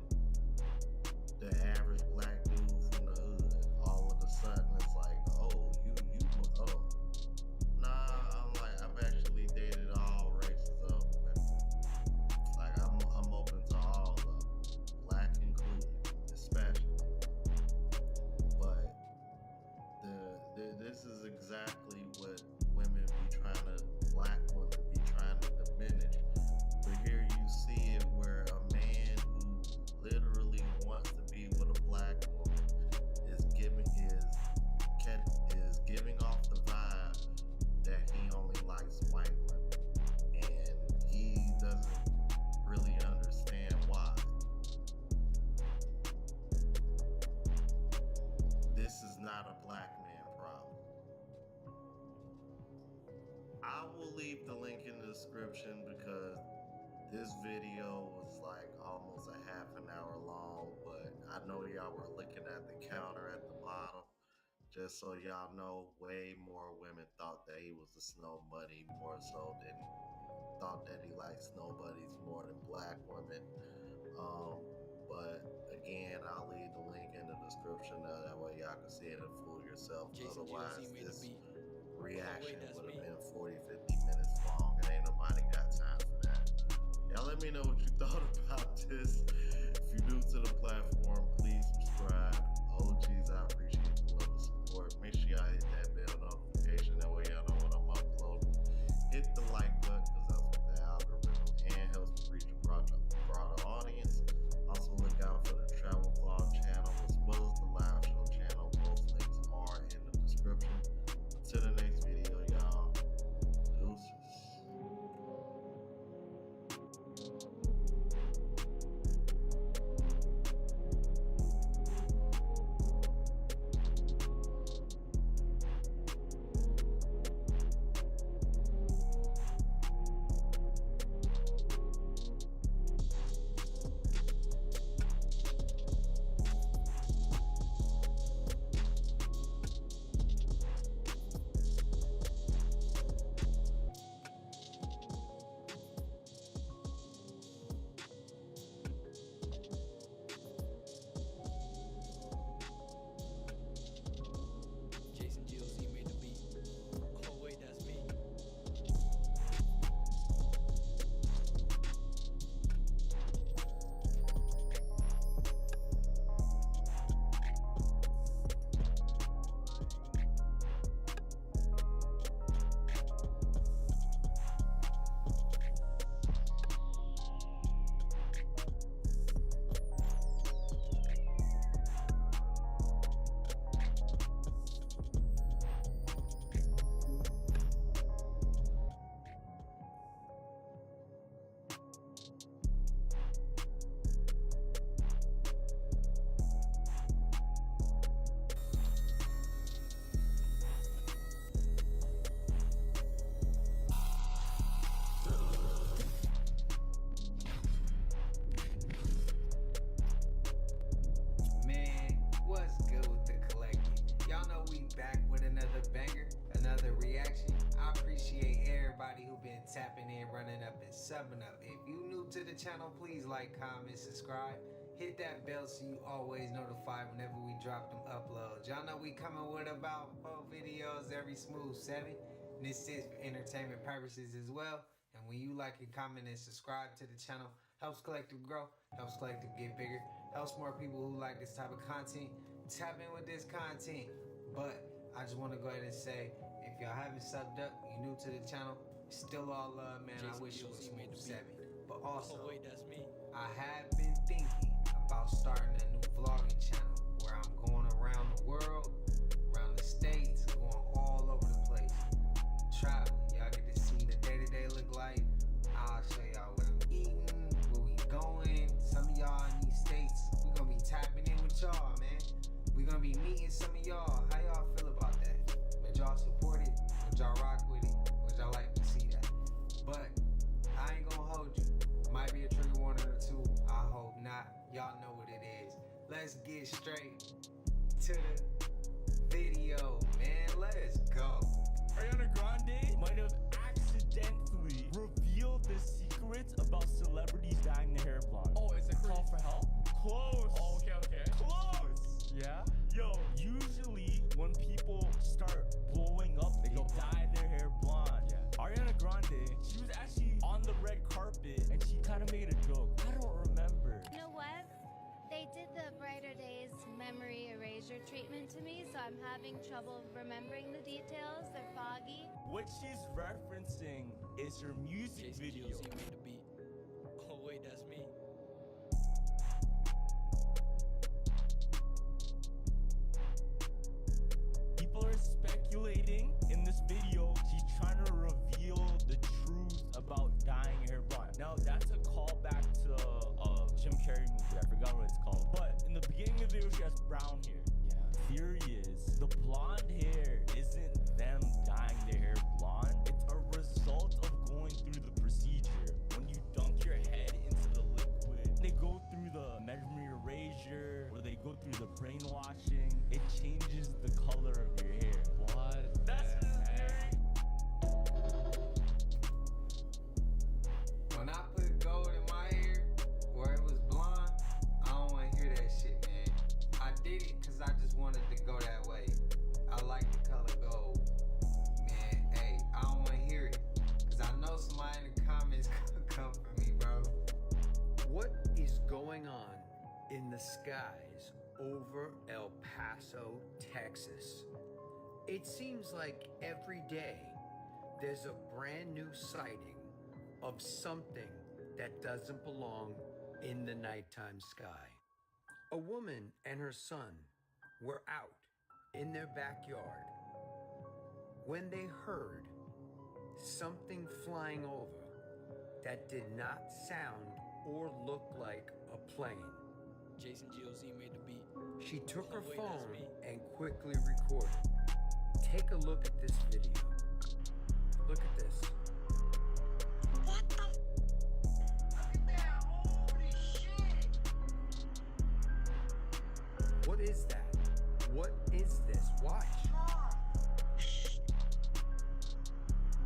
S1: the average black dude from the hood, all of a sudden it's like, oh. Nah, I'm like, I've actually dated all races of women. Like, I'm open to all of them, black included, especially. But this is exactly what women be black women be trying to diminish. But here you see it where a man who literally wants to be with a black woman is giving off the vibe that he only likes white women. And he doesn't really understand why. This is not a black man problem. I will leave the link in the description because this video was like almost a half an hour long, but I know y'all were looking at the counter at the bottom. Just so y'all know, way more women thought that he was a snow bunny, more so than thought that he liked snow bunnies more than black women. But again, I'll leave the link in the description. That way y'all can see it and fool yourself. Otherwise, this reaction would have been 40-50 minutes long, and ain't nobody got time for that. Y'all let me know what you thought about this. If you're new to the platform, please subscribe. OGs, I appreciate the love and support. Make sure y'all hit that bell notification. That way y'all know when I'm uploading. Hit the like button because that's what the algorithm and helps reach a broader audience. Also look out for the travel vlog channel as well as the live show channel. Both links are in the description. Until the next video, y'all. Deuces.
S10: subbing up. If you new to the channel, please like, comment, subscribe. Hit that bell so you always notified whenever we drop them uploads. Y'all know we coming with about 4 videos every smooth 7. And this is for entertainment purposes as well. And when you like and comment and subscribe to the channel, helps Collective grow, helps Collective get bigger, helps more people who like this type of content tap in with this content. But I just want to go ahead and say, if y'all haven't subbed up, you new to the channel, still all love, man. I wish it was smooth 7. But also, I have been thinking about starting a new vlogging channel where I'm going around the world, around the states, going all over the place, traveling. Y'all get to see the day-to-day look like. I'll show y'all what I'm eating, where we going. Some of y'all in these states, we're gonna be tapping in with y'all, man. We're gonna be meeting some of y'all. How y'all feel about that? Would y'all support it? Would y'all rock with it? Would y'all like to see that? But I ain't gonna hold you. Might be a trigger warning or 2. I hope not. Y'all know what it is. Let's get straight to the video, man. Let's go.
S14: Ariana Grande might have accidentally revealed the secrets about celebrities dyeing their hair blonde. Oh, is it call for help? Close. Oh, okay. Close. Yeah? Yo, usually when people start blowing up, they dye their hair blonde. Yeah. Ariana Grande, she was actually on the red carpet and she kind of made a joke. I don't remember.
S17: You know what? They did the Brighter Days memory erasure treatment to me, so I'm having trouble remembering the details. They're foggy.
S14: What she's referencing is her music video.
S3: Made the beat. Oh wait, that's me.
S14: People are speculating in this video she's trying to reveal the truth about dyeing her hair blonde. Now that's a callback to Jim Carrey movie. I forgot what it's called. But in the beginning of the video, she has brown hair. Yeah. Theory is the blonde hair isn't them dyeing their hair blonde. It's a result of going through the procedure. When you dunk your head into the liquid, they go through the memory erasure, or they go through the brainwashing. It changes the color of your hair. What? That's his theory.
S10: When I put gold in my hair, where it was blonde, I don't want to hear that shit, man. I did it because I just wanted to go that way. I like the color gold. Man, hey, I don't want to hear it because I know somebody in the comments could come for me, bro.
S6: What is going on in the skies over El Paso, Texas? It seems like every day there's a brand new sighting of something that doesn't belong in the nighttime sky. A woman and her son were out in their backyard when they heard something flying over that did not sound or look like a plane.
S3: Jason GOZ made the beat.
S6: She took her
S3: wait,
S6: phone
S3: that's me.
S6: and quickly recorded. Take a look at this video. Look at this.
S17: What the? Look at that. Holy shit.
S6: What is that? What is this? Watch.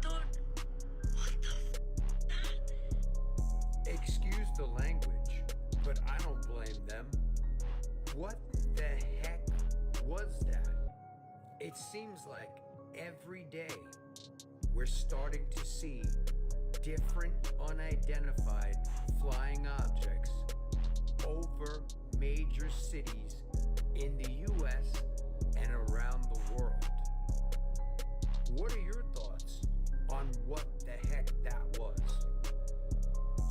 S17: Dude, what the
S6: Excuse the language, but I don't blame them. What the heck was that? It seems like every day we're starting to see different unidentified flying objects over major cities in the US and around the world. What are your thoughts on what the heck that was?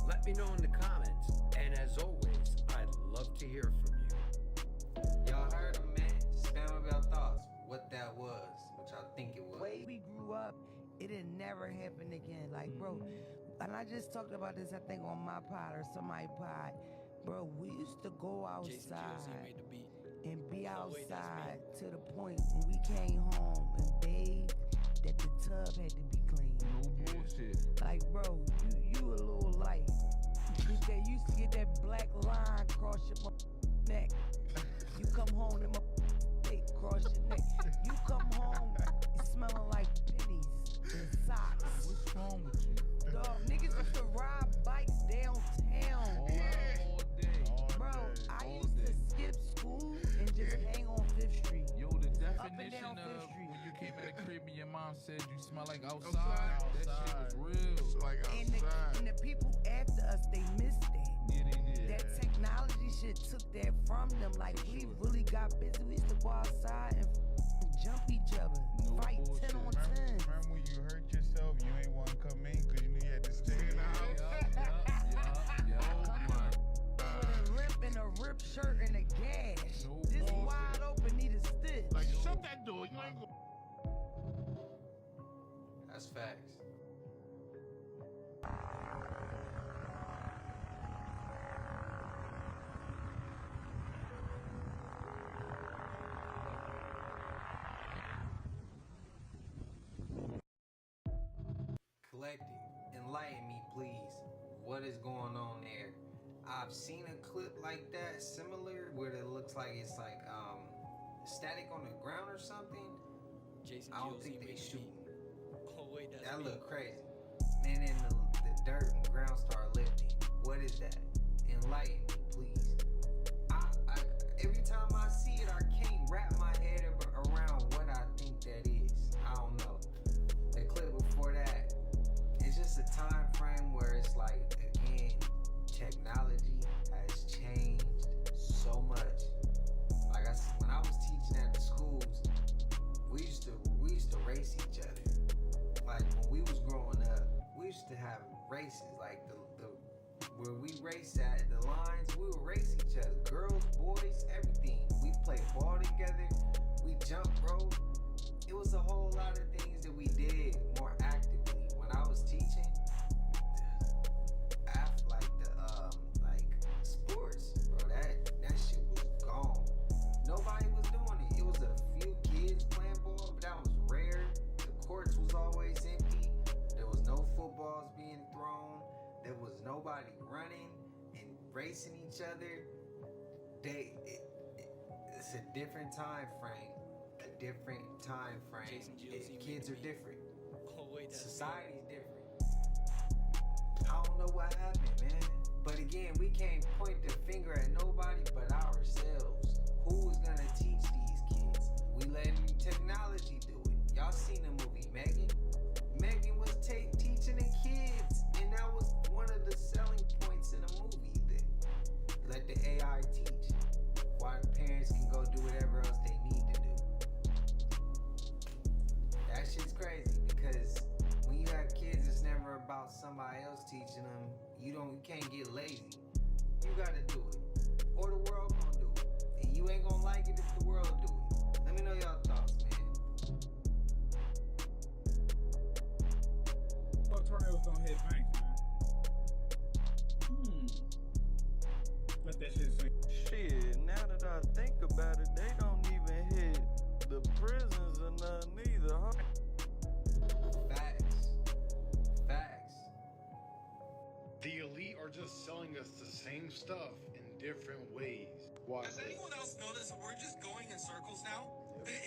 S6: Let me know in the comments, and as always, I'd love to hear from you.
S10: Y'all heard him, man. Spam up your thoughts. What that was, what y'all think it was.
S23: The way we grew up, it'll never happen again. Like, bro, and I just talked about this, I think, on my pod or somebody's pod. Bro, we used to go outside and be outside to the point when we came home and bathed that the tub had to be clean.
S16: No bullshit.
S23: Like, bro, you a little light. You used to get that black line across your neck. You come home and my dick across your neck. You come home smelling like pennies and socks.
S16: What's wrong with you?
S23: Dog, niggas used to ride
S4: baby, your mom said you smell like outside. That shit was real.
S16: Like outside.
S23: And the people after us, they missed that.
S4: Yeah, they did.
S23: That technology shit took that from them. Like, we really got busy. We used to go outside and jump each other. Fight 10 on 10.
S16: Remember when you hurt yourself, you ain't want to come in because you knew you had to stay in the house?
S23: With a limp and a ripped shirt and a gash. This wide open need a stitch.
S16: Like, shut that door. You ain't go.
S10: That's facts. Collective, enlighten me, please. What is going on there? I've seen a clip like that, similar, where it looks like it's like static on the ground or something. I don't think they shooting. That look crazy. And then the dirt and ground start lifting. What is that? Enlighten me, please. I every time I see it, I can't wrap my head around what I think that is. I don't know. The clip before that, it's just a time frame where it's like, again, technology has changed so much. Like I said, when I was teaching at the schools, we used to race each other. Like when we was growing up, we used to have races. Like the where we raced at the lines, we would race each other. Girls, boys, everything. We played ball together. We jumped rope. It was a whole lot of things that we did more actively when I was teaching. Like sports, bro. That shit was gone. Nobody was doing it. It was a few kids playing ball, but that was rare. The courts was always empty. There was no footballs being thrown. There was nobody running and racing each other. It's a different time frame. Kids are different. Society's different. I don't know what happened, man. But again, we can't point the finger at nobody but ourselves. Who is gonna teach these kids? We letting technology do it. Y'all seen the movie Megan? Megan was teaching the kids, and that was one of the selling points in the movie. That let the AI teach, while the parents can go do whatever else they need to do. That shit's crazy because when you have kids, it's never about somebody else teaching them. You can't get lazy. You gotta do it, or the world gonna do it, and you ain't gonna like it if the world do it. Let me know y'all thoughts, man.
S21: Fuck tornadoes don't hit banks, man. Let that shit sink.
S8: Shit, now that I think about it, they don't even hit the prisons or nothing either, huh?
S10: Facts.
S15: The elite are just selling us the same stuff in different ways.
S22: Does anyone else notice we're just going in circles now?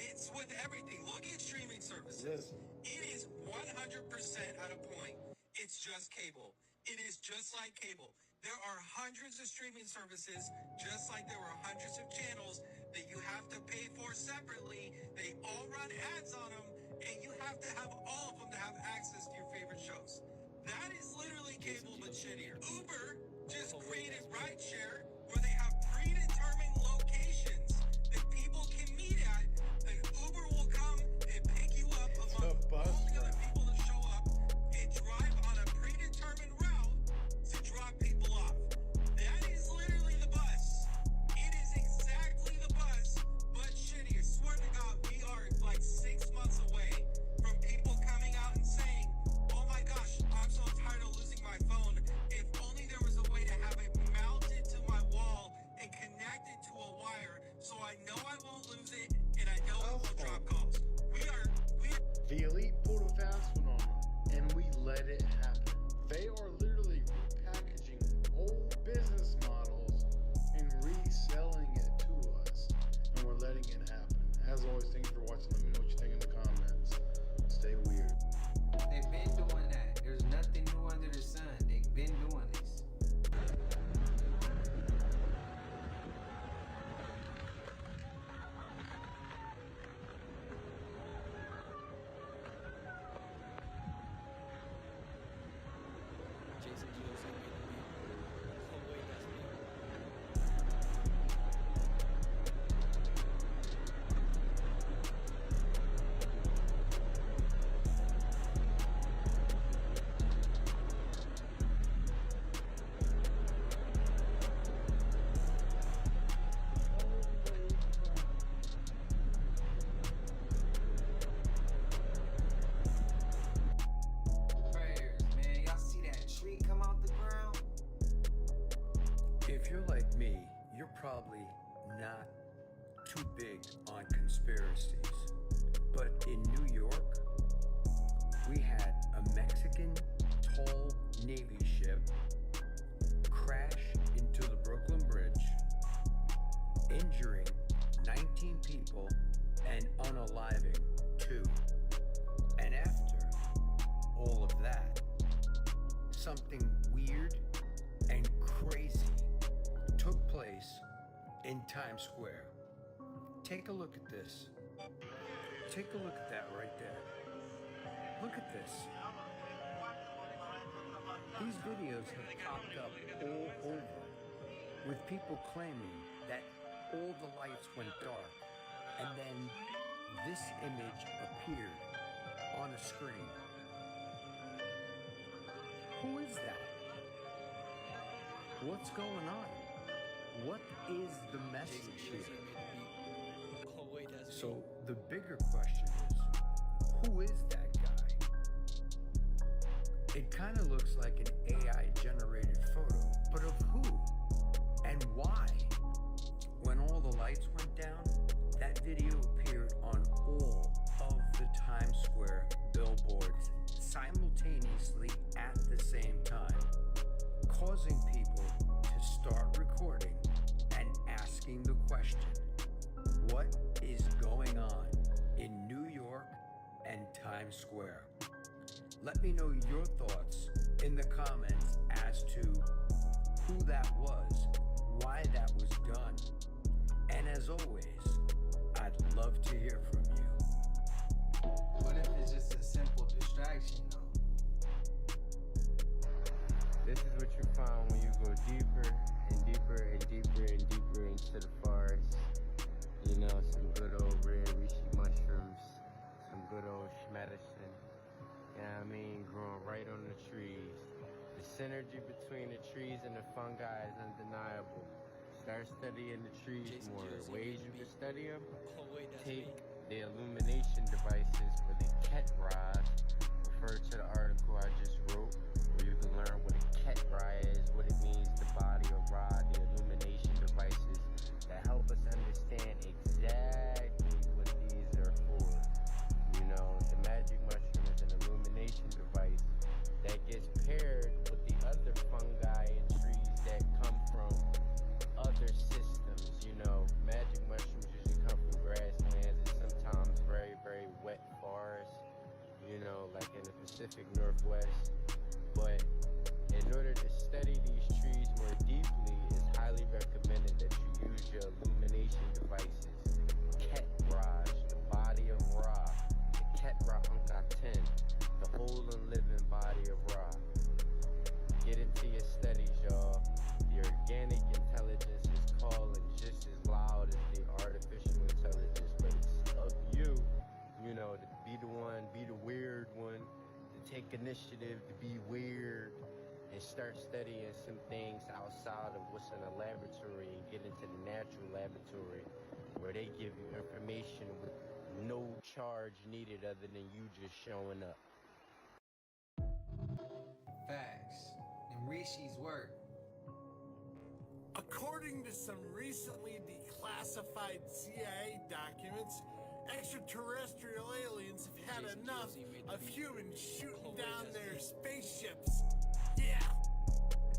S22: It's with everything. Look at streaming services. It is 100% at a point. It's just cable. It is just like cable. There are hundreds of streaming services, just like there were hundreds of channels that you have to pay for separately. They all run ads on them, and you have to have all of them to have access to your favorite shows. That is literally cable, but shittier. Uber just created rideshare where they have predetermined locations that people can meet at, and Uber will come and pick you up among all the other people that show up and drive on a predetermined route to drop people off. That is literally the bus. It is exactly the bus, but shittier. Swear to God, we are like 6 months away from people coming out and saying, oh my gosh, I'm so tired of losing my phone. If only there was a way to have it mounted to my wall and connected to a wire so I know I won't lose it and I know it won't drop calls.
S15: The elite pulled a fast one on them, and we let it happen. They are literally repackaging old business models and reselling it to us, and we're letting it happen. As always, thanks for watching. Let me know what you think in the comments. Stay weird.
S10: They've been doing that. There's nothing new under the sun. They've been doing this.
S6: you're probably not too big on conspiracies, but in New York, we had a Mexican tall Navy ship crash into the Brooklyn Bridge, injuring 19 people and unaliving 2. And after all of that, something weird and crazy took place in Times Square. Take a look at this. Take a look at that right there. Look at this. These videos have popped up all over with people claiming that all the lights went dark and then this image appeared on a screen. Who is that? What's going on? What is the message here? So the bigger question is, who is that guy? It kind of looks like an AI generated photo, but of who and why? When all the lights went down, that video appeared on all of the Times Square billboards simultaneously at the same time, causing people to start recording and asking the question, what is going on in New York and Times Square? Let me know your thoughts in the comments as to who that was, why that was done, and as always, I'd love to hear from you.
S10: What if it's just a simple distraction though?
S7: This is what you find when you go deeper and deeper and deeper and deeper into the forest. You know, some good old red reishi mushrooms, some good old medicine. You know what I mean? Growing right on the trees. The synergy between the trees and the fungi is undeniable. Start studying the trees more. Ways you can study them: take the illumination devices for the ket rods. Refer to the article I just wrote, where you can learn what a ket rod is, what it means, the body of Ra, the illumination devices that help us understand exactly what these are for. You know, the magic mushroom is an illumination device that gets paired with the other fungi and trees that come from other systems. You know, magic mushrooms usually come from grasslands and sometimes very, very wet forests, you know, like in the Pacific Northwest. But in order to study these trees more deeply, it's highly recommended that you use your illumination devices. Ket Raj, the body of Ra, the Ket Ra Unka 10, the whole and living body of Ra. Get into your studies, y'all. The organic intelligence is calling just as loud as the artificial intelligence, but it's up to you, you know, to be the one, be the weird one, to take initiative, to be weird, and start studying some things outside of what's in a laboratory and get into the natural laboratory where they give you information with no charge needed other than you just showing up.
S10: Facts. And Rishi's work.
S9: According to some recently declassified CIA documents, extraterrestrial aliens have had enough of humans shooting down their spaceships. Yeah.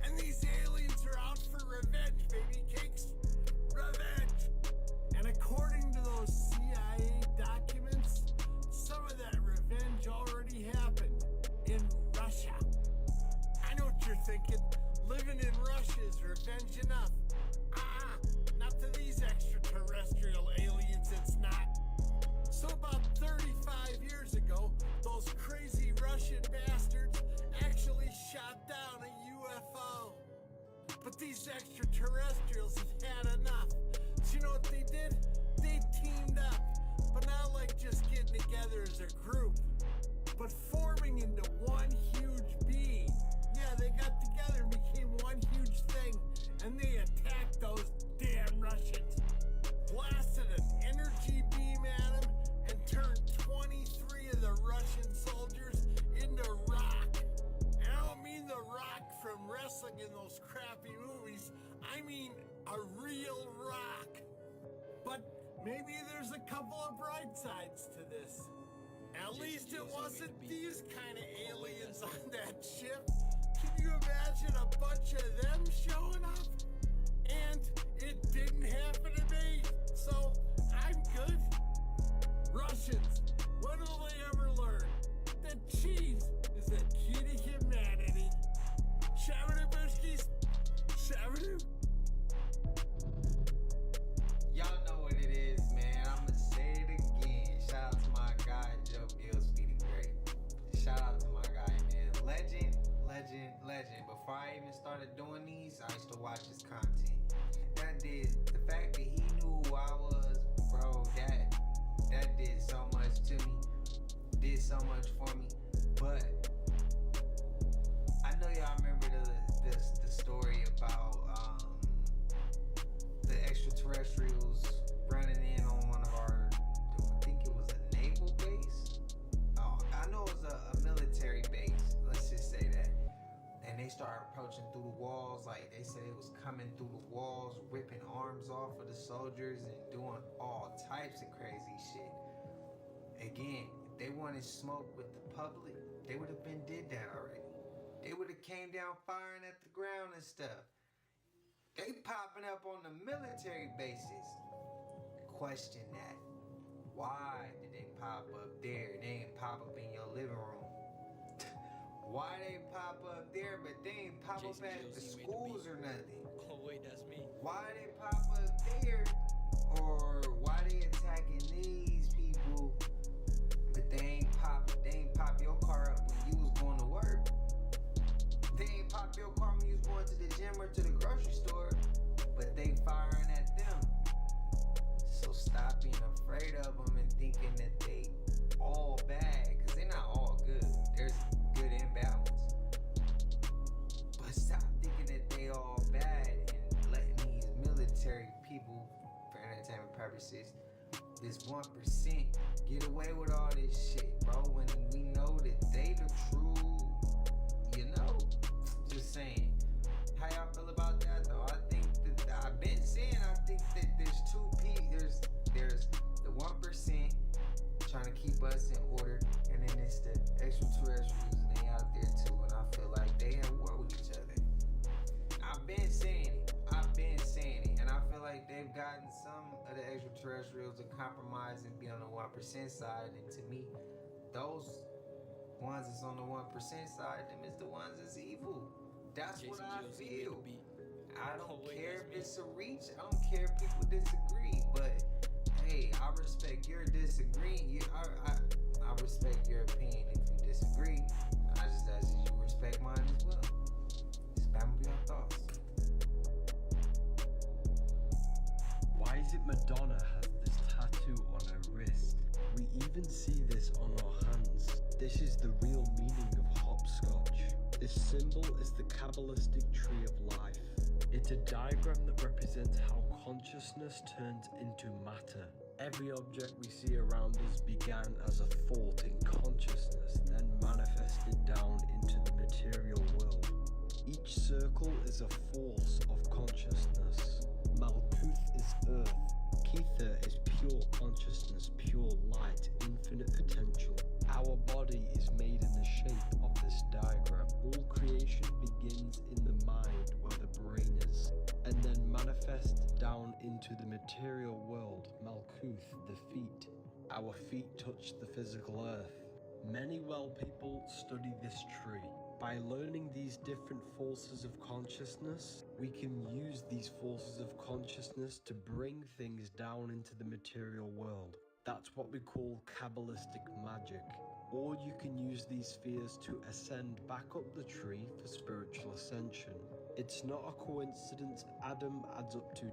S9: And these aliens are out for revenge, baby cakes. Revenge. And according to those CIA documents, some of that revenge already happened in Russia. I know what you're thinking. Living in Russia is revenge enough. Not to these extraterrestrial aliens, it's not. So about 35 years ago, those crazy Russian bastards actually shot down a UFO. But these extraterrestrials have had enough. So you know what they did? They teamed up. But not like just getting together as a group, but forming into one huge being. Yeah, they got together and became one huge thing, and they attacked those damn Russians. Blasted an energy beam at them and turned 23 of the Russian soldiers into rock. And I don't mean the rock from wrestling in those crappy movies. I mean a real maybe there's a couple of bright sides to this. At least it wasn't these kind of aliens on that ship. Can you imagine a bunch of them showing up? And it didn't happen to me, so I'm good. Russians, when will they ever learn that cheese is the key to humanity? Shabadoo-booskies, shabadoo.
S10: Y'all know what it is, man. I'ma say it again. Shout out to my guy, Joe Gill, Speedy Great. Shout out to my guy, man. Legend. Before I even started doing these, I used to watch his content. The fact that he knew who I was, bro, that did so much to me. Did so much for me. But I know y'all remember the story about the extraterrestrials running in on one of our, I think it was a naval base. I know it was a military base. Let's just say that. And they started approaching through the walls. Like they said, it was coming through the walls, ripping arms off of the soldiers and doing all types of crazy shit. Again, if they wanted smoke with the public, they would have been did that already. They would have came down firing at the ground and stuff. They popping up on the military bases. Question that. Why did they pop up there? They ain't pop up in your living room. Why they pop up there, but they ain't pop up at the schools or nothing?
S3: Oh wait, that's me.
S10: Why they pop up there, or why they attacking these people, but they ain't pop your car up when you was going to work? They ain't pop your car when you was going to the gym or to the grocery store, but they firing at them. So stop being afraid of them and thinking that they all bad, because they're not all good. There's good and balance. But stop thinking that they all bad and letting these military people, for entertainment purposes, this 1% get away with all this shit, bro, when we know that they the true, just saying. How y'all feel about that though? I think that I've been saying, I think that there's two there's the 1% trying to keep us in order, and then it's the extraterrestrials, and they out there too, and I feel like they at war with each other. I've been saying it, and I feel like they've gotten some of the extraterrestrials to compromise and be on the 1% side, and to me, those ones that's on the 1% side, them is the ones that's evil. That's what I feel. I don't care if it's a reach. I don't care if people disagree. But hey, I respect your disagreeing. I respect your opinion if you disagree. I just ask that you respect mine as well. Spam with your thoughts.
S13: Why is it Madonna has this tattoo on her wrist? We even see this on our hands. This is the real meaning of hopscotch. This symbol is the Kabbalistic tree of life. It's a diagram that represents how consciousness turns into matter. Every object we see around us began as a thought in consciousness, then manifested down into the material world. Each circle is a force of consciousness. Malkuth is earth. Kether is pure consciousness, pure light, infinite potential. Our body is made in the shape of this diagram. All creation begins in the mind where the brain is, and then manifests down into the material world, Malkuth, the feet. Our feet touch the physical earth. Many well people study this tree. By learning these different forces of consciousness, we can use these forces of consciousness to bring things down into the material world. That's what we call Kabbalistic magic. Or you can use these spheres to ascend back up the tree for spiritual ascension. It's not a coincidence Adam adds up to 10,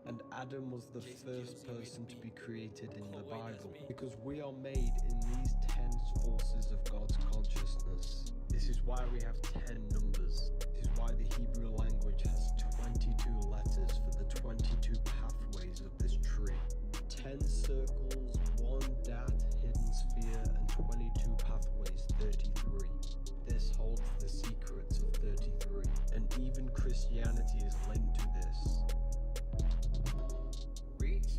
S13: and Adam was the first person to be created in the Bible, because we are made in these 10 forces of God's consciousness. This is why we have 10 numbers. This is why the Hebrew language has 22 letters for the 22 pathways of this tree. 10 circles, 1 dot, hidden sphere, and 22 pathways, 33. This holds the secrets of 33, and even Christianity is linked to this.
S10: Reach.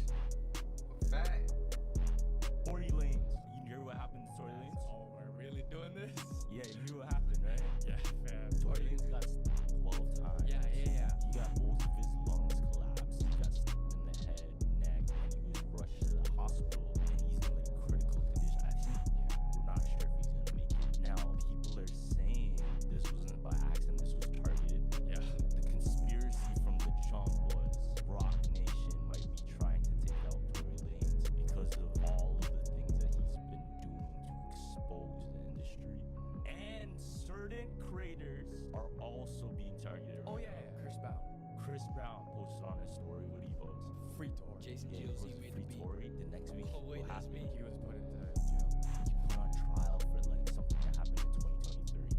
S14: certain creators are also being targeted.
S3: Oh, yeah, Chris Brown.
S14: Chris Brown posted on his story what he votes.
S3: Free Tory. Jason
S14: Yeah, he
S3: GOZ
S14: posted
S3: made
S14: free
S3: the beat.
S14: Tory. The next week,
S3: Oh, wait,
S14: what
S3: that's
S14: happened?
S3: me.
S4: He was put into jail.
S14: He put on trial for like something that happened in 2023.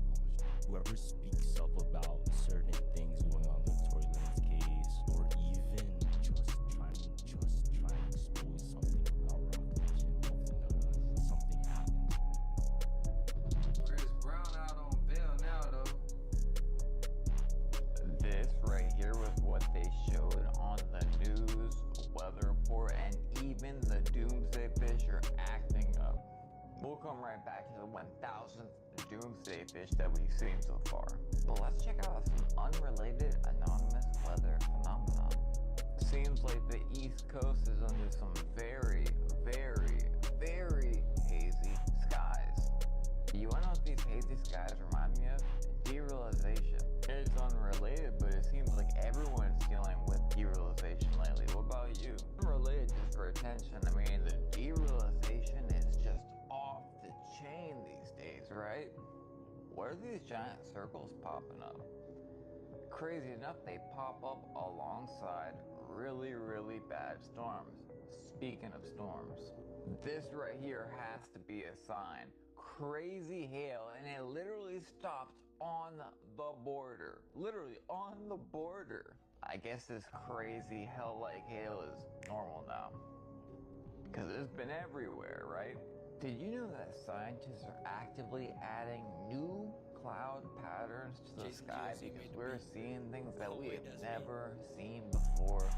S14: Whoever speaks up about certain things going on with Tory Lanez case, or even just trying to expose something about Rock Nation, something happens.
S10: Chris Brown out on bail now, though.
S5: This right here was what they showed on the news, weather report, and even the doomsday fish are acting up. We'll come right back to the 1000th doomsday fish that we've seen so far. But let's check out some unrelated anonymous weather phenomenon. Seems like the East Coast is under some very, very, very hazy skies. You wanna know what these hazy skies remind me of? Derealization. It's unrelated, but it seems like everyone's dealing with derealization lately. What about you? Unrelated, just for attention. I mean, the derealization is just off the chain these days, right? What are these giant circles popping up? Crazy enough, they pop up alongside really, really bad storms. Speaking of storms, this right here has to be a sign. Crazy hail, and it literally stopped on the border. Literally on the border. I guess this crazy hell-like hail is normal now, because it's been everywhere, right? Did you know that scientists are actively adding new cloud patterns to the sky because we're seeing things that we have never seen before?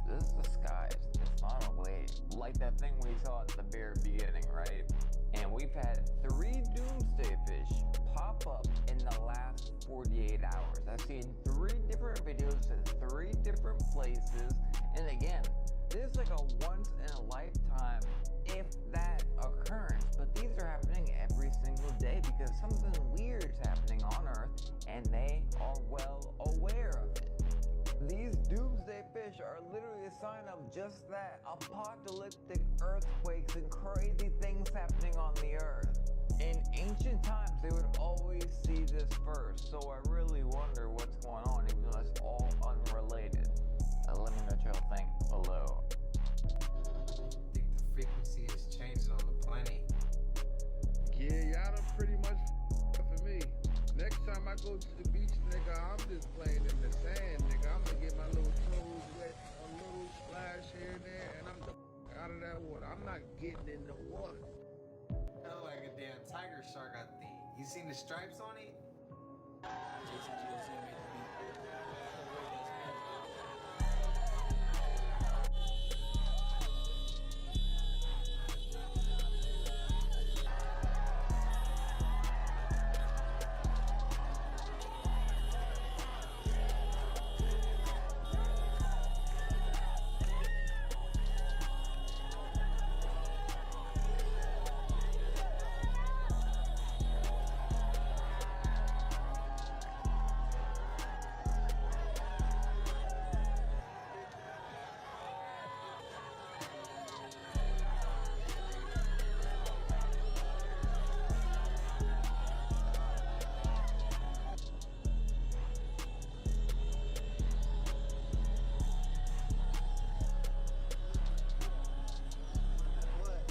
S5: This is the skies, it's not a wave. Like that thing we saw at the very beginning, right? And we've had 3 doomsday fish pop up in the last 48 hours. I've seen 3 different videos in 3 different places. And again, this is like a once in a lifetime, if that, occurrence. But these are happening every single day because something weird is happening on Earth and they are well aware of it. These doomsday fish are literally a sign of just that. Apocalyptic earthquakes and crazy things happening on the Earth. In ancient times, they would always see this first. So I really wonder what's going on, even though it's all unrelated. Let me know what y'all think below.
S10: I think the frequency is changing on the planet.
S16: Yeah, y'all done pretty much for me. Next time I go to the beach, nigga, I'm just playing in the sand, nigga. I'm gonna get my little toes wet, a little splash here and there, and I'm the out of that water. I'm not getting in the water.
S10: Hell like a damn tiger shark, I think. You seen the stripes on it?
S3: Jason GOZ made the beat. Oh, wait,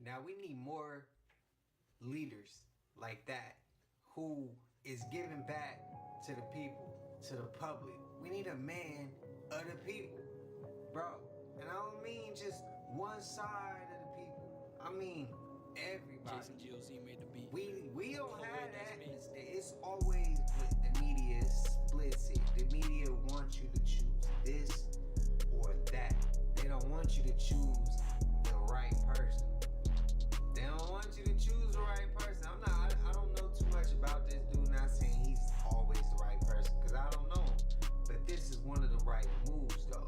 S10: Now we need more leaders like that who is giving back to the people, to the public. We need a man of the people, bro. And I don't mean just one side of the people. I mean everybody.
S3: Jason GOZ made the beat.
S10: We don't have that. It's always the media splits it. The media wants you to choose this or that. They don't want you to choose the right person. They don't want you to choose the right person. I don't know too much about this dude. Not saying he's always the right person, because I don't know. But this is one of the right moves, though.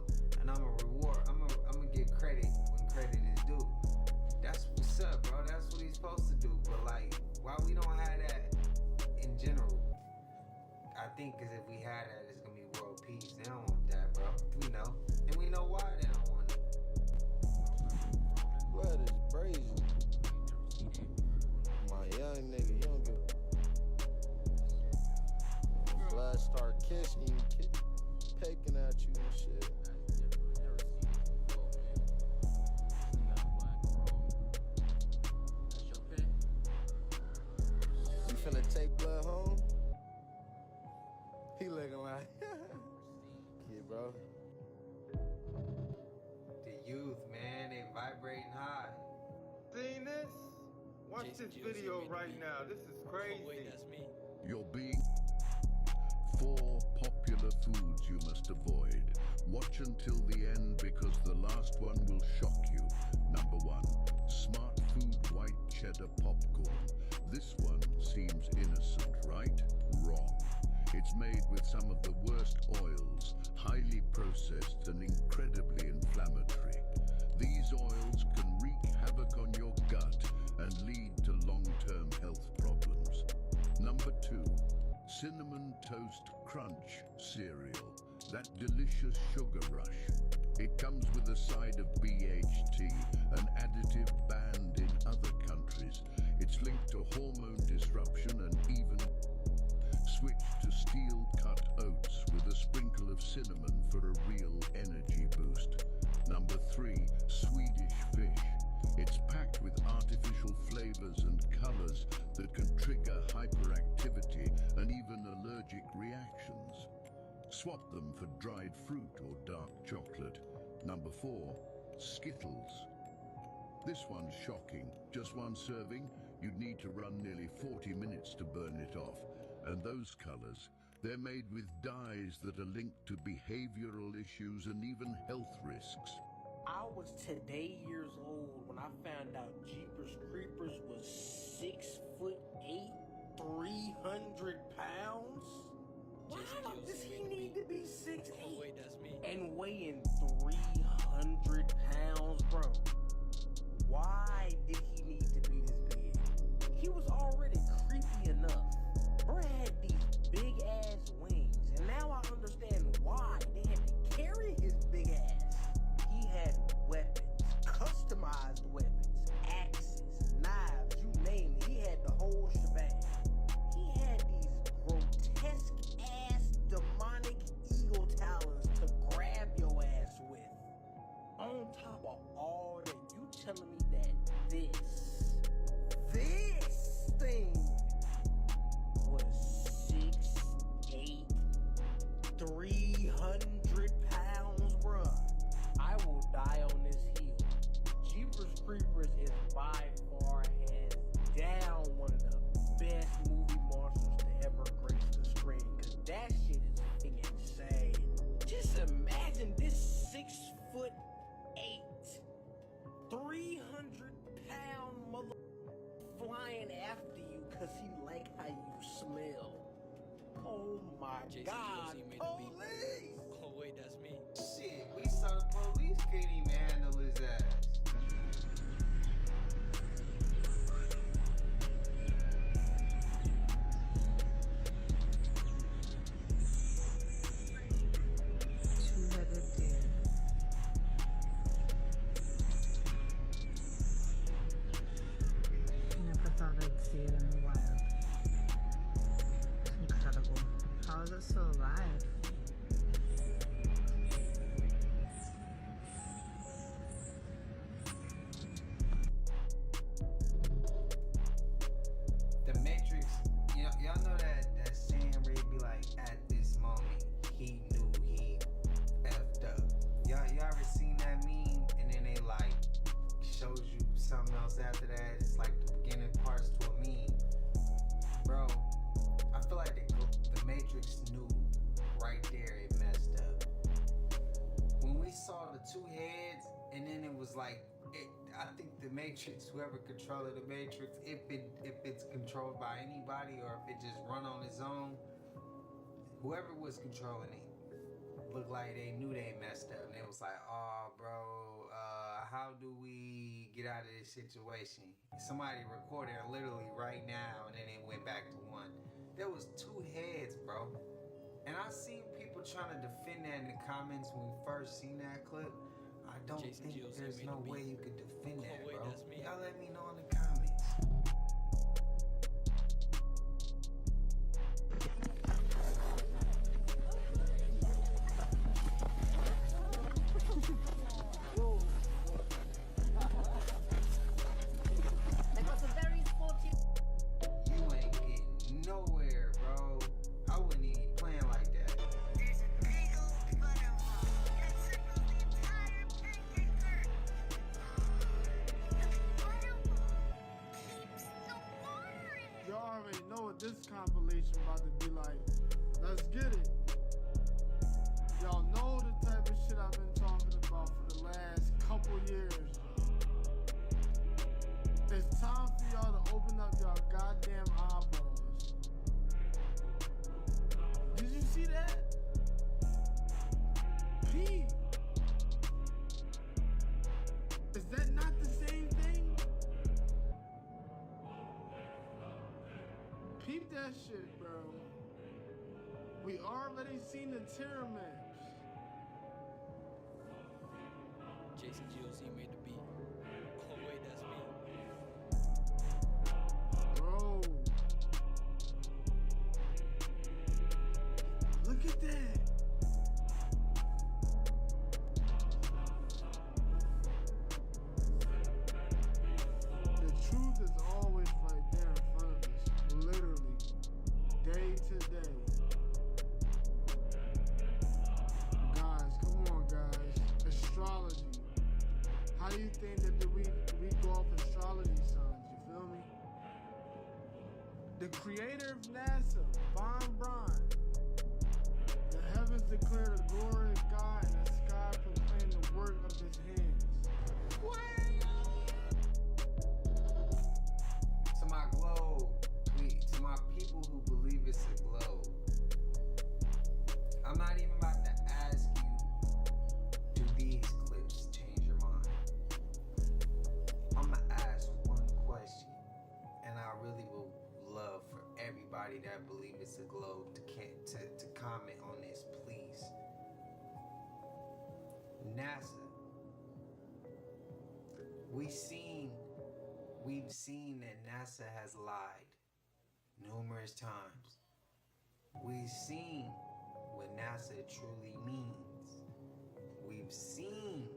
S10: mad at it's gonna be world peace. They don't want that, bro. We know. And we know why they don't want it.
S8: Blood is brazen. My young nigga, you don't give blood start kissing you, pecking at you and shit. You finna take blood home? He looking like, yeah, bro.
S10: The youth, man, they vibrating high.
S21: Seen this? Watch this video right now. This is crazy.
S3: Oh, wait, that's me.
S18: You're being 4 popular foods you must avoid. Watch until the end because the last one will shock you. Number 1, Smart Food white cheddar popcorn. This one seems innocent, right? Wrong. It's made with some of the worst oils, highly processed and incredibly inflammatory. These oils can wreak havoc on your gut and lead to long-term health problems. Number 2, Cinnamon Toast Crunch cereal. That delicious sugar rush. It comes with a side of BHT, an additive banned in other countries. It's linked to hormone disruption and even switch to steel-cut oats with a sprinkle of cinnamon for a real energy boost. Number 3, Swedish fish. It's packed with artificial flavors and colors that can trigger hyperactivity and even allergic reactions. Swap them for dried fruit or dark chocolate. Number 4, Skittles. This one's shocking. Just one serving, you'd need to run nearly 40 minutes to burn it off. And those colors, they're made with dyes that are linked to behavioral issues and even health risks.
S19: I was today years old when I found out Jeepers Creepers was 6'8", 300 pounds. Why does he need to be 6'8"
S3: Oh, wait, that's me.
S19: and weighing 300 pounds, bro? Why did he need to be this big? He was already creepy enough. Bro had these big ass wings, and now I understand why they had to carry his big ass. He had weapons, customized weapons, axes, knives, you name it. He had the whole shebang. He had these grotesque ass demonic eagle talons to grab your ass with. On top of all that, you telling me that this thing was 6'8", 300 pounds, bruh. I will die on this hill. Jeepers Creepers is by far hands down one of the best movie monsters to ever grace the screen, cause that shit is fucking insane. Just imagine this 6'8", 300-pound mother flying after you cause he like how you smell. Oh my God, police!
S3: Oh, wait, that's me.
S10: Shit, we saw the police couldn't even handle his ass.
S2: Two-headed deer. Never thought I'd see it in the wild. Incredible. How is it still alive?
S10: The Matrix, y'all know that saying where it be like, at this moment, he knew he effed up. Y'all ever seen that meme and then they like shows you something else after that? It's like the beginning parts to a meme. Bro, I feel like the Matrix knew right there it messed up. When we saw the two heads and then it was like, I think the Matrix, whoever controlled the Matrix, if it's controlled by anybody or if it just run on its own, whoever was controlling it looked like they knew they messed up. And it was like, oh, bro, how do we get out of this situation? Somebody recorded it literally right now and then it went back to one. There was two heads, bro. And I seen people trying to defend that in the comments when we first seen that clip. I don't think there's no way you could defend that, bro. Y'all let me know in the comments.
S17: That was a very sporty.
S10: You ain't getting nowhere, bro. I wouldn't even be playing like that.
S17: There's a big old butterfly that circles the entire pancake earth. The butterfly keeps the water in it.
S15: Y'all already know what this compilation about to be like. Let's get it. Y'all know the type of shit I've been talking about for the last couple years. It's time for y'all to open up y'all goddamn eyeballs. Did you see that? P. Is that not the same thing? Peep that shit, bro. We already seen the Tyramids.
S3: Jason GOC made the beat. Oh wait, that's me.
S15: Bro. Look at that. The truth is always right there in front of us. Literally. Day to day. Guys, come on, guys. Astrology. How do you think that we go off astrology signs? You feel me? The creator of NASA, Von Braun. The heavens declare the glory of God, and the sky proclaim the work of his hands.
S10: To my globe, to my people who believe it's a globe, I'm not even about to ask you, do these clips change your mind? I'm gonna ask one question, and I really will love for everybody that believe it's a globe to comment on this, please. NASA. We've seen that NASA has lied numerous times. We've seen what NASA truly means. We've seen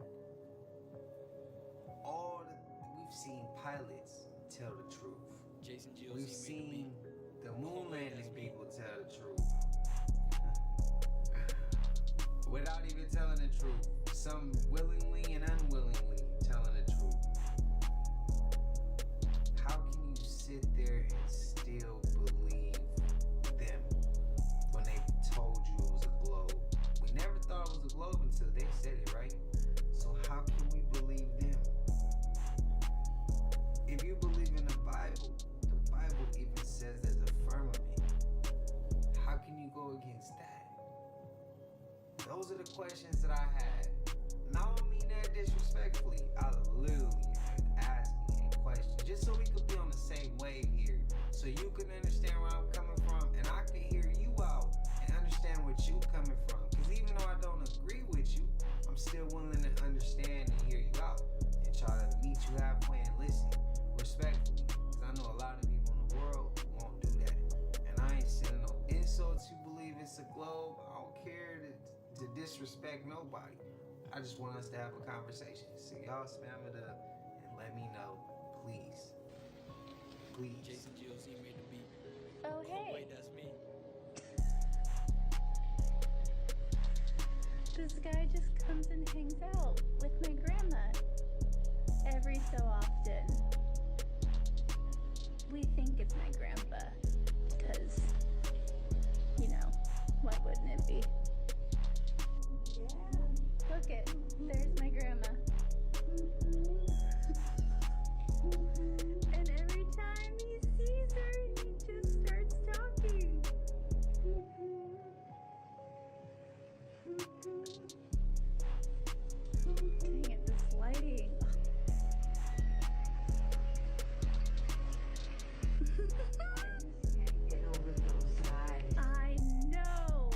S10: pilots tell the truth.
S3: Jason GOC
S10: We've
S3: made
S10: seen the moon landing people tell the truth. Without even telling the truth. Some willingly and unwillingly telling the truth. How can you sit there and still believe them when they told you it was a globe? We never thought it was a globe until they said it, right? So how can we believe them? If you believe in the Bible even says there's a firmament. How can you go against that? Those are the questions that I had. And I don't mean that disrespectfully. I literally asked me a question just so we could be on the same wave here. So you can understand where I'm coming from and I can hear you out and understand what you coming from. Because even though I don't agree with you, I'm still willing to understand and hear you out and try to meet you halfway and listen respectfully. Because I know a lot of people in the world won't do that. And I ain't sending no insults. You believe it's a globe. I don't care to disrespect nobody. I just want us to have a conversation. So y'all spam it up and let me know, please. Please.
S3: Jason GOC made the beat.
S17: Oh, hey.
S3: Wait, that's me.
S17: This guy just comes and hangs out with my grandma every so often. We think it's my grandpa, because, you know, why wouldn't it be? Yeah. Look it, there's my grandma. And every time he sees her, he just starts talking. Dang it, this lighting.
S2: Get over those eyes.
S17: I know.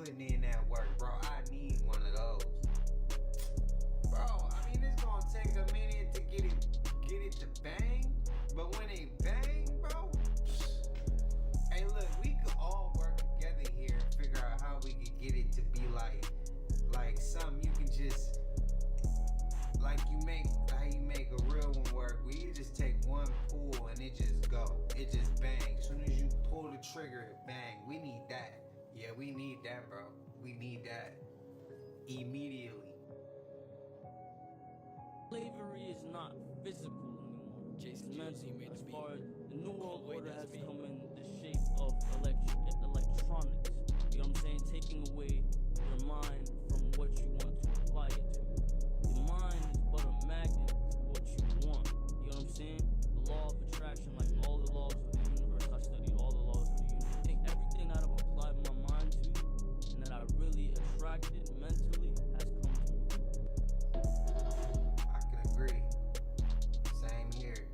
S10: putting in that work, bro. I need one of those. Bro, I mean, it's gonna take a minute to get it to bang, but when it bang, bro, hey, look, we could all work together here and figure out how we could get it to be like something you can just, like how you make a real one work. We just take one pull and it just go. It just bang. As soon as you pull the trigger, it bang. We need that. Yeah, we need that, bro. We need that immediately.
S11: Slavery is not physical anymore. It's mental. As far as the New World Order has come in the shape of electronics. You know what I'm saying? Taking away your mind from what you want to apply it to. Your mind is but a magnet to what you want. You know what I'm saying? The law of attraction, like all the laws of the universe, I studied all the laws of the universe. I think everything that I've applied my mind to and that I really attracted mentally has come to me.
S10: I can agree. Same here.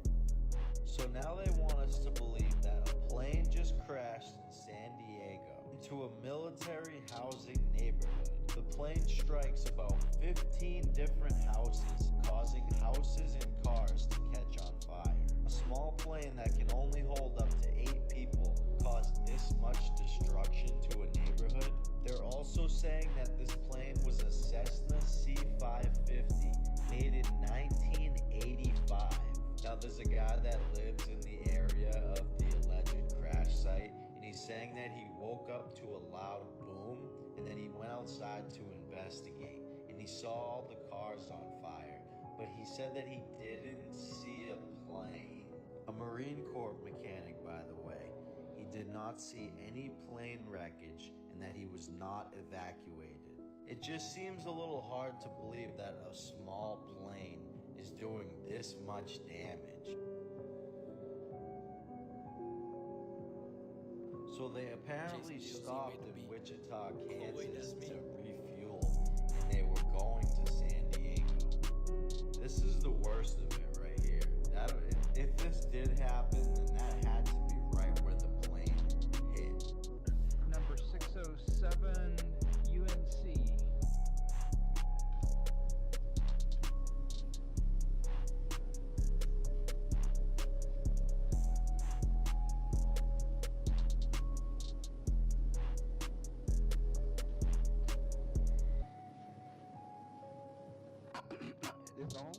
S12: So now they want us to believe that a plane just crashed in San Diego into a military housing neighborhood. The plane strikes about 15 different houses, causing houses and cars to catch on fire. A small plane that can only hold up to 8 people caused this much destruction to a neighborhood. They're also saying that this plane was a Cessna C550 made in 1985. Now there's a guy that lives in the area of the alleged crash site, and he's saying that he woke up to a loud boom, and then he went outside to investigate, and he saw all the cars on fire, but he said that he didn't see a plane. A Marine Corps mechanic, by the way. He did not see any plane wreckage, and that he was not evacuated. It just seems a little hard to believe that a small plane is doing this much damage. So they apparently stopped in Wichita, Kansas to refuel, and they were going to San Diego. This is the worst of it right here. If this did happen, then that had to be right where the plane hit.
S20: Number 607, UNC.
S24: It's on.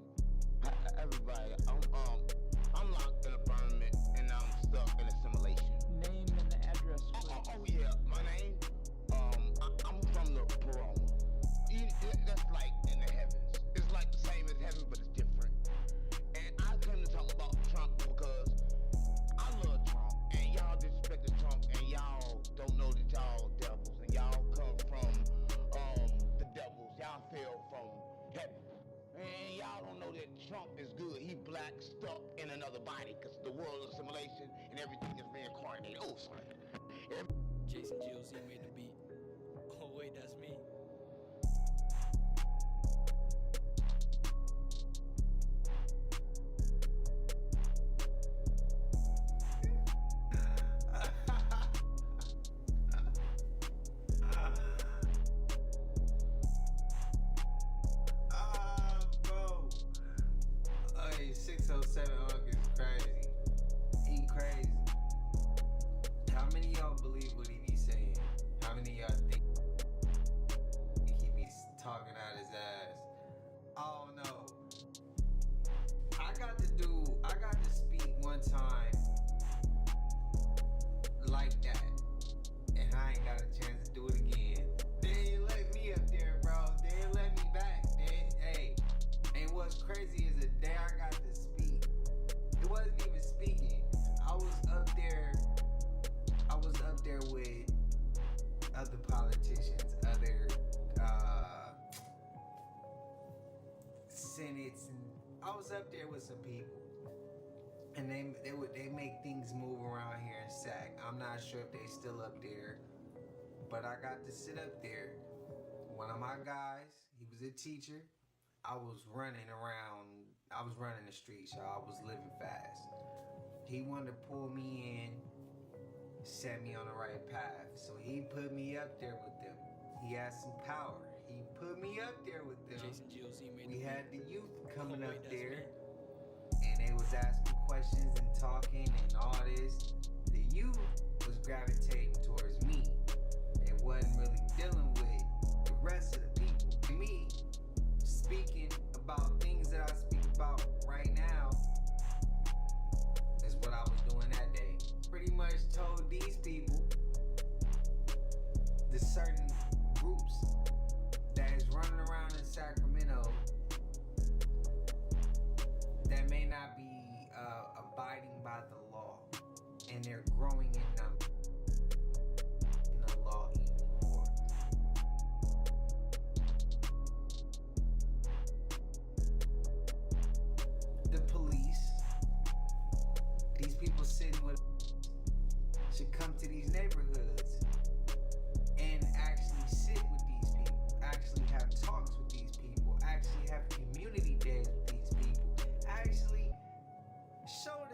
S24: Everybody, I'm locked in a firmament and I'm stuck in assimilation.
S20: Name and address, please.
S24: Oh yeah, my name. I'm from the Peroma. That's like in the heavens. It's like the same as heaven, but it's different. And I came to talk about Trump because I love Trump, and y'all disrespected Trump, and y'all don't know that y'all devils, and y'all come from the devils. Y'all fell from heaven. And y'all don't know that Trump is good. He black stuck in another body because the world of assimilation and everything is reincarnated. Oh, sorry.
S3: Jason GOC made the beat. Oh wait, that's me.
S10: Bro. Hey, 607 Ugg is crazy. He crazy. How many of y'all believe what he be saying? How many of y'all think he be talking out his ass? Oh no. I got to speak one time like that. And I ain't got a chance to do it again. They ain't let me up there, bro. They ain't let me back. Hey. And what's crazy is the day I got to speak, it wasn't even speaking. I was up there with other politicians, other senates, and I was up there with some people. And they make things move around here in SHAQ. I'm not sure if they still up there, but I got to sit up there. One of my guys, he was a teacher. I was running the streets, y'all. I was living fast. He wanted to pull me in, set me on the right path. So he put me up there with them. He had some power. He put me up there with them. We had the youth coming up there, and they was asking questions and talking and all this. The youth was gravitating towards me. They wasn't really dealing with the rest of the people. Me speaking about things that I speak about right now is what I was doing that day. Pretty much told these people, the certain groups that is running around in Sacramento that may not be abiding by the law, and they're growing in the law even more. The police, these people sitting with, should come to these neighborhoods and actually sit with these people, actually have talks with these people, actually have community days with these people, actually show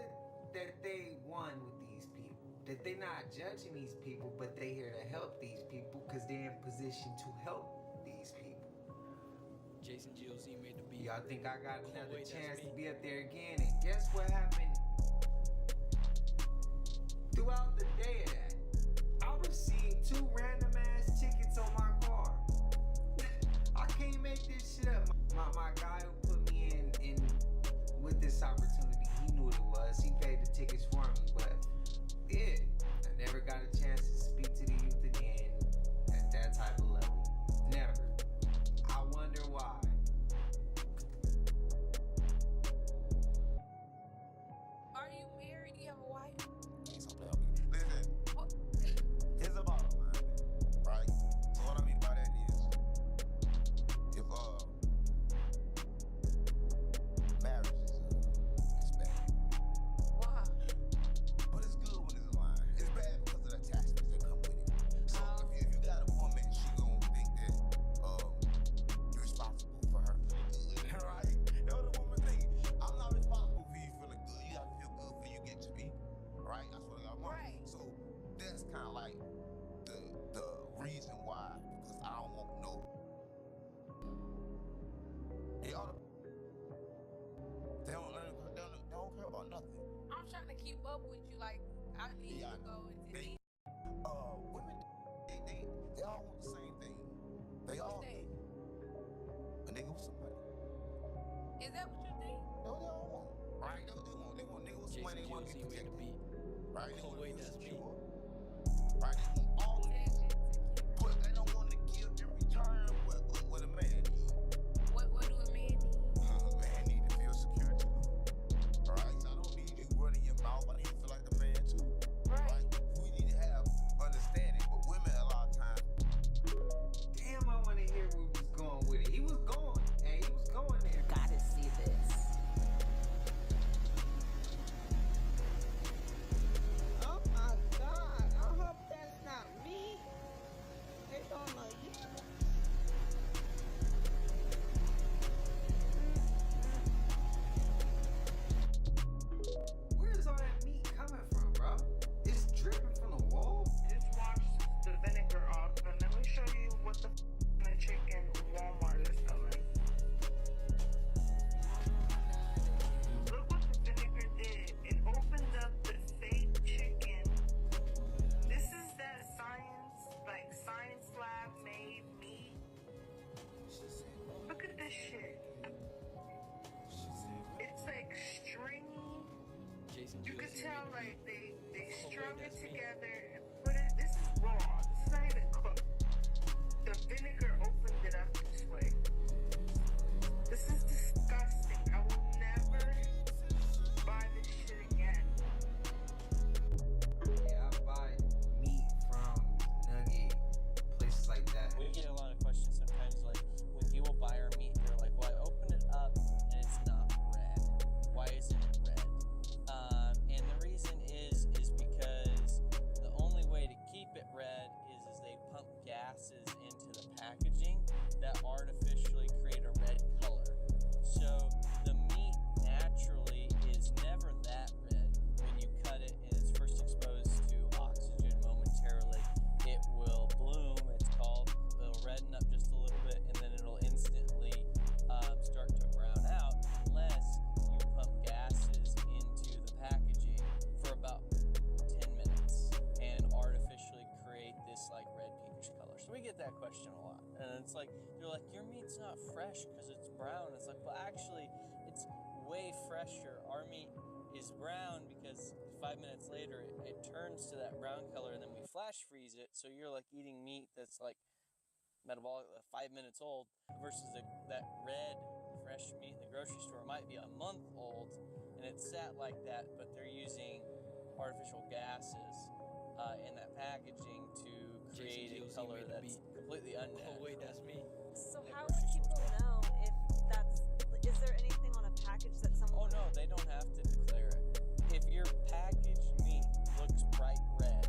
S10: that they won with these people, that they're not judging these people, but they're here to help these people because they're in position to help these people.
S3: Jason GOC made the beat.
S10: Y'all think I got another chance to be up there again? And guess what happened? Throughout the day of that, I received 2 random ass tickets on my car. I can't make this shit up. My guy who put me in with this opportunity, he knew what it was. He paid the tickets for me, but yeah, I never got a chance to speak to the youth again at that type of level. Never. I wonder why.
S1: Are you married? Do you have a wife?
S6: Listen, here's the bottom line, right? So what I mean by that is, if marriage is bad.
S1: Why?
S6: But it's good when it's a line. It's bad because of the attachments that come with it. So if you got a woman, she gonna think that you're responsible for her feeling good, right? That's what the woman think. I'm not responsible for you feeling good. You gotta feel good for you get to me, right? That's what I want.
S1: Right.
S6: So that's kind of like the reason why, because I don't want no. They don't care about nothing.
S1: I'm trying to keep up with you. Like, I need to go into these.
S6: Women, they all want the same thing. They all do. A nigga with somebody.
S1: Is that what you think?
S6: No, they all want. Right? They want nigga with somebody. They want to be protected. Right? They want to be secure. Right? They want all of this. But they don't want to give in return what a man needs.
S1: What do a man need?
S6: A man need to feel secure too. Alright? So I don't need you running your mouth. I need to feel like a man too. Right? We need to have understanding. But women a lot of times.
S10: Damn, I want to hear where he was going with it. He was going, and he was going there.
S2: Gotta see this.
S22: Oh my God, I hope that's not me. They don't know you.
S10: Where's all that meat coming from, bro? It's dripping from the wall.
S22: Just wash the vinegar off and let me show you what the chicken Walmart is selling. Look what the vinegar did. It opened up the fake chicken. This is that science lab made meat. Look at this shit. It's like stringy. You could tell like they strung it together and put it. This is raw. This is not even cooked. The vinegar opened it up this way. This is disgusting. I will never buy this shit again.
S10: Yeah, I buy meat from Nugget, places like that.
S3: We get a lot of questions sometimes, like when people buy our meat, they're like, "Well, I opened it up and it's not red. Why isn't it red?" And the reason is because the only way to keep it red is they pump gases into the packaging that artificially create a red color. get that question a lot, and it's like they're like, your meat's not fresh because it's brown. It's like, well, actually, it's way fresher. Our meat is brown because 5 minutes later it turns to that brown color, and then we flash freeze it. So you're like eating meat that's like metabolic 5 minutes old versus that red fresh meat in the grocery store might be a month old, and it's sat like that, but they're using artificial gases in that packaging to create a color that's completely unnatural. Oh wait, that's me.
S7: So how would people know is there anything on a package that someone...
S3: Oh no, they don't have to declare it. If your packaged meat looks bright red,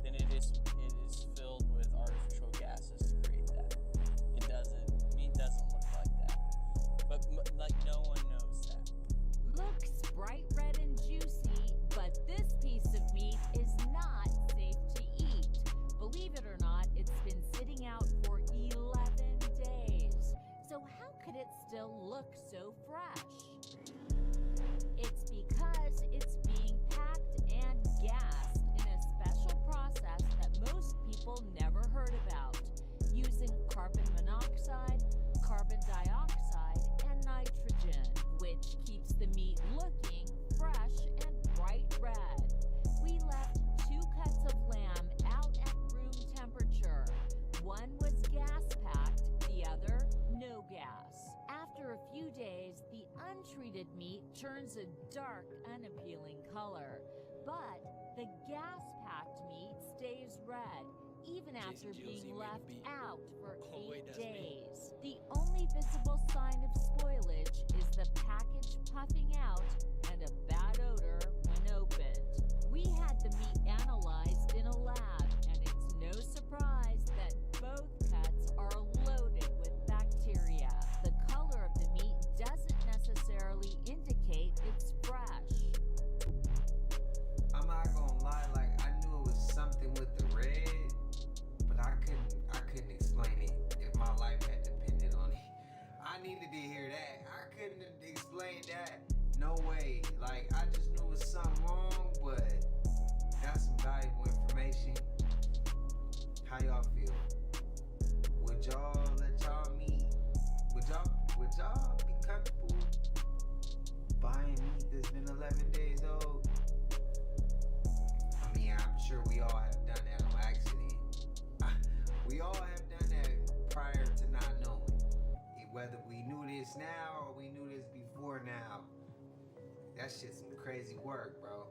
S3: then it is filled with artificial gases to create that. Meat doesn't look like that. But like no one knows that.
S9: Looks bright red and juicy, but this piece of meat is not safe to eat. Believe it or not, it's been sitting out for 11 days. So how could it still look so fresh? It's because it's being packed and gassed in a special process that most people never heard about, using carbon monoxide, carbon dioxide, and nitrogen, which keeps the meat looking fresh and bright red. We left 2 cuts of lamb out at room temperature. One was gas packed, the other no gas. After a few days, the untreated meat turns a dark, unappealing color, but the gas-packed meat stays red, even after being left out for 8 days. The only visible sign of spoilage is the package puffing out and a bad odor when opened. We had the meat analyzed in a lab, and it's no surprise that both cuts are loaded with bacteria. The color of the meat doesn't necessarily indicate it's fresh.
S10: I'm not gonna lie, like I knew it was something with the red, but I couldn't explain it if my life had depended on it. I needed to hear that. I couldn't explain that. No way. Like I just knew it was something wrong, but that's some valuable information. How y'all feel? Would y'all let y'all meat? Would y'all be comfortable buying meat that's been 11 days old? I mean, I'm sure we all have done that on accident. We all have done that prior to not knowing. Whether we knew this now or we knew this before now. That shit's some crazy work, bro.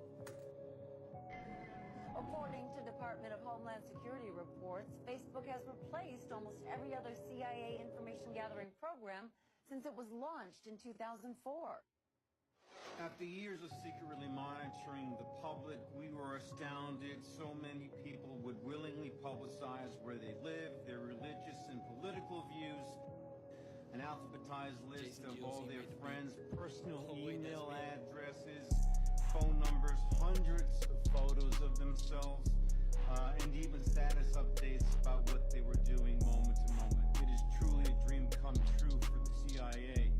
S7: According to Department of Homeland Security reports, Facebook has replaced almost every other CIA information gathering program since it was launched in 2004.
S13: After years of secretly monitoring the public, we were astounded so many people would willingly publicize where they live, their religious and political views, an alphabetized list of all their friends' personal email addresses, phone numbers, hundreds of photos of themselves, and even status updates about what they were doing moment to moment. It is truly a dream come true for the CIA.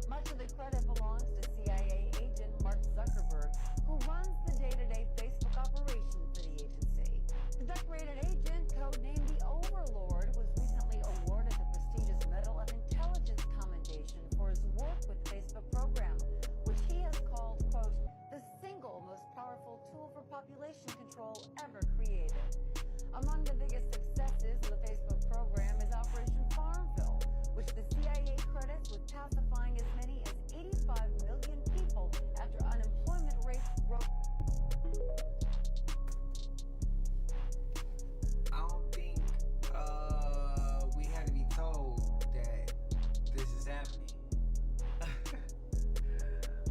S7: Much of the credit belongs to CIA agent Mark Zuckerberg, who runs the day-to-day Facebook operation for the agency. The decorated agent, codenamed the Overlord, was recently awarded the prestigious Medal of Intelligence Commendation for his work with the Facebook program, which he has called, quote, the single most powerful tool for population control ever created. Among the biggest successes of the Facebook program is Operation Farmville, which the CIA credits with pacifying as many as 85 million people after unemployment rates rose.
S10: I don't think we had to be told that this is happening.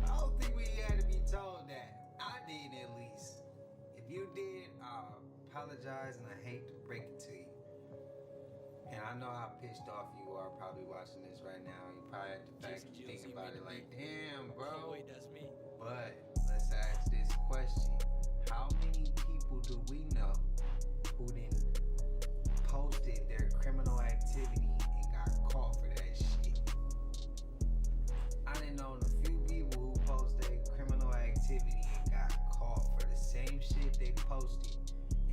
S10: I don't think we had to be told that. I did at least. If you did, I apologize and I hate to break it to you. And I know how pissed off you are probably watching this right now. You probably have to think about it like, damn, bro.
S3: Oh wait, that's me.
S10: But let's ask this question. How many people do we know who didn't posted their criminal activity and got caught for that shit? I done known a few people who posted criminal activity and got caught for the same shit they posted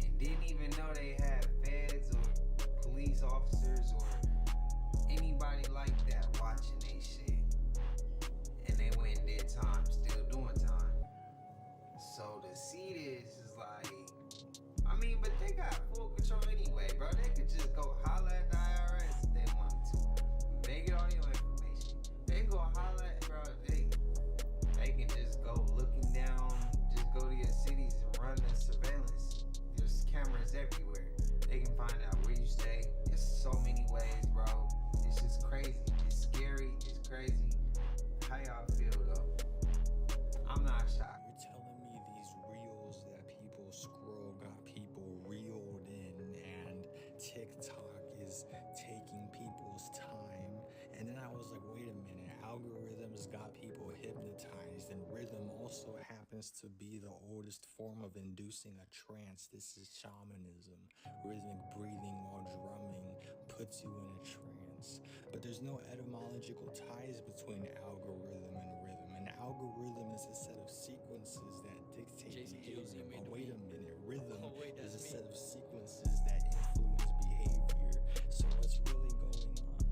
S10: and didn't even know they had feds or police officers or anybody like that watching they shit. And they went and did time, still doing time. So to see this is like, I mean, but they got full control anyway, bro. They could just go holler at the IRS if they wanted to. They get all your information. They can go holler at, bro. They can just go looking down, just go to your cities and run the surveillance. There's cameras everywhere. They can find out where you stay. There's so many ways, bro. It's just crazy. It's scary. It's crazy. How y'all feel though? I'm not shocked.
S4: You're telling me these reels that people scroll got people reeled in, and TikTok is taking people's time. And then I was like, wait a minute, algorithms got people hypnotized, and rhythm also happens to be the oldest form of inducing a trance. This is shamanism. Rhythmic breathing while drumming puts you in a trance. But there's no etymological ties between algorithm and rhythm. An algorithm is a set of sequences that dictate behavior. But wait a minute, rhythm is a set of sequences that influence behavior. So what's really going on?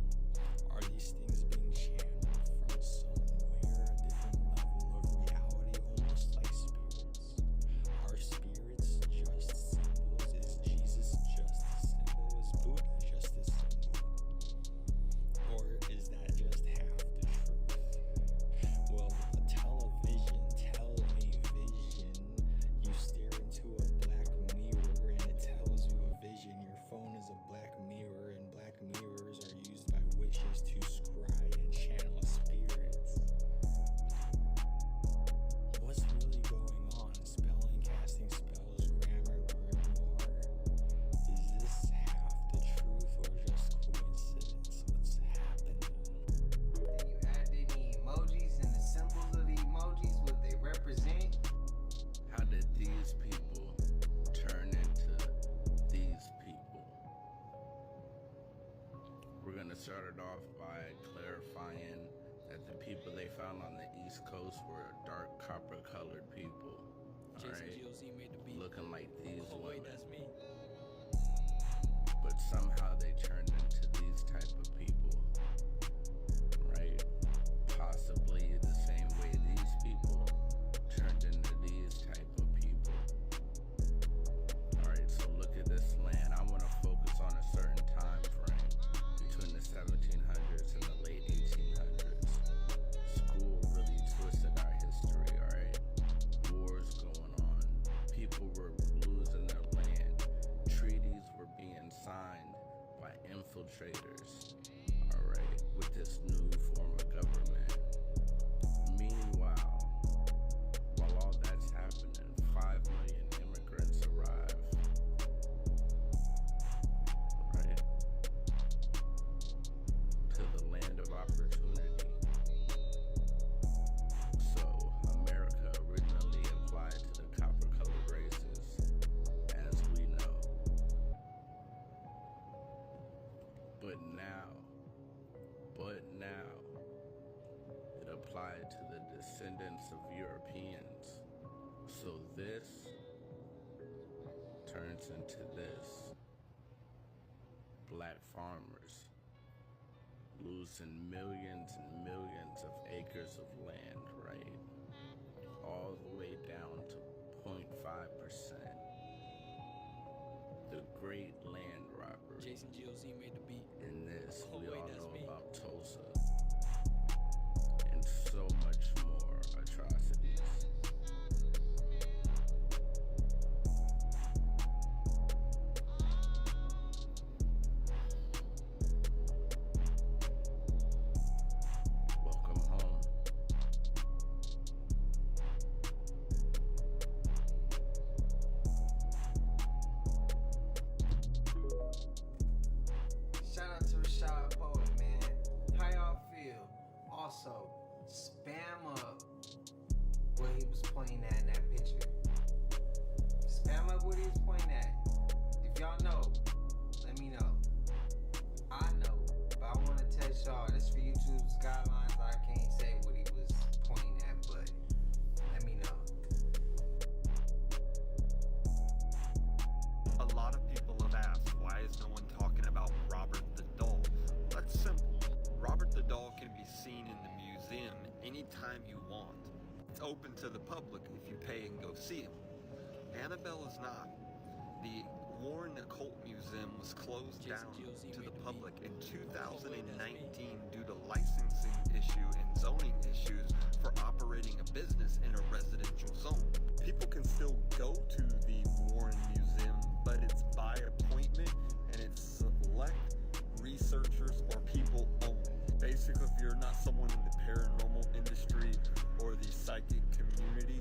S4: Are these things being channeled from somewhere, a different level of reality, almost like spirits? Are spirits just symbols? Is Jesus just a symbol? Is Buddha just a symbol? Or is that just half the truth? Well, a television, you stare into a black mirror and it tells you a vision. Your phone is a black mirror, and black mirrors are used by witches to scry and channel spirits. What's really going on? Spelling, casting spells, grammar, grimoire. Is this half the truth or just coincidence? What's happening?
S10: Then you add any emojis and the symbols of the emojis, what they represent.
S5: How did these people turn into these people? We're gonna start it off by clarifying that the people they found on the East Coast were dark copper-colored people. Alright? Looking like these women.
S3: That's me.
S5: But somehow they turned into these type of people. Right? Possibly the same way these people turned into these type of people. Alright, so look at this land. I want to focus on a certain time frame between the 1700s and the late 1800s. School really twisted our history, alright? Wars going on. People were losing their land. Treaties were being signed by infiltrators, alright, with this new form of government. Meanwhile, while all that's happening, 5 million immigrants arrive, right, to the land of opportunity. So, America originally applied to the copper-colored races, as we know. But now, it applied to the descendants of Europeans. So this turns into this. Black farmers losing millions and millions of acres of land, right? All the way down to 0.5%. The great land robbery.
S3: Jason GOZ made the beat.
S5: In this, we
S3: wait,
S5: all
S3: that's
S5: know
S3: me.
S5: about Tulsa. And so much more atrocities. Welcome home.
S10: Shout out to Rashad Poet, man. How y'all feel? Also, spam up what he was pointing at in that picture. Spam up what he was pointing at. If y'all know, let me know. I know, but I want to test y'all. This for YouTube's guidelines. I can't say what he was pointing at, but let me know.
S14: A lot of people have asked, why is no one talking about
S8: anytime you want. It's open to the public if you pay and go see him. Annabelle is not. The Warren Occult Museum was closed down to the public in 2019 due to licensing issue and zoning issues for operating a business in a residential zone. People can still go to the Warren Museum, but it's by appointment and it's select researchers or people only. Basically, if you're not someone in the paranormal industry or the psychic community,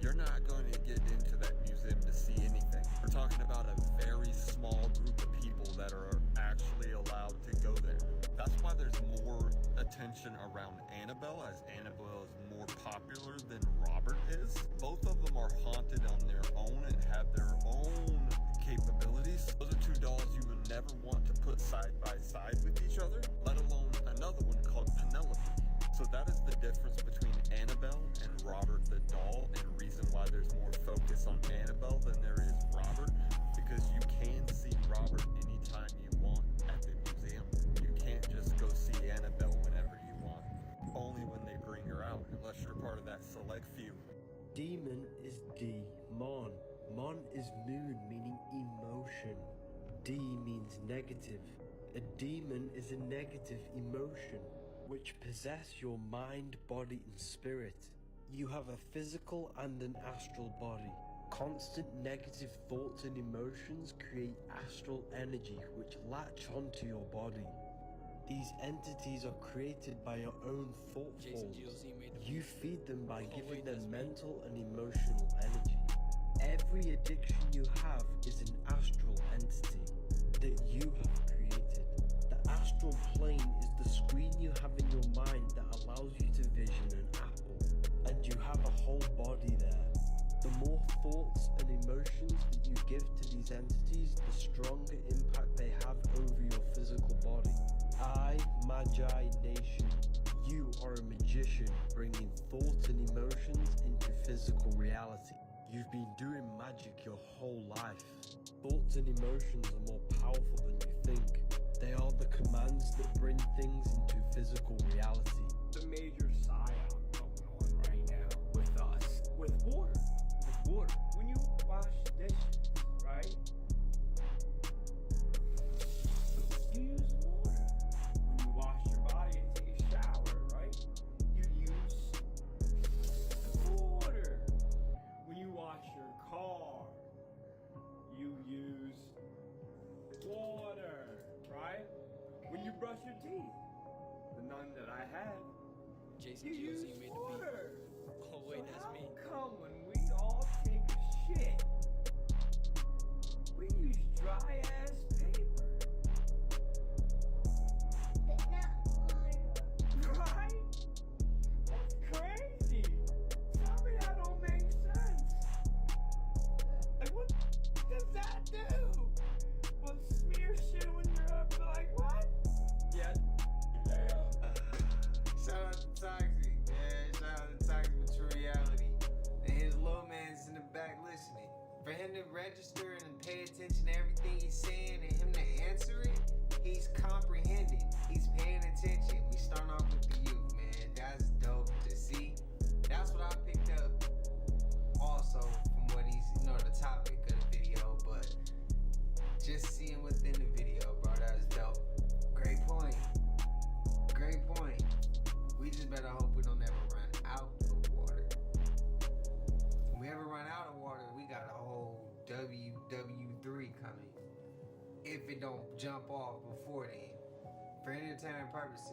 S8: you're not going to get into that museum to see anything. We're talking about a very small group of people that are actually allowed to go there. That's why there's more attention around Annabelle, as Annabelle is more popular than Robert is. Both of them are haunted on their own and have their own capabilities. Those are two dolls you would never want to put side by side with each other, let alone another one called Penelope. So that is the difference between Annabelle and Robert the doll, and reason why there's more focus on Annabelle than there is Robert, because you can see Robert anytime you want at the museum. You can't just go see Annabelle whenever you want, only when they bring her out, unless you're part of that select few.
S14: Demon is D-mon. Mon is moon, meaning emotion. D means negative. A demon is a negative emotion which possess your mind, body, and spirit. You have a physical and an astral body. Constant negative thoughts and emotions create astral energy which latch onto your body. These entities are created by your own thought forms. You feed them by giving them mental and emotional energy. Every addiction you have is an astral entity that you have created. The astral plane is the screen you have in your mind that allows you to vision an apple, and you have a whole body there. The more thoughts and emotions that you give to these entities, the stronger impact they have over your physical body. I, Magi Nation, you are a magician bringing thoughts and emotions into physical reality. You've been doing magic your whole life. Thoughts and emotions are more powerful than you think. They are the commands that bring things into physical reality.
S19: The major psyop going on right now with us, with water. When you wash dishes, right? You use water. When you wash your body and take a shower, right? You use water. When you wash your car, you use water, right? When you brush your teeth, the none that I have, you use water.
S3: Oh wait, that's me.
S19: Come when we all take a shit, we use dry ass paper.
S17: But not water.
S19: Right? That's crazy. Tell me that don't make sense. Like what does that do? Well, smear shit when you're up, like what? Yeah.
S10: Shout out to Toxic, man. Shout out to Toxic with True Reality. And his little man's in the back listening. For him to register and pay attention to everything he's saying and him to answer it, he's comprehending. He's paying attention. We start off with the youth, man. That's dope to see. That's what I picked up also from what he's, the topic of the video, but just seeing within the video, bro, that's dope. Great point. Great point. We just better hope we don't ever run out of water. If we ever run out of water, we got a whole WW3 coming. If it don't jump off before then. For entertainment purposes.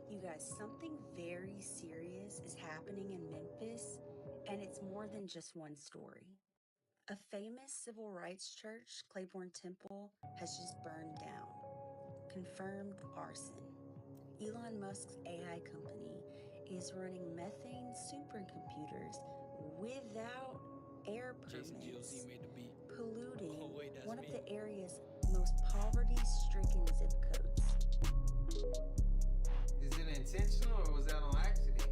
S16: You guys, something very serious is happening in Memphis, and it's more than just one story. A famous civil rights church, Claiborne Temple, has just burned down. Confirmed arson. Elon Musk's AI company is running methane supercomputers without air permits, polluting one of the area's most poverty-stricken zip codes.
S10: Is it intentional or was that on accident?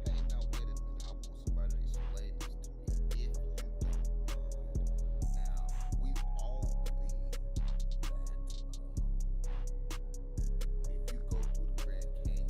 S24: Hey, now wait a minute. I want somebody to explain this to me, if you don't mind. Now, we've all believed that if you go through the Grand Canyon,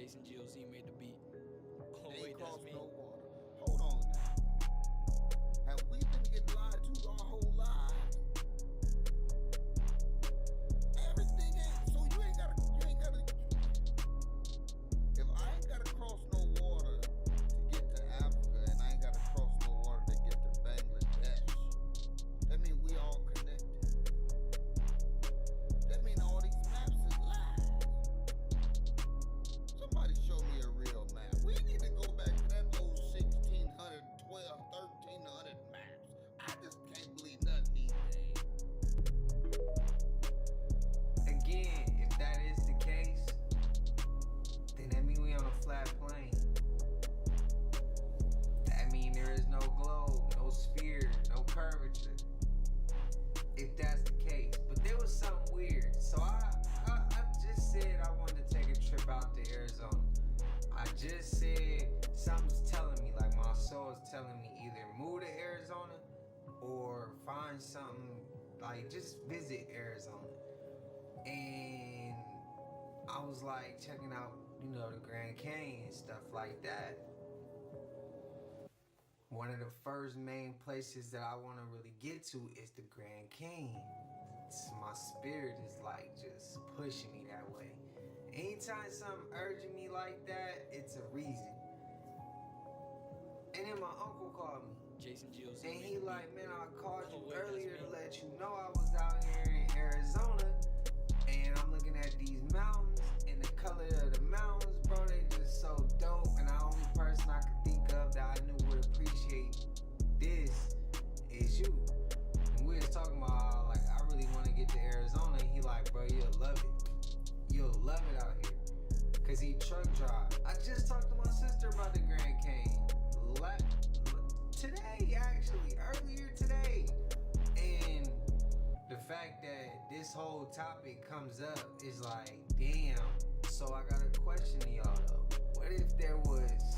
S3: Jason GOZ made the beat. Oh
S6: Ain't
S3: wait, that's
S6: crossed
S3: me.
S6: no water. Hold on now. Have we been getting lied to our whole lives? Everything ain't. So you ain't gotta. If I ain't gotta cross no water to get to Africa, and I ain't gotta cross no water to get to Bangladesh, that mean we all connected. That mean all these maps is lies. Somebody show me a real map. We need to go back to that old 1600, 12, 1300 maps. I just can't believe nothing these days.
S10: Again, if that is the case, then that mean we on a flat plane. That mean there is no globe, no sphere, no curvature. If that's the case. But there was something weird. So I just said I wanted to take a trip out to Arizona. I just said something's telling me, like my soul is telling me, either move to Arizona or find something, like just visit Arizona. And I was like checking out, the Grand Canyon and stuff like that. One of the first main places that I want to really get to is the Grand Canyon. My spirit is like just pushing me that way. Anytime something urging me like that, it's a reason. And then my uncle called me.
S3: Jason GOZ.
S10: And he like, man, I called you earlier to let you know I was out here in Arizona. And I'm looking at these mountains and the color of the mountains, bro, they just so dope. And the only person I could think of that I knew would appreciate this is you. And we was talking about how, like, I really want to get to Arizona. And he like, bro, you'll love it. You'll love it out here. Cause he truck drive. I just talked to my sister about the Grand Canyon. Today, actually, earlier today. And the fact that this whole topic comes up is like, damn. So I got a question to y'all though. What if there was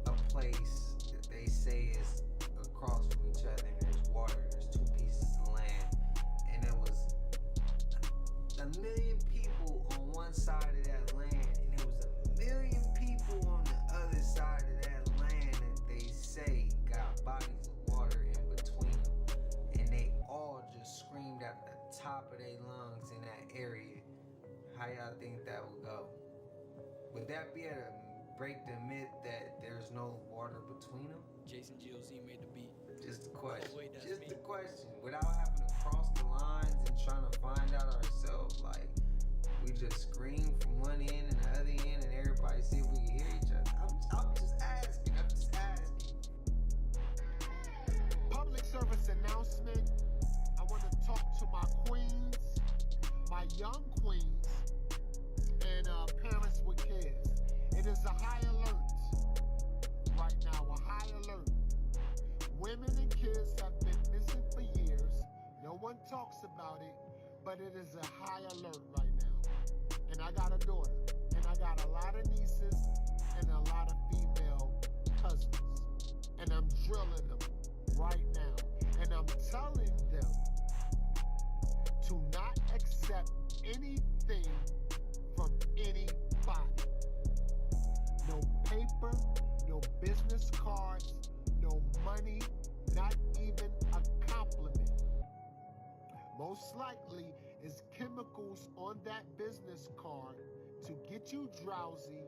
S10: a place that they say is across from each other and there's water, there's two pieces of land, and there was 1 million people on one side of that land, and there was 1 million people on the other side of that land that they say got bodies of water in between them, and they all just screamed at the top of their lungs in that area. How y'all think that would go? Would that be able to break the myth that there's no water between them?
S3: Jason GOZ made the beat.
S10: Just a question.
S3: Oh, wait, that's
S10: just
S3: me.
S10: a question. Without having to cross the lines and trying to find out ourselves, like we just scream from one end and the other end, and everybody see if we can hear each other. I'm just asking.
S15: Public service announcement. I want to talk to my queens, my young queens, and parents with kids. It is a high alert right now, a high alert. Women and kids have been missing for years. No one talks about it, but it is a high alert right now. And I got a daughter, and I got a lot of nieces and a lot of female cousins. And I'm drilling them right now. And I'm telling them to not accept anything from anybody. No paper, no business cards, no money, not even a compliment. Most likely is chemicals on that business card to get you drowsy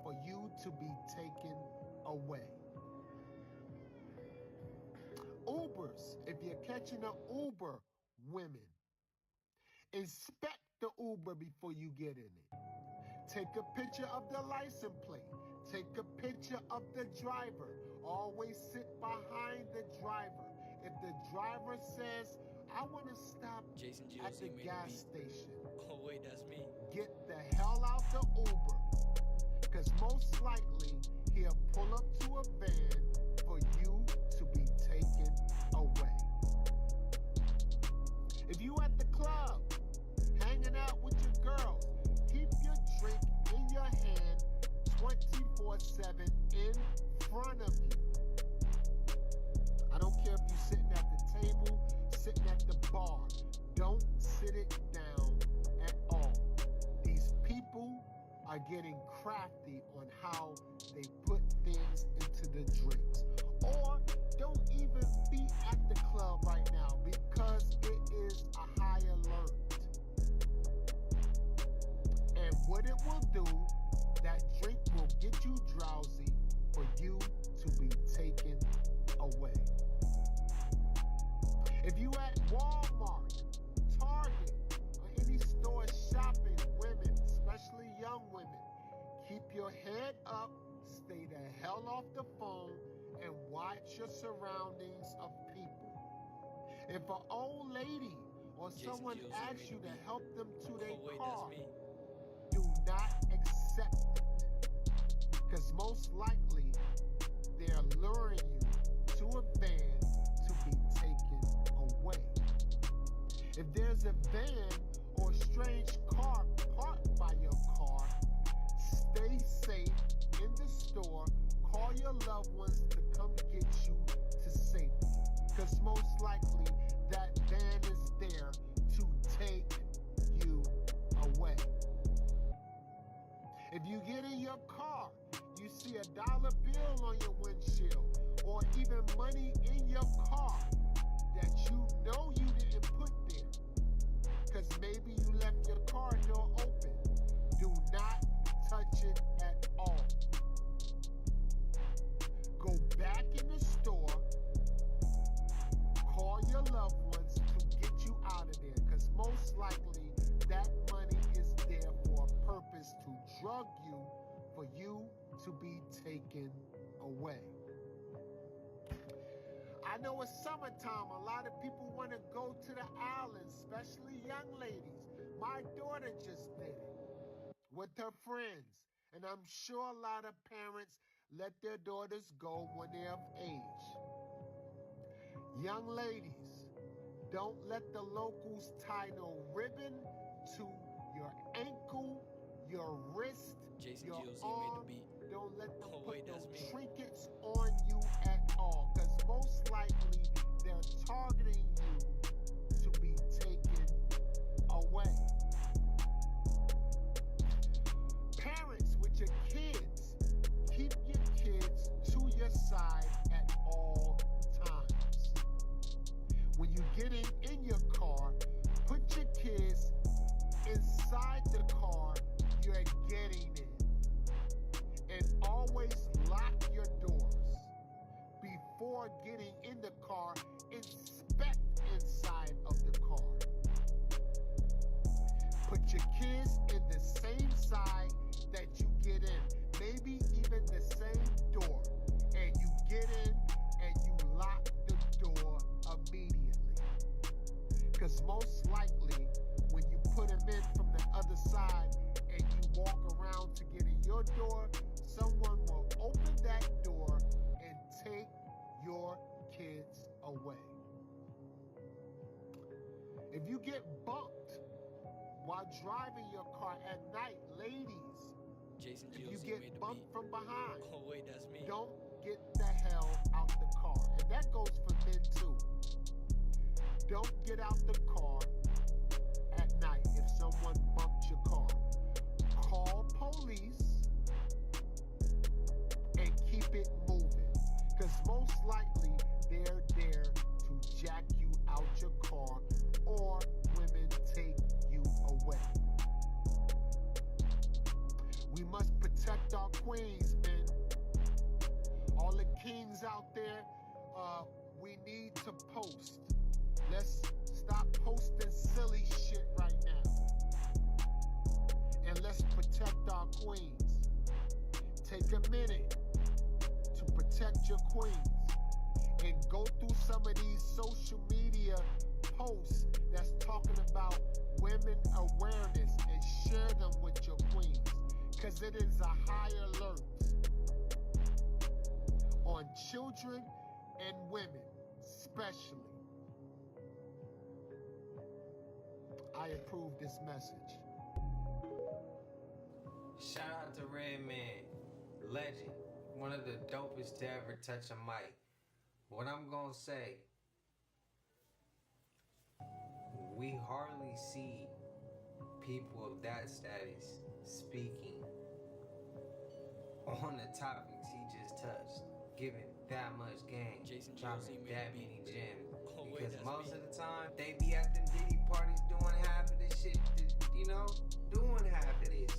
S15: for you to be taken away. Ubers, if you're catching an Uber, women, inspect the Uber before you get in it. Take a picture of the license plate. Take a picture of the driver. Always sit behind the driver. If the driver says, I want to stop at the gas station.
S3: Oh wait, that's me.
S15: Get the hell out the Uber. Because most likely he'll pull up to a van for you to be taken away. If you at the club, hanging out with your girls, keep your drink in your hand 24/7 in front of you. I don't care if you're sitting at the table, sitting at the bar. Don't sit it down at all. These people are getting crafty on how they put things into the drinks. Or don't even be at the club right now because it is a high alert. And what it will do, that drink will get you drowsy for you to be taken away. If you at Walmart, Target, or any store shopping women, especially young women, keep your head up, stay the hell off the phone, and watch your surroundings of people. If an old lady or someone asks you to help them to their car, do not accept it. Because most likely, they're luring you to a van to be taken away. If there's a van or strange car parked by your car, stay safe in the store. Call your loved ones to come get you to safety. Because most likely that van is there to take you away. If you get in your car, you see a dollar bill on your windshield, or even money in your car that you know you didn't put there, because maybe you left your car door open, do not touch it at all. Go back in the store, call your loved ones to get you out of there, because most likely that money is there for a purpose to drug you, for you to be taken away. I know it's summertime. A lot of people want to go to the islands, especially young ladies. My daughter just did it with her friends. And I'm sure a lot of parents let their daughters go when they're of age. Young ladies, don't let the locals tie no ribbon to your ankle, your wrist, your arm. Don't let them put no trinkets on you at all, because most likely they're targeting you to be taken away. Parents with your kids, keep your kids to your side at all times. When you're getting in your car, put your kids inside the car you're getting in. And always lock your doors. Before getting in the car, inspect inside of the car. Put your kids in the same side that you get in. Maybe even the same door. And you get in and you lock the door immediately. Because most likely, when you put them in from the other side and you walk around to get in your door, someone will open that door and take your kids away. If you get bumped while driving your car at night, ladies, if you get bumped from behind, don't get the hell out the car. And that goes for men too. Don't get out the car at night if someone bumped your car. Call police and keep it moving, because most likely they're there to jack you out your car or women take you away. We must protect our queens, men. All the kings out there, we need to post. Let's stop posting silly shit right now. And let's protect our queens. Take a minute to protect your queens. And go through some of these social media posts that's talking about women awareness and share them with your queens. Because it is a high alert on children and women, especially. I approve this message.
S10: Shout out to Redman, legend, one of the dopest to ever touch a mic. What I'm gonna say, we hardly see people of that status speaking on the topics he just touched, giving that much game, dropping that many gems. Because most of the time, they be at them Diddy parties doing half of this shit, you know? Doing half of this.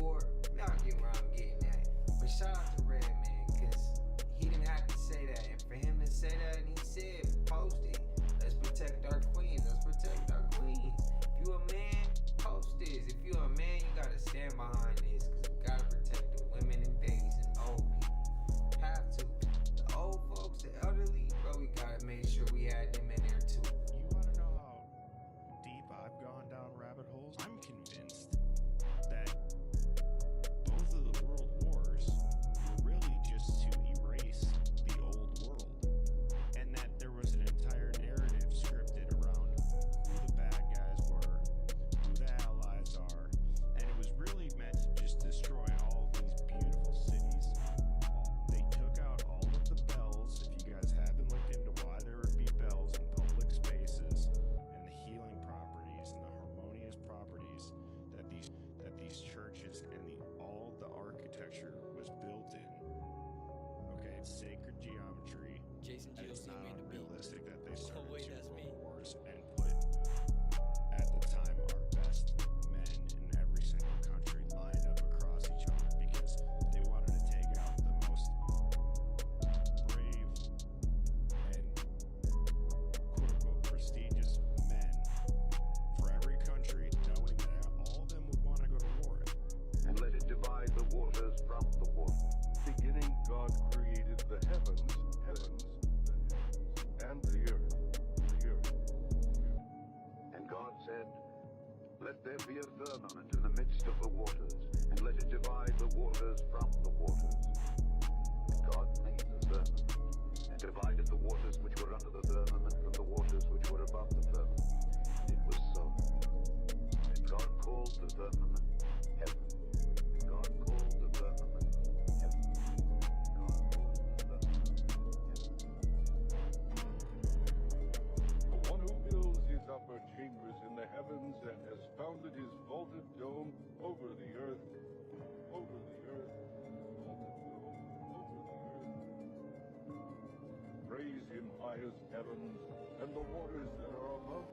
S10: Or, y'all get where I'm getting at. But shout out to Redman, because he didn't have to say that. And for him to say that, and he said, post it. Let's protect our queens. Let's protect our queens. If you a man, post this. If you a man, you gotta stand behind this. Because we gotta protect the women and babies and old people. Have to. The old folks, the elderly, bro, we gotta make sure we add them in there too.
S11: You wanna know how deep I've gone down rabbit holes? I'm convinced that both of the world wars were really just to erase the old world, and that there was an entire narrative scripted around who the bad guys were, who the allies are, and it was really meant to just destroy all these beautiful cities. They took out all of the bells. If you guys haven't looked into why there would be bells in public spaces, and the healing properties and the harmonious properties that these churches and all the architecture was built in. Okay, it's sacred geometry. And it's not unrealistic that they started two world wars and put, at the time, our best men in every single country lined up across each other because they wanted to take out the most brave and quote-unquote prestigious men for every country, knowing that all of them would want to go to war.
S18: And let it divide the waters from the water. Beginning, God created the heavens, and the earth. And God said, let there be a firmament in the midst of the waters, and let it divide the waters from the waters. God made the firmament, and divided the waters which were under the firmament from the waters which were above the firmament. And it was so. And God called the firmament heaven. And God called the firmament heaven. God called the firmament heaven. The one who builds his upper chambers in the heavens and has founded his vaulted dome over the earth, over the earth, vaulted dome over the earth. Praise him, highest heavens, and the waters that are above.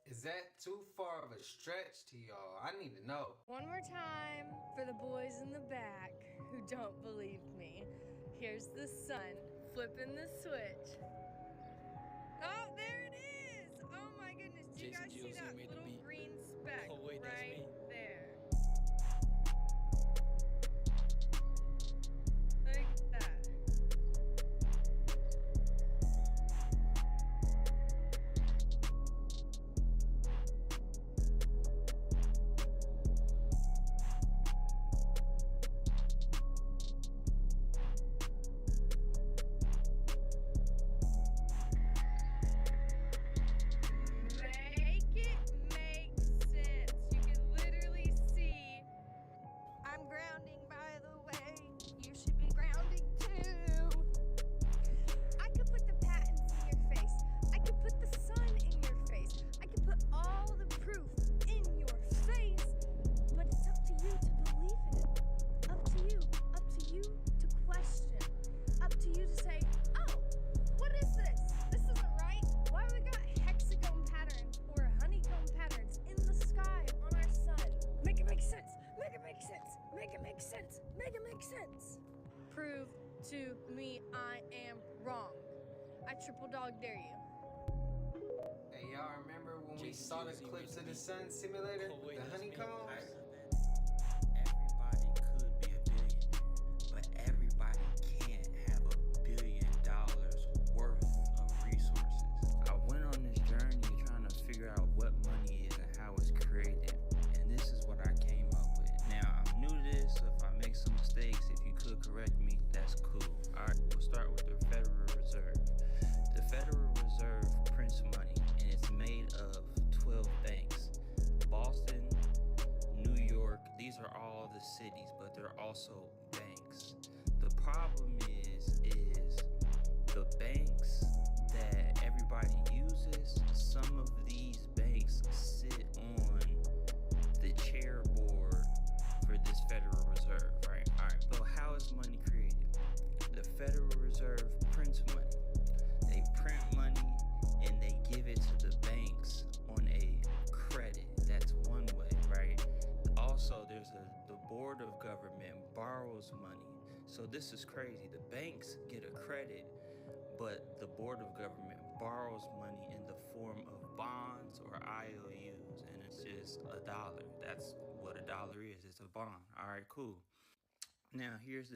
S10: Is that too far of a stretch to y'all? I need to know.
S21: One more time for the boys in the back who don't believe me. Here's the sun flipping the switch. Oh, there it is! Oh my goodness, do you guys see that little green speck right there? Look at that. Prove to me I am wrong. I triple dog dare you.
S10: Hey, y'all remember when we saw the clips of the sun simulator? The honeycombs?
S23: Everybody could be a billionaire, but everybody can't have $1 billion worth of resources. I went on this journey trying to figure out what money is and how it's created, and this is what I came up with. Now, I'm new to this, so if I make some mistakes, if you could correct me, that's cool. Alright, we'll start with the Federal Reserve. The Federal Reserve prints money, and it's made of 12 banks. Boston, New York, these are all the cities, but they're also banks. The problem is the banks that everybody uses, some of these banks sit on the chair board for this Federal Reserve, right? Federal Reserve prints money. They print money and they give it to the banks on a credit. That's one way, right? Also, the Board of Government borrows money. So this is crazy. The banks get a credit, but the Board of Government borrows money in the form of bonds or IOUs, and it's just $1. That's what $1 is. It's a bond. All right, cool. Now here's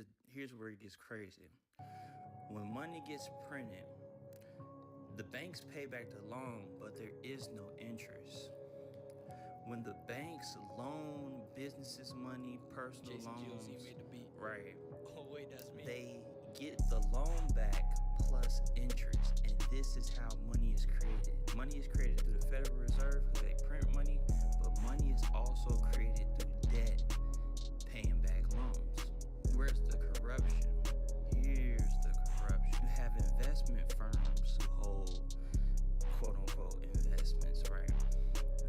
S23: where it gets crazy. When money gets printed, the banks pay back the loan, but there is no interest. When the banks loan businesses money, personal loans, right?
S3: Oh wait, that's me.
S23: They get the loan back plus interest, and this is how money is created. Money is created through the Federal Reserve because they print money, but money is also created through debt, paying back loans. Where's the corruption? Here's the corruption. You have investment firms who hold quote-unquote investments, right?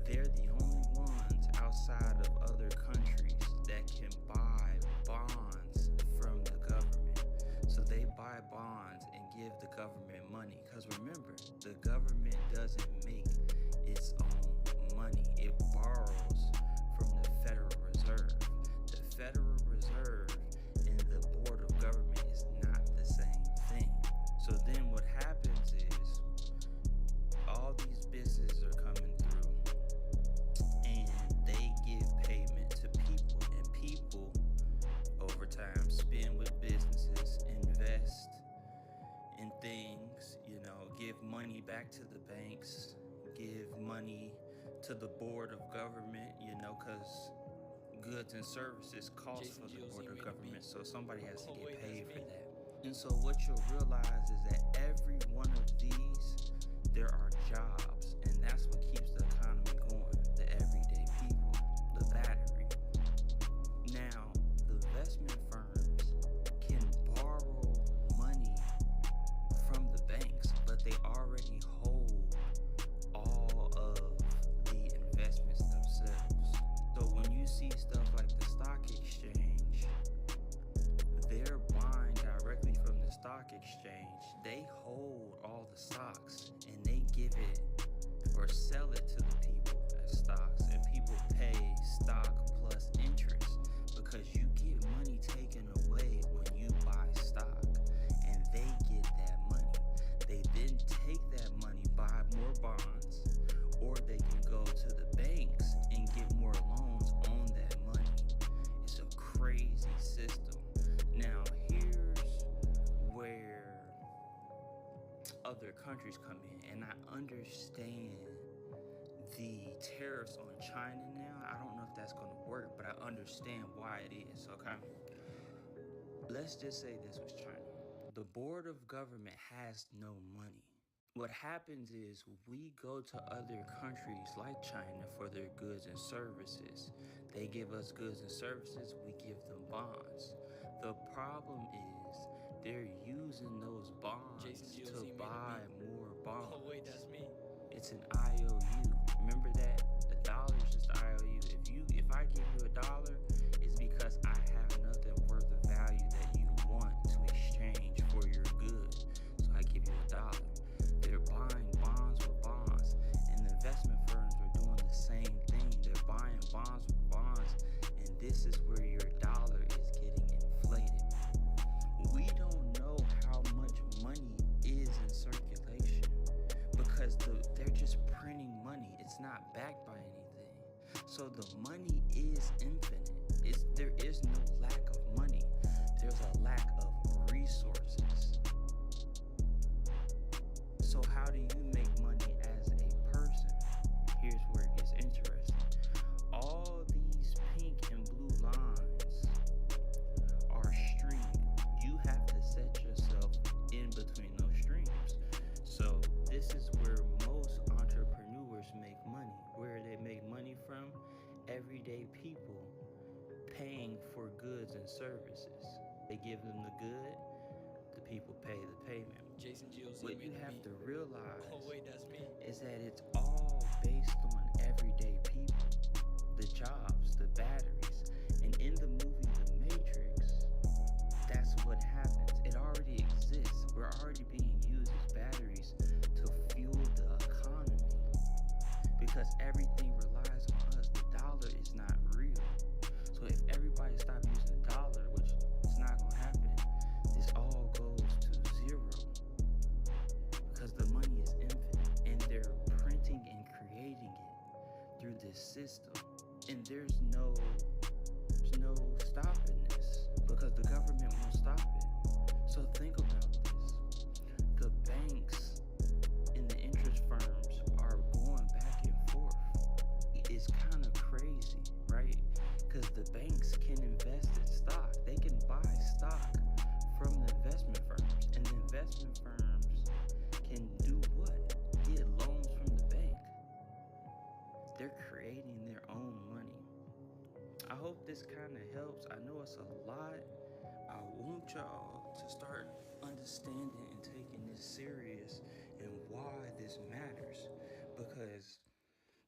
S23: They're the only ones outside of other countries that can buy bonds from the government. So they buy bonds and give the government money. Because remember, the government doesn't make its own money. It borrows from the Federal Reserve. The Federal Reserve and the Board of Government is not the same thing. So then what happens is all these businesses are coming through and they give payment to people, and people over time spend with businesses, invest in things, give money back to the banks, give money to the Board of Government, because goods and services cost for the Board of Government, so somebody has to get paid for that. And so what you'll realize is that every one of these, there are jobs, and that's what keeps the economy going, the everyday people, the battery. Now, the investment firms can borrow money from the banks, but they already hold all of the investments themselves. So when you see stuff like the stock exchange, they're buying directly from the stock exchange. They hold all the stocks and they give it or sell it to the people as stocks, and people pay stock plus interest because you get money taken away when you buy stock, and they get that money. They then take that money, buy more bonds, or they can go to the banks and get more loans on that money. It's a crazy system. Now here's where other countries come in, and I understand the tariffs on China now. I don't know if that's going to work, but I understand why it is, okay? Let's just say this was China. The Board of Government has no money. What happens is we go to other countries like China for their goods and services. They give us goods and services, we give them bonds. The problem is they're using those bonds to buy more bonds.
S3: Oh wait, that's me.
S23: It's an IOU. Remember that? $1 is just IOU. If I give you $1, it's because I have nothing worth of value that you want to exchange for your good. So I give you $1. They're buying bonds with bonds, and the investment firms are doing the same thing. They're buying bonds with bonds, and this is where your dollar is getting inflated. We don't know how much money is in circulation because they're just printing money. It's not backed by anything. So the money is infinite. There is no lack of money. There's a lack of resources. So how do you make money as a person? Here's where it gets interesting. All these pink and blue lines are streamed. You have to set yourself in between those streams. So this is where most entrepreneurs make money. Where they make money from? Everyday people paying for goods and services. They give them the good, the people pay the payment. What you have to realize is that it's all based on everyday people, the jobs, the batteries. And in the movie The Matrix, that's what happens. It already exists. this system, and there's no stopping this because the government won't stop it. So think about this. The banks and the interest firms are going back and forth. It's kind of crazy, right? Because the banks can invest in stock. They can buy stock from the investment firms, and the investment firms can do what? Get loans from the bank. They're creating their own money. I hope this kind of helps. I know it's a lot. I want y'all to start understanding and taking this serious and why this matters. Because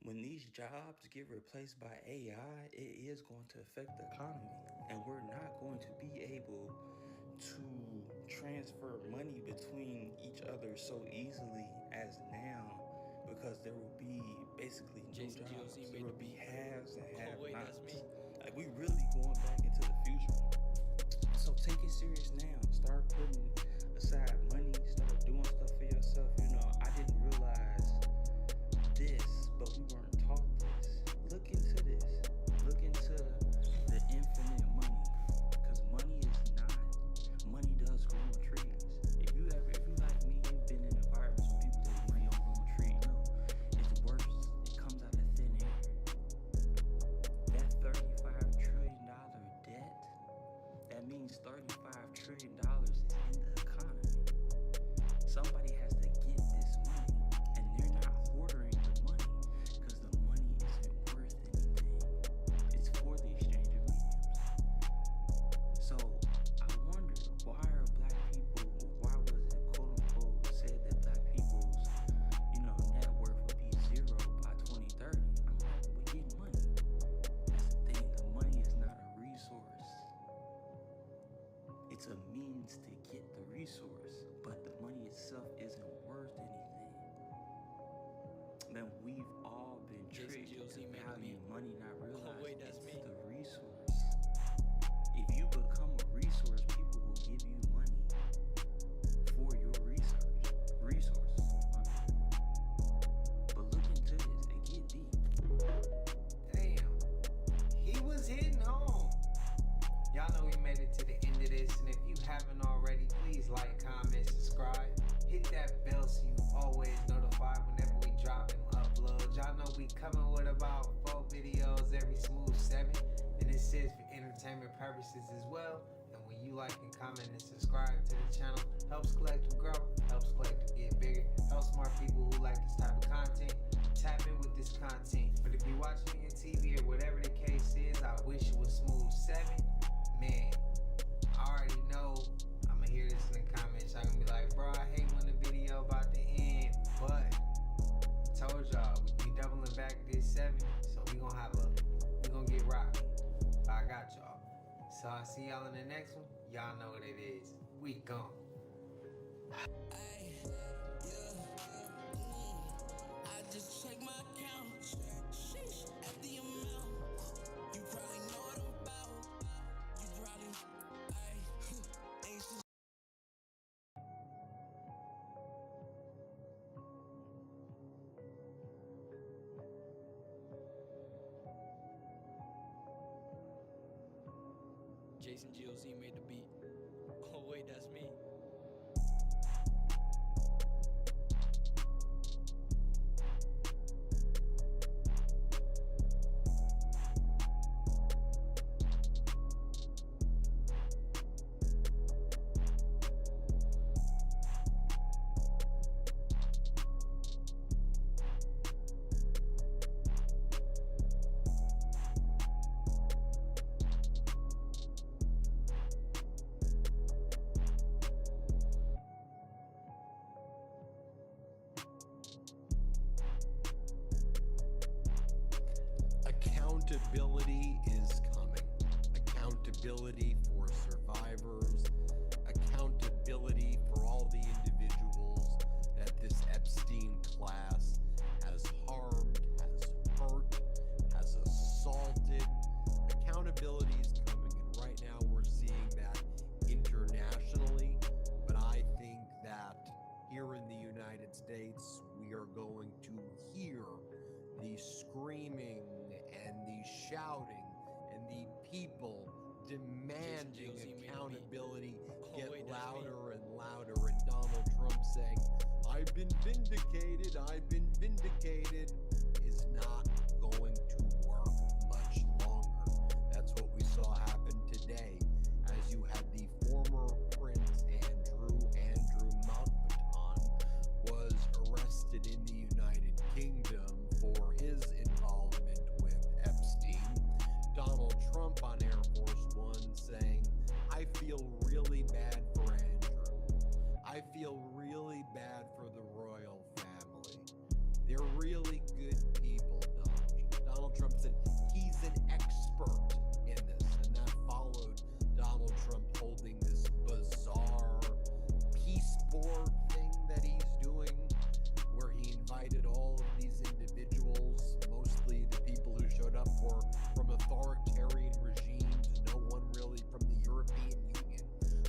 S23: when these jobs get replaced by AI, it is going to affect the economy. And we're not going to be able to transfer money between each other so easily as now, because there will be basically no jobs. There will be haves and have-nots. Like, we really going back into the future. So take it serious now. Start putting aside money. Start doing stuff for yourself. You know, I didn't realize this, but we weren't taught this. Look into this. Look into the infinite money, because money does grow on trees. If you like me, you've been in environments where people think money don't grow on trees. No, it's worse. It comes out of thin air. That $35 trillion debt, that means $35 trillion is in the economy. Somebody has to get this money, and they're not hoarding the money because the money isn't worth anything. It's for the exchange of mediums. So I wonder, why are black people, or why was it quote unquote said that black people's, net worth would be zero by 2030? I'm like, we get money. That's the thing, the money is not a resource. It's a means to get the resource, but the money itself isn't worth anything. Man, we've all been tricked into valuing money, not realizing it's the resource. If you become a resource, people will give you money for your resource. But look into this and get deep.
S10: Damn, he was hitting home. Y'all know we made it to the end of this, and if you haven't already, please like, comment, subscribe, hit that bell so you always notified whenever we drop and upload. Y'all know we coming with about 4 videos every smooth 7, and this is for entertainment purposes as well. And when you like and comment and subscribe to the channel, helps Collective grow, helps Collective get bigger, helps more people who like this type of content tap in with this content. But if you're watching it on TV or whatever the case is, I wish it was smooth 7. Man, I already know I'ma hear this in the comments. I'm gonna be like, bro, I hate when the video about to end. But told y'all, we doubling back this 7, so we gonna get rocky. I got y'all. So I'll see y'all in the next one. Y'all know what it is. We gone.
S1: I just check my account. Sheesh, at the amount. You probably know what I'm about. You probably, ain't shit.
S3: Jason GOZ made the beat. Oh wait, that's me.
S2: Accountability is coming. Accountability for survivors. Accountability for all the individuals that this Epstein class has harmed, has hurt, has assaulted. Accountability is coming, and right now we're seeing that internationally. But I think that here in the United States, we are going to hear the screaming demanding accountability get louder and louder, and Donald Trump saying, I've been vindicated, is not going to work much longer. That's what we saw happen today, as you had the former Prince Andrew Mountbatten was arrested in the United Kingdom for his involvement with Epstein. Donald Trump on Air Force One saying, I feel really bad for Andrew. I feel really bad for the royal family. They're really good people, Donald Trump said he's an expert in this, and that followed Donald Trump holding this bizarre peace board thing that he's doing, where he invited all of these individuals, mostly the people who showed up were from authoritarian regimes, no one really from the European Union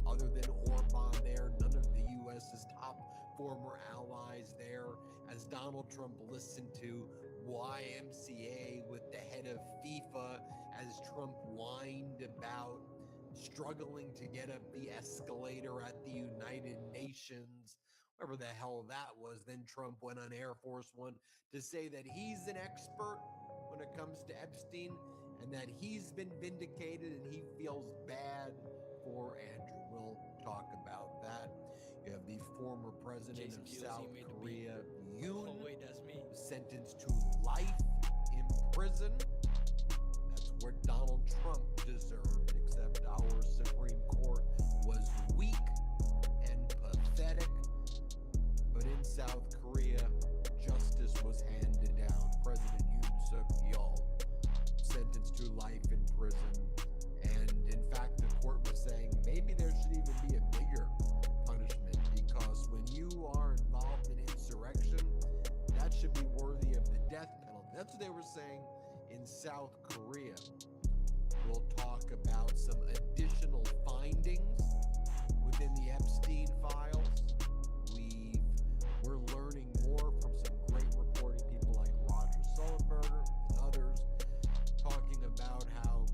S2: other than Orban there, none of the US's top former allies there, as Donald Trump listened to YMCA with the head of FIFA as Trump whined about struggling to get up the escalator at the United Nations, whatever the hell that was. Then Trump went on Air Force One to say that he's an expert when it comes to Epstein and that he's been vindicated and he feels bad for Andrew. We'll talk about that. You have the former president of South Korea, Yoon, sentenced to life in prison. That's where Donald Trump deserved, except our Supreme Court was weak and pathetic. But in South Korea, justice was handed down. President Yoon Suk-yeol sentenced to life in prison. And in fact, the court was saying maybe there should even be a bigger punishment, because when you are involved in insurrection, that should be worthy of the death penalty. That's what they were saying in South Korea. We'll talk about some additional findings within the Epstein files. We're learning more from some great reporting people like Roger Sullenberger and others, talking about how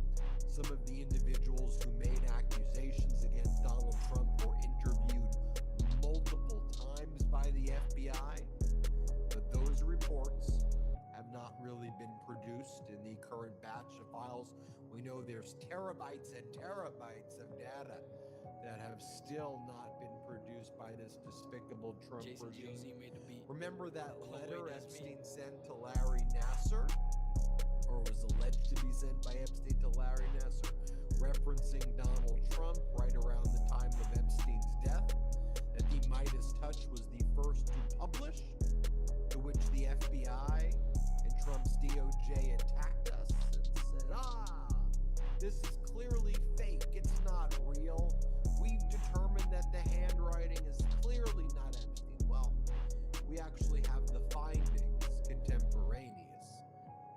S2: some of the individuals who made accusations against Donald Trump were interviewed multiple times by the FBI, but those reports have not really been produced in the current batch of files. We know there's terabytes and terabytes of data that have still not been produced by this despicable Trump regime. Remember that letter Epstein sent to Larry Nassar, or was alleged to be sent by Epstein to Larry Nassar, referencing Donald Trump right around the time of Epstein's death, that the Midas touch was the first to publish, to which the FBI and Trump's DOJ attacked us and said, this is clearly fake, it's not real. We've determined that the handwriting is clearly not Epstein. Well, we actually have the findings contemporaneous.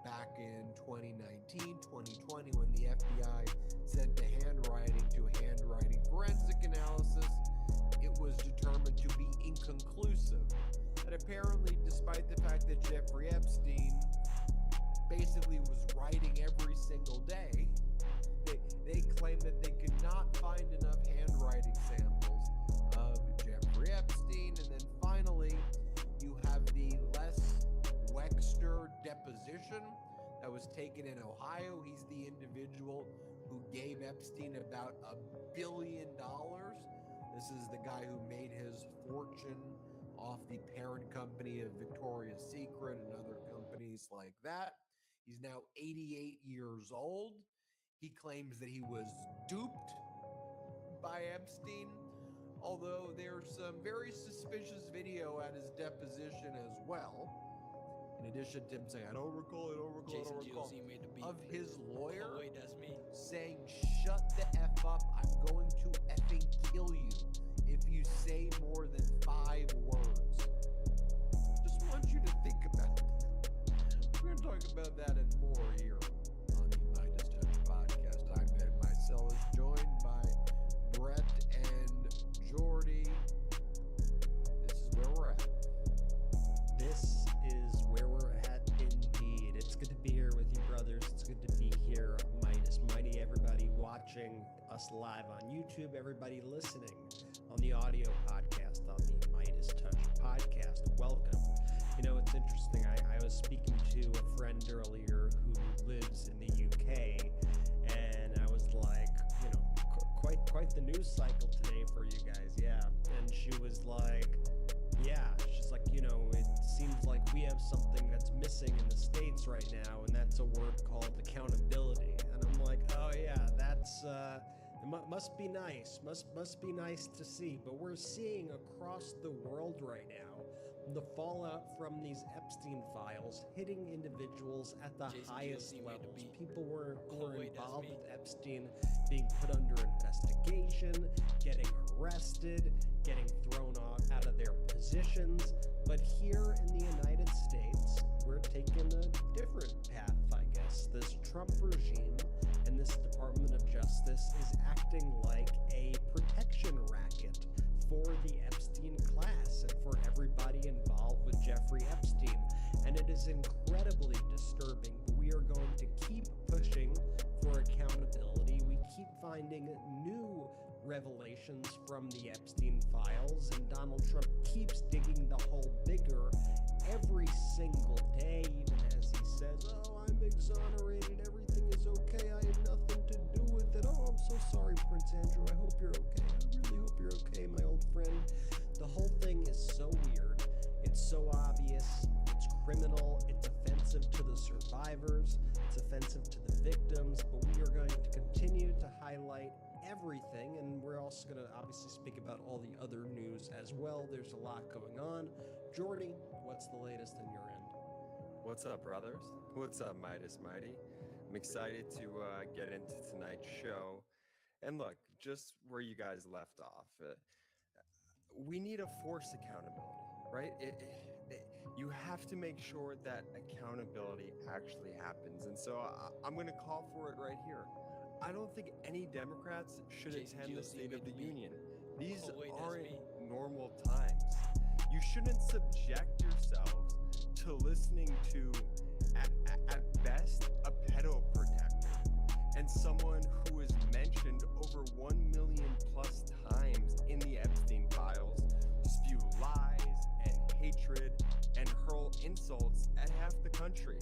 S2: Back in 2019, 2020, when the FBI sent the handwriting to handwriting forensic analysis, it was determined to be inconclusive. That apparently, despite the fact that Jeffrey Epstein basically was writing every single day, they claim that they could not find enough handwriting samples of Jeffrey Epstein. And then finally, you have the Les Wexner deposition that was taken in Ohio. He's the individual who gave Epstein about $1 billion. This is the guy who made his fortune off the parent company of Victoria's Secret and other companies like that. He's now 88 years old. He claims that he was duped by Epstein, although there's some very suspicious video at his deposition as well. In addition to him saying, I don't recall, of his lawyer saying, shut the F up, I'm going to effing kill you if you say more than 5 words. Just want you to think about that. We're going to talk about that and more here on the Midas Touch podcast. I'm Ben Mycelis, joined by Brett and Jordy. This is where we're at.
S9: This is where we're at indeed. It's good to be here with you, brothers. It's good to be here, Mighty everybody watching us live on YouTube, everybody listening on the audio podcast on the Midas Touch podcast, welcome. You know, it's interesting. I was speaking to a friend earlier who lives in the UK, and I was like, you know, quite the news cycle today for you guys, yeah. And she was like, yeah, she's like, you know, it seems like we have something that's missing in the States right now, and that's a word called accountability. And I'm like, oh yeah, that's must be nice, must be nice to see. But we're seeing across the world right now the fallout from these Epstein files hitting individuals at the highest levels. People who were involved with Epstein being put under investigation, getting arrested, getting thrown out of their positions. But here in the United States, we're taking a different path, I guess. This Trump regime and this Department of Justice is acting like a protection racket for the Epstein class and for everybody involved with Jeffrey Epstein. And it is incredibly disturbing, but we are going to keep pushing for accountability. We keep finding new revelations from the Epstein files, and Donald Trump keeps digging the hole bigger every single day, even as he says, oh, I'm exonerated, everything is okay, I had nothing to do with it. Oh, I'm so sorry, Prince Andrew, I hope you're okay. I really hope you're okay, my old friend. The whole thing is so weird. It's so obvious. It's criminal. It's offensive to the survivors. It's offensive to the victims. But we are going to continue to highlight everything, and we're also going to obviously speak about all the other news as well. There's a lot going on. Jordy, what's the latest on your end?
S12: What's up, brothers? What's up, Midas Mighty? I'm excited to get into tonight's show. And look, just where you guys left off, we need to force accountability, right? You have to make sure that accountability actually happens. And so I'm going to call for it right here. I don't think any Democrats should attend the State of the Union. These aren't normal times. You shouldn't subject yourselves to listening to, at best, a pedo protector and someone who is mentioned over 1 million plus times in the Epstein files spew lies and hatred and hurl insults at half the country.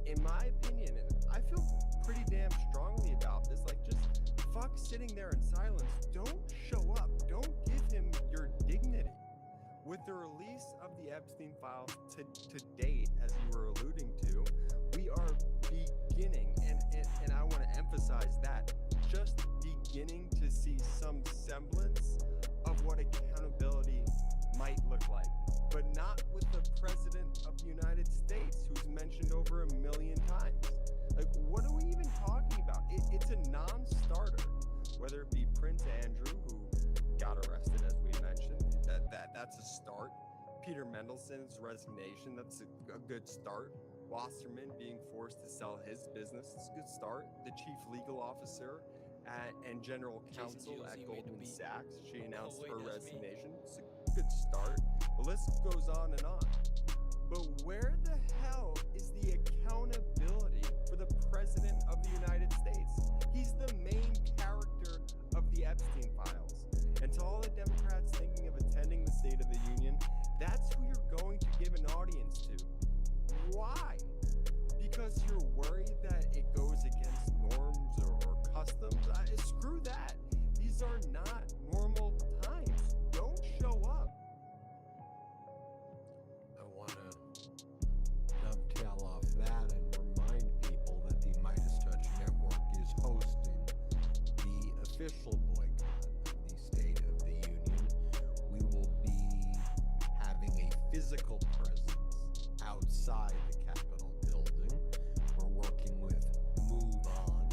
S12: In my opinion, and I feel pretty damn strongly about this, like, just fuck sitting there in silence. Don't show up. Don't give him your dignity. With the release of the Epstein files to date, as you were alluding to, we are beginning, and I want to emphasize that, just beginning to see some semblance of what accountability might look like, but not with the President of the United States, who's mentioned over 1 million times. Like, what are we even talking about? It's a non-starter, whether it be Prince Andrew, who got arrested, as we mentioned, that's a start. Peter Mandelson's resignation, that's a good start. Wasserman being forced to sell his business, it's a good start. The chief legal officer and general counsel at Goldman Sachs, she announced her resignation. It's a good start. The list goes on and on. But where the hell is the accountability for the President of the United States? He's the main character of the Epstein files. And to all the Democrats thinking of attending the State of the Union, that's who you're going to give an audience to. Why? Because you're worried that it goes against norms or customs? Screw that. These are not normal times. Don't show up.
S2: I want to dovetail off that and remind people that the Midas Touch Network is hosting the official boycott of the State of the Union. We will be having a physical presence outside the Capitol building. We're working with Move On.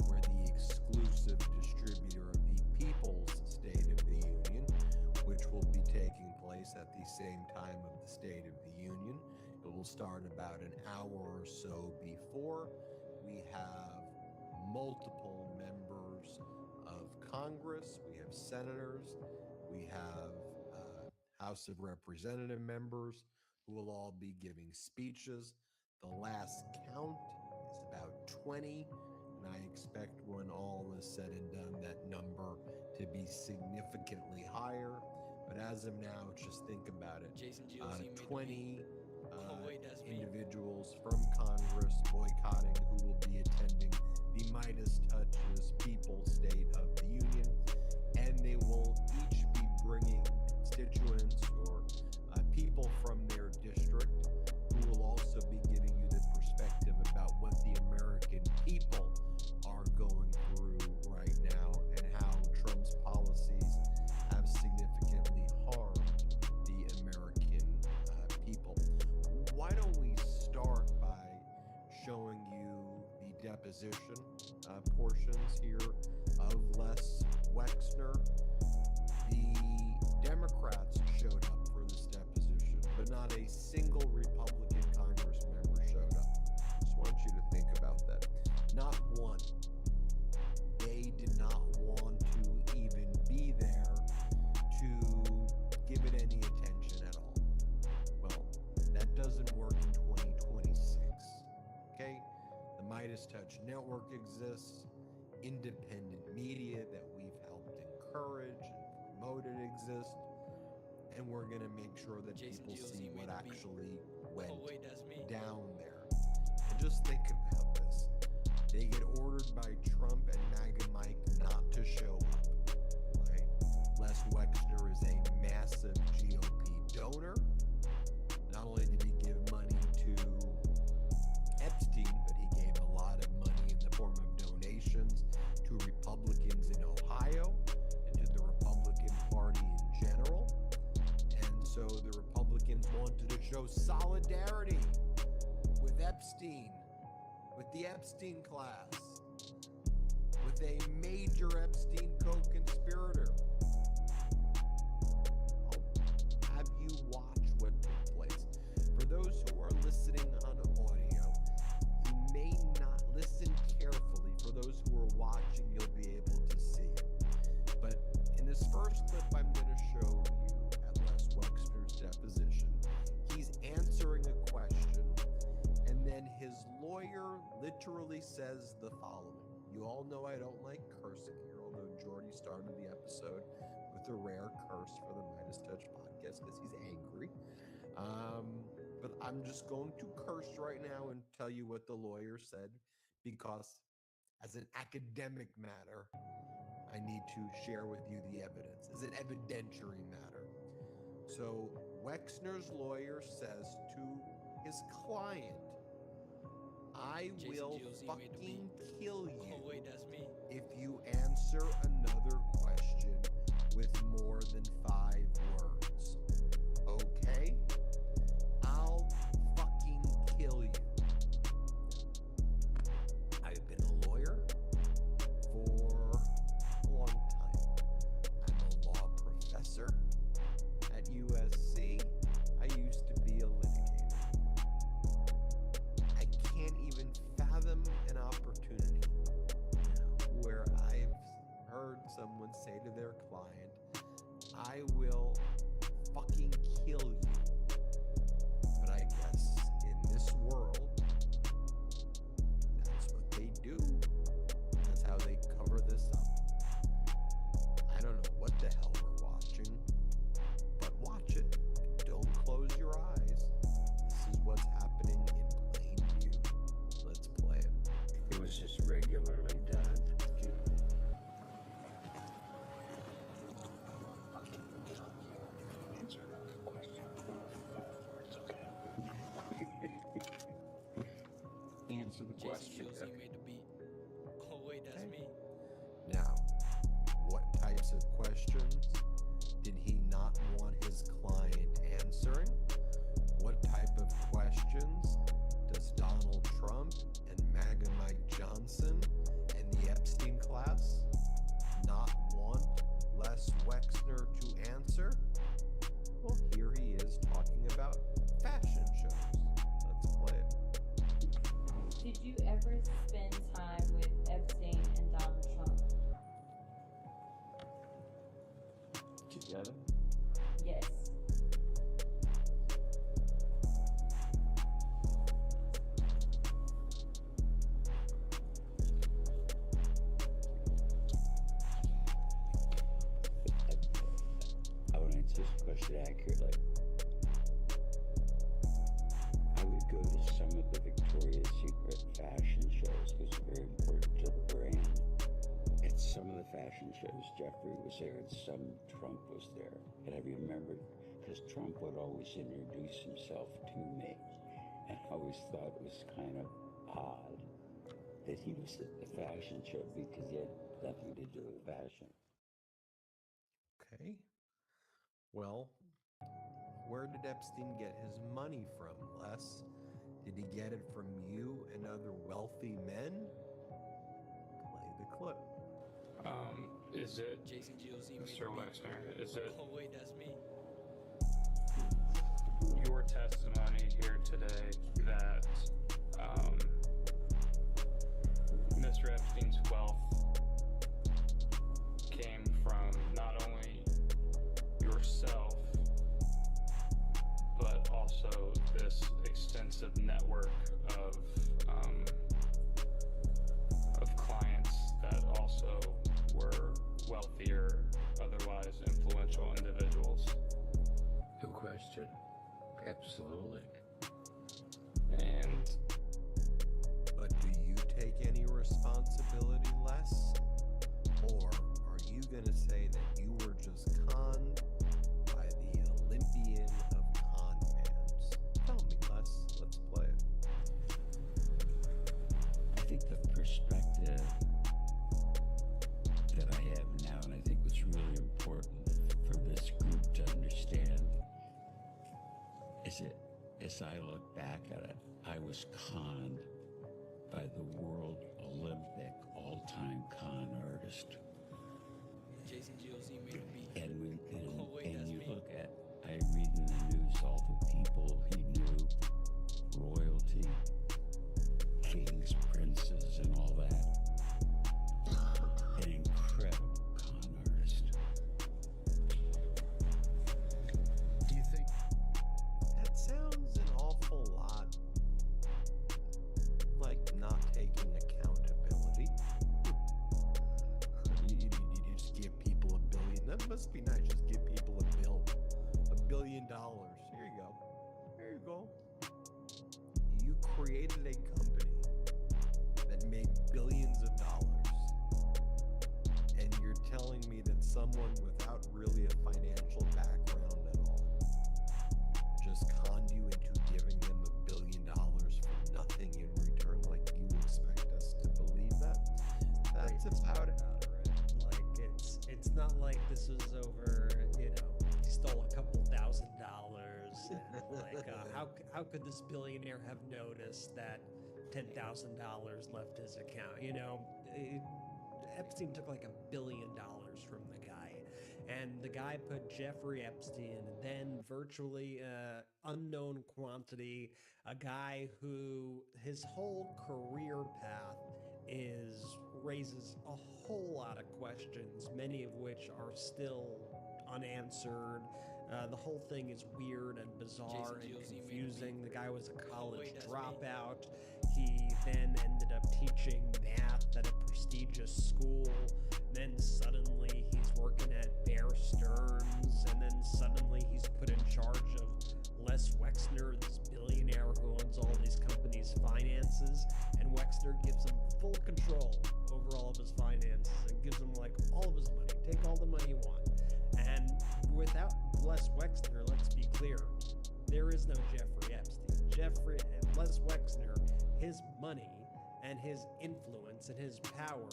S2: We're the exclusive distributor of the People's State of the Union, which will be taking place at the same time of the State of the Union. It will start about an hour or so before. We have multiple members of Congress. We have senators. We have House of Representative members who will all be giving speeches. The last count is about 20, and and I expect when all is said and done that number to be significantly higher. But as of now, just think about it. 20 individuals from Congress boycotting who will be attending the Midas Touches People State of the Union, and they will each be bringing constituents or people from their district who will also be giving you the perspective about what the American people are going through right now and how Trump's policies have significantly harmed the American people. Why don't we start by showing you the deposition portions here of Les Wexner? The Democrats showed up for this deposition, but not a single Republican Congress member showed up. Just want you to think about that. Not one. They did not want to even be there to give it any attention at all. Well, that doesn't work in 2026. Okay? The Midas Touch Network exists. Independent media that we've helped encourage and promoted exists. And we're going to make sure that people see what actually went down there. And just think about this. They get ordered by Trump and MAGA Mike not to show up. Right? Les Wexner is a massive GOP donor. Not only did he give money to Epstein, but he gave a lot of money in the form of donations to Republicans in Ohio and to the Republican Party in general. And so the Republicans wanted to show solidarity with Epstein, with the Epstein class, with a major Epstein co-conspirator. I'll have you watch what took place. For those who are listening on audio, you may not listen carefully. For those who are watching, you'll be able to see it. But in this first clip I'm going to show you at Les Wexner's deposition, he's answering a question, and then his lawyer literally says the following. You all know I don't like cursing here, although Jordy started the episode with a rare curse for the Midas Touch podcast because he's angry. But I'm just going to curse right now and tell you what the lawyer said, because as an academic matter, I need to share with you the evidence. As an evidentiary matter. So Wexner's lawyer says to his client, I will fucking kill you if you answer another question with more than 5 words. Okay? I'll fucking kill you. I've been a lawyer for a long time. I'm a law professor at USC. I used to be a litigator. I can't even fathom an opportunity where I've heard someone say to their client, I will fucking kill you. But I guess in this world, that's what they do. That's how they cover this up. I don't know what the hell we're watching, but watch it. Don't close your eyes. This is what's happening in plain view. Let's play it.
S14: It was just regularly done.
S5: Answer the question.
S3: made the beat. Oh wait, that's me.
S2: Now, what types of questions did he not want his client answering? What type of questions does Donald Trump and MAGA Mike Johnson and the Epstein class not want Les Wexner to answer? Well, here he is talking about fashion shows. Let's play it.
S7: Did you ever spend time with Epstein and Donald Trump?
S5: Together?
S7: Yes.
S4: answer this question accurately. I would go to some of the Victoria's Secret fashion shows because they're very important to the brand. At some of the fashion shows, Jeffrey was there and some Trump was there. And I remembered because Trump would always introduce himself to me. And I always thought it was kind of odd that he was at the fashion show because he had nothing to do with fashion.
S2: Okay. Well, where did Epstein get his money from, Les? Did he get it from you and other wealthy men? Play the clip.
S13: Is it Mr. Wexner? Is it
S3: Oh wait, that's me.
S13: your testimony here today that Mr. Epstein's wealth came from not only yourself, but also this extensive network of clients that also were wealthier, otherwise influential individuals?
S4: No question. Absolutely.
S13: And
S2: But do you take any responsibility, Les? Or are you going to say that you were just conned by the Olympian of con mans? Tell me, Les. Let's play it.
S4: I think the perspective that I have now, and I think what's really important for this group to understand, is that as I look back at it, I was conned by the world Olympic all-time con artist.
S3: Jason GOZ made a beat.
S4: And you look at, I read in the news all the people he knew, royalty, kings, princes, and all that. An incredible con artist.
S2: Do you think that sounds an awful lot like not taking accountability? You just give people $1 billion. That must be nice. Just give people a bill. $1 billion. Here you go. There you go. You created a company that made billions of dollars. And you're telling me that someone without really a financial background at all just conned you into giving them $1 billion for nothing in return? Like, you expect us to believe that? That's about it.
S9: Like, it's not like this was over, you know, he stole a couple $1,000 and like how could this billionaire have noticed that $10,000 left his account? You know, Epstein took like $1 billion from the guy, and the guy put Jeffrey Epstein, and then virtually unknown quantity, a guy who his whole career path raises a whole lot of questions, many of which are still unanswered. The whole thing is weird and bizarre and confusing. The guy was a college dropout. He then ended up teaching math at a prestigious school. Then suddenly he's working at Bear Stearns, and then suddenly he's put in charge of Les Wexner, this billionaire who owns all these companies' finances, and Wexner gives him full control over all of his finances and gives him like all of his money. Take all the money you want. And without Les Wexner, let's be clear, there is no Jeffrey Epstein. Jeffrey and Les Wexner, his money and his influence and his power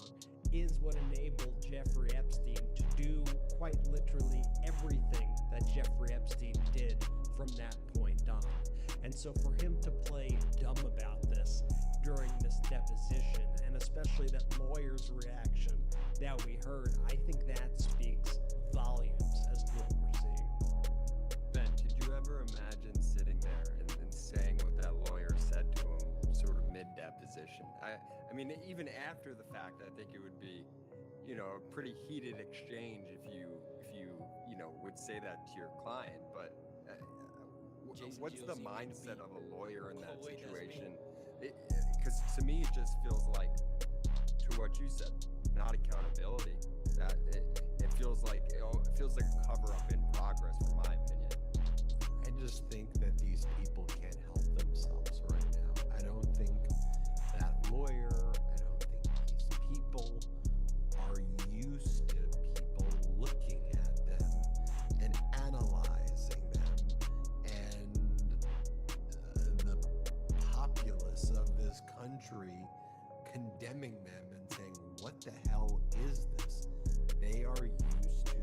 S9: is what enabled Jeffrey Epstein to do quite literally everything that Jeffrey Epstein did from that point on. And so for him to play dumb about this during this deposition, and especially that lawyer's reaction that we heard, I think that speaks volumes as to what we're seeing.
S12: Ben, could you ever imagine sitting there and saying what that lawyer said to him sort of mid-deposition? I mean, even after the fact, I think it would be, you know, a pretty heated exchange if you would say that to your client. But what's the mindset of a lawyer in that situation? Because to me, it just feels like, to what you said, not accountability. That it feels like a cover-up in progress from
S2: just think that these people can't help themselves right now. I don't think that lawyer, I don't think these people are used to people looking at them and analyzing them, and the populace of this country condemning them and saying, what the hell is this? They are used to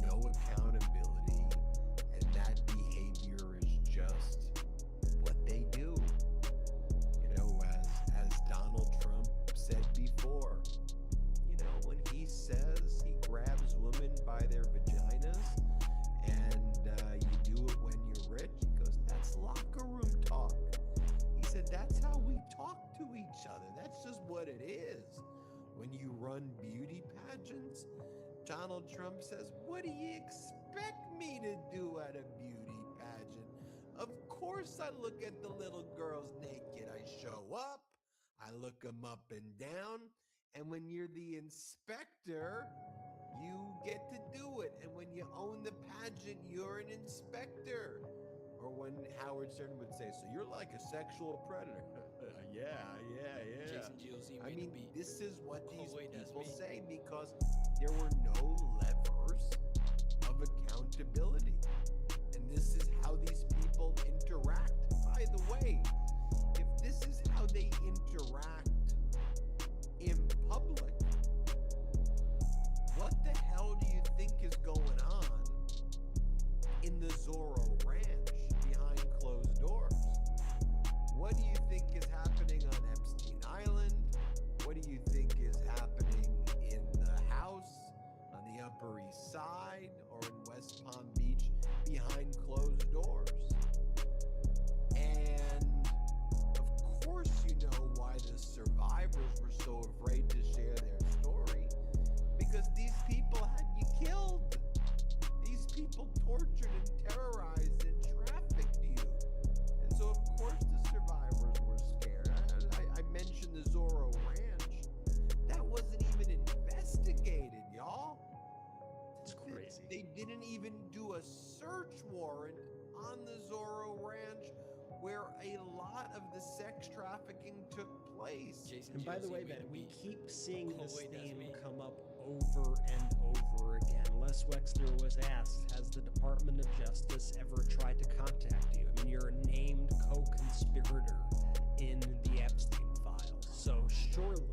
S2: no accountability, and that behavior is just what they do. You know, as Donald Trump said before, you know, when he says he grabs women by their vaginas and you do it when you're rich, he goes, that's locker room talk. He said, that's how we talk to each other. That's just what it is. When you run beauty pageants, Donald Trump says, what do you expect me to do at a beauty pageant? Of course I look at the little girls naked. I show up, I look them up and down, and when you're the inspector, you get to do it. And when you own the pageant, you're an inspector. Or when Howard Stern would say, so you're like a sexual predator. Yeah.
S8: Jason GOC
S2: I mean, this is what these
S8: wait, that's
S2: people
S8: me.
S2: say because there were no levers of accountability. And this is how these people interact. By the way, if this is how they interact in public, what the hell do you think is going on in the Zorro Ranch behind closed doors? What do you think is happening on Epstein Island? What do you think is happening in the house on the Upper East Side or in West Palm Beach behind closed doors? And of course you know why the survivors were so afraid to share their story, because these people had you killed. These people tortured and terrorized and trafficked you. And so of course the survivors were scared. I mentioned the Zorro Ranch. That wasn't even investigated, y'all.
S9: It's crazy.
S2: They didn't even do a search warrant on the Zorro Ranch where a lot of the sex trafficking took place.
S9: And by the way, Ben, we keep seeing this theme come up over and over again. Les Wexner was asked, has the Department of Justice ever tried to contact you? I mean, you're a named co-conspirator in the Epstein files. So surely,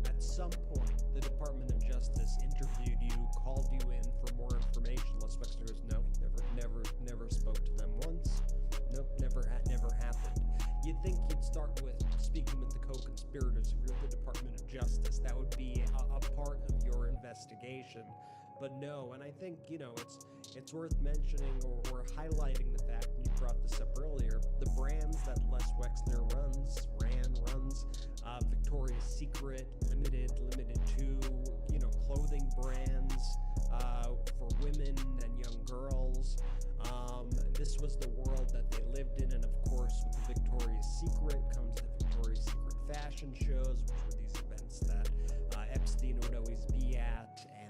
S9: at some point, the Department of Justice interviewed you, called you in for more information. Les Wexner goes, no, never spoke to them once. Nope, never happened. You'd think you'd start with speaking with the co-conspirators if you're the Department of Justice. That would be a part of your investigation. But no, and I think, you know, it's worth mentioning or highlighting the fact, and you brought this up earlier, the brands that Les Wexner runs, Victoria's Secret, Limited to, you know, clothing brands for women and young girls. This was the world that they lived in, and of course with the Victoria's Secret comes the Victoria's Secret fashion shows, which were these events that Epstein would always be at, and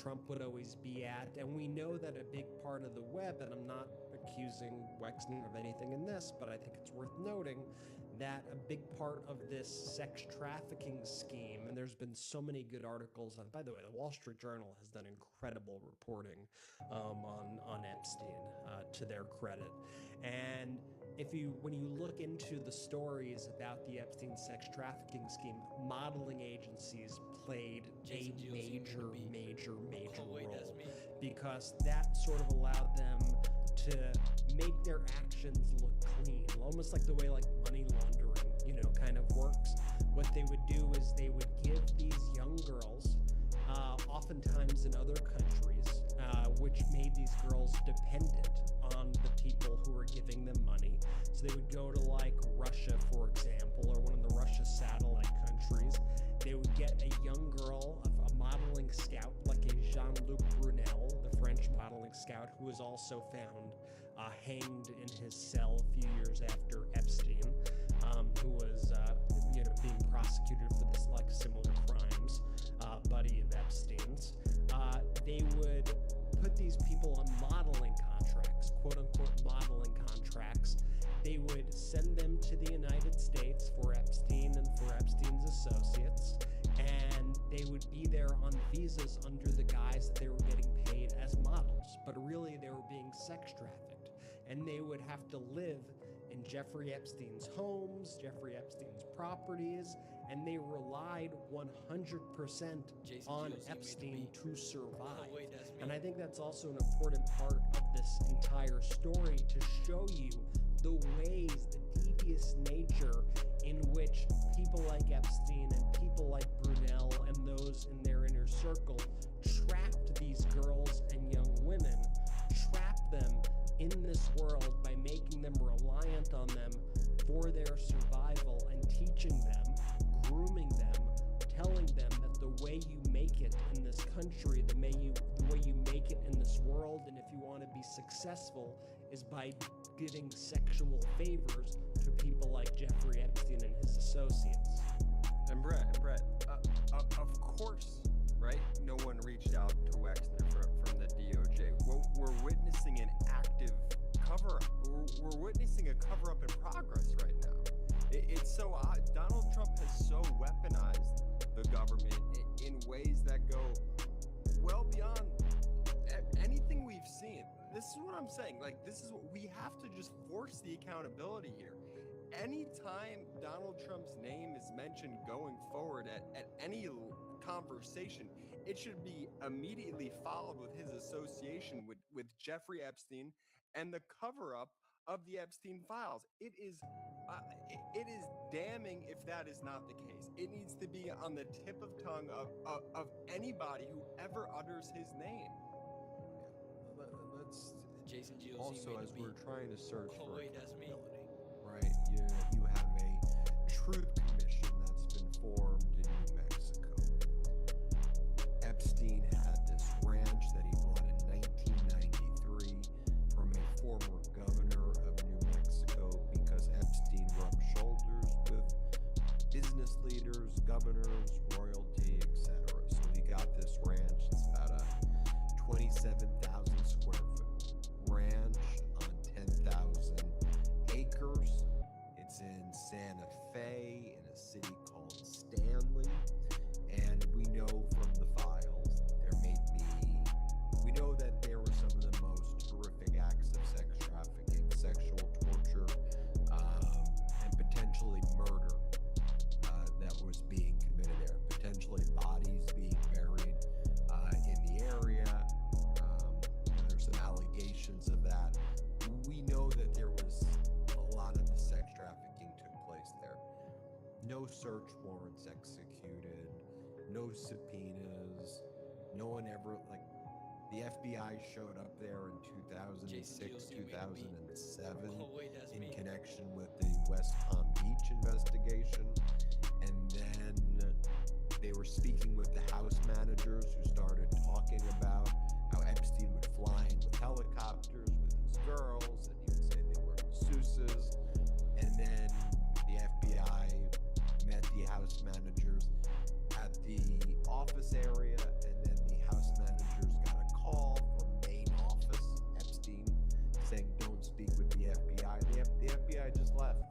S9: Trump would always be at. And we know that a big part of the web, and I'm not accusing Wexner of anything in this, but I think it's worth noting that a big part of this sex trafficking scheme, and there's been so many good articles on, by the way, the Wall Street Journal has done incredible reporting on Epstein, to their credit. And when you look into the stories about the Epstein sex trafficking scheme, modeling agencies played a major role, because that sort of allowed them to make their actions look clean, almost like the way like money laundering, you know, kind of works. What they would do is they would give these young girls, oftentimes in other countries, which made these girls dependent on the people who were giving them money. So they would go to like Russia, for example, or one of the Russia satellite countries. They would get a young girl, a modeling scout, like a Jean-Luc Brunel, the French modeling scout, who was also found hanged in his cell a few years after Epstein, who was being prosecuted for this like similar crimes, buddy of Epstein's. They would put these people on modeling contracts, quote unquote modeling contracts. They would send them to the United States for Epstein and for Epstein's associates, and they would be there on visas under the guise that they were getting paid as models, but really they were being sex trafficked. And they would have to live in Jeffrey Epstein's homes, Jeffrey Epstein's properties, and they relied 100% on Epstein to survive. And I think that's also an important part of this entire story, to show you the ways, the devious nature in which people like Epstein and people like Brunel and those in their inner circle trapped these girls and young women, trapped them in this world by making them reliant on them for their survival and teaching them, grooming them, telling them that the way you make it in this country, the way you make it in this world, and if you want to be successful, is by giving sexual favors to people like Jeffrey Epstein and his associates.
S12: And Brett, of course, right? No one reached out to Wexner from the DOJ. We're witnessing an active cover-up. We're witnessing a cover-up in progress right now. It's so odd. Donald Trump has so weaponized the government in ways that go well beyond anything we've seen. This is what I'm saying. Like, this is what we have to just force the accountability here. Anytime Donald Trump's name is mentioned going forward at any conversation, it should be immediately followed with his association with Jeffrey Epstein and the cover-up of the Epstein files. It is damning if that is not the case. It needs to be on the tip of tongue of anybody who ever utters his name.
S2: Let's
S3: Jason GOC
S2: also,
S3: made
S2: as
S3: a
S2: we're
S3: beat.
S2: trying to search
S3: Oh,
S2: for
S3: wait, that's me.
S2: accountability, right? You have a truth commission that's been formed in New Mexico. Epstein had this ranch that he bought in 1993 from a former governor of New Mexico, because Epstein rubbed shoulders with business leaders, governors, royalty, etc. So he got this ranch. It's about a 27,000 square foot ranch on 10,000 acres. It's in Santa Fe, in a city called Stanley. And we know from the files we know that there were some of the most horrific acts of sex trafficking, sexual torture, and potentially murder that was being committed there. Potentially bodies being buried in the area. There's some allegations of that. We know that there was a lot of the sex trafficking took place there. No search warrants executed, no subpoenas, no one ever, like, the FBI showed up there in 2006, 2007 in connection with the West Palm Beach investigation. And then they were speaking with the house managers who started talking about how Epstein would fly in with helicopters with these girls, and he would say they were masseuses. And then the FBI met the house managers at the office area, and then the house managers got a call from main office, Epstein, saying don't speak with the FBI. The FBI just left.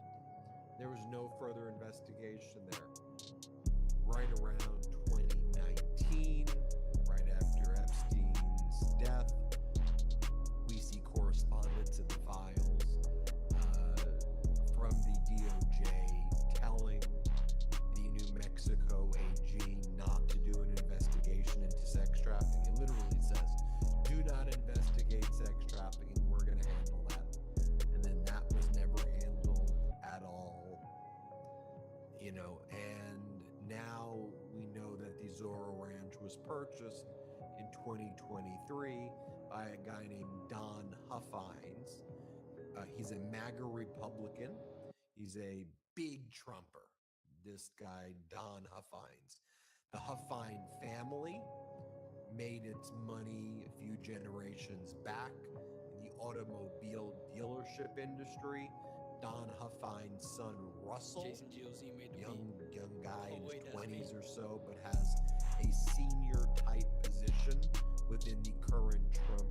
S2: There was no further investigation there. Right around 2019, right after Epstein's death, we see correspondence in the files from the DOJ telling the New Mexico AG not to do an investigation into sex trafficking. It literally says, do not investigate sex trafficking, we're going to handle that. And then that was never handled at all. And now we know that the Zorro Ranch was purchased in 2023 by a guy named Don Huffines. He's a MAGA Republican. He's a big Trumper, this guy, Don Huffines. The Huffine family made its money a few generations back in the automobile dealership industry. Don Huffine's son, Russell,
S3: Jason GOC made the
S2: young guy
S3: Oh,
S2: in
S3: wait,
S2: his
S3: that's
S2: 20s
S3: me.
S2: or so, but has a senior type position within the current Trump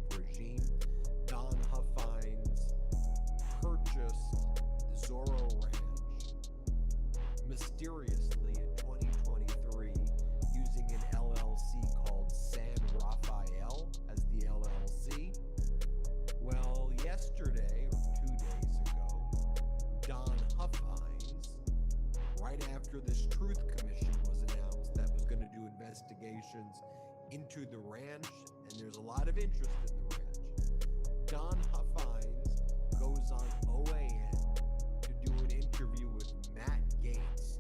S2: mysteriously in 2023 using an LLC called San Rafael as the LLC. Well, yesterday or 2 days ago, Don Huffines, right after this Truth Commission was announced that was going to do investigations into the ranch, and there's a lot of interest in the ranch, Don Huffines goes on OAN to do an interview with Matt Gaetz,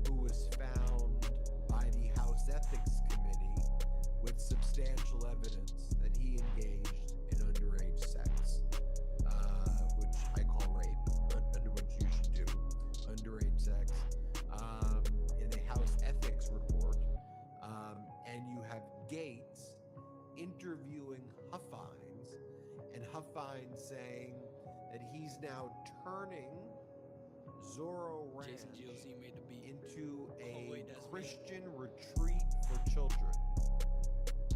S2: who was found by the House Ethics Committee with substantial evidence that he engaged in underage sex, which I call rape, under which you should do, underage sex, in the House Ethics report. And you have Gaetz interviewing Huffines, and Huffines saying that he's now turning Zorro Ranch into a Christian retreat for children.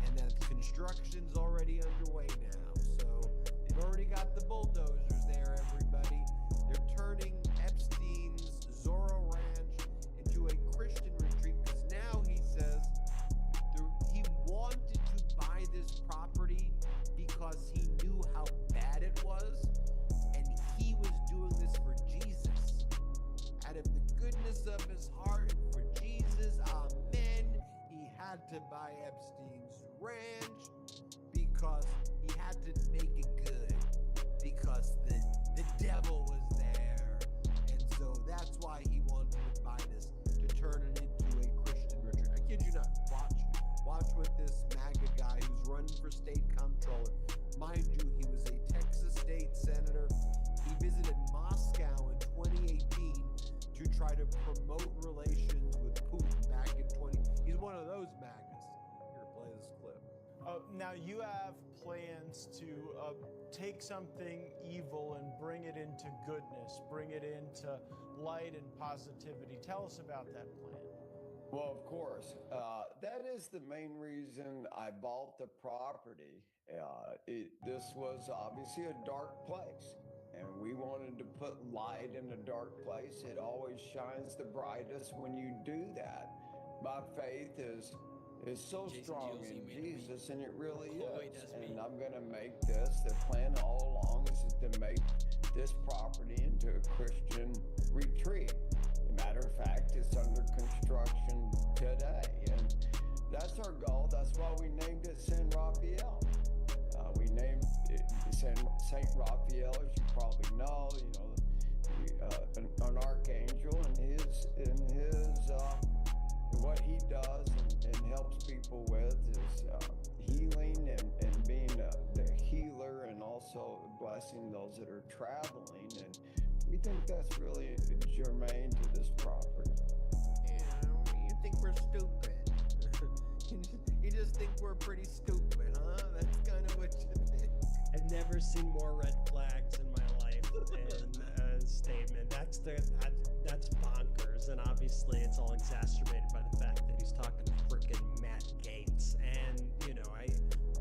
S2: And that construction's already underway now. So they've already got the bulldozers there, everybody. They're turning Epstein's Zorro Ranch into a Christian retreat because now he says he wanted to buy this property because he knew how bad it was, and he was doing this for Jesus. Out of the goodness of his heart and for Jesus, amen, he had to buy Epstein's ranch because he had to make it good, because the devil was there. And so that's why he wanted to buy this, to turn it into a Christian retreat. I kid you not. Watch with this MAGA guy who's running for state comptroller. Mind you, he was a Texas state senator. He visited Moscow in 2018 to try to promote relations with Putin back in 20. He's one of those MAGAs. Here, play this clip.
S8: Now you have plans to take something evil and bring it into goodness, bring it into light and positivity. Tell us about that plan.
S17: Well, of course. That is the main reason I bought the property. This was obviously a dark place, and we wanted to put light in a dark place. It always shines the brightest when you do that. My faith is so strong in Jesus, and it really is. And I'm going to make this, the plan all along is to make this property into a Christian retreat. Matter of fact, it's under construction today, and that's our goal. That's why we named it San Rafael. We named it Saint Raphael, as you probably know. An archangel, and his what he does and helps people with is healing and being the healer, and also blessing those that are traveling. And we think that's really germane to this property.
S2: You think we're stupid. You just think we're pretty stupid, huh? That's kind of what you think.
S9: I've never seen more red flags in my life in a statement. That's bonkers, and obviously it's all exacerbated by the fact that he's talking to frickin' Matt Gaetz. And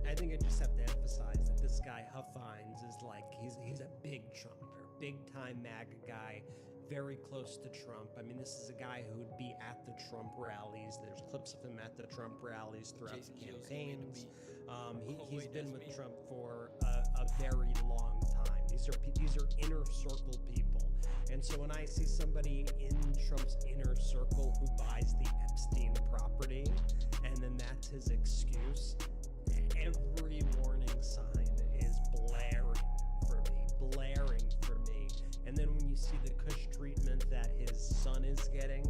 S9: I think I just have to emphasize that this guy Huffines is like he's a big Trumper, big time MAGA guy, very close to Trump. I mean, this is a guy who would be at the Trump rallies. There's clips of him at the Trump rallies throughout the campaigns. He's been with Trump for a very long time. These are inner circle people. And so when I see somebody in Trump's inner circle who buys the Epstein property, and then that's his excuse, every warning sign is blaring for me. And then when you see the cush treatment that his son is getting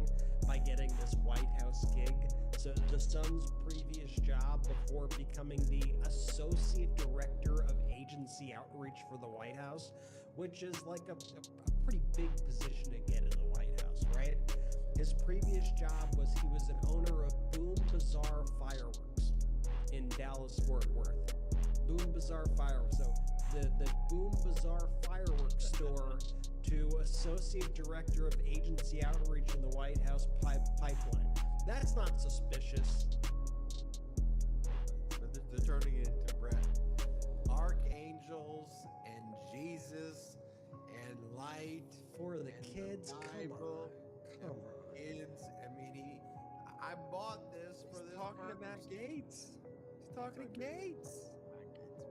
S9: by getting this White House gig, so the son's previous job before becoming the associate director of agency outreach for the White House, which is like a pretty big position to get in the White House, right? His previous job was he was an owner of Boom Bazaar Fireworks in Dallas, Fort Worth. Boom Bazaar Fireworks. So the Boom Bazaar Fireworks store to associate director of agency outreach in the White House pipeline. That's not suspicious.
S2: But they're turning it into bread. Archangels and Jesus and light
S9: for the kids.
S2: Bible.
S9: Come on.
S2: In Matt Gates. He's talking to Gates.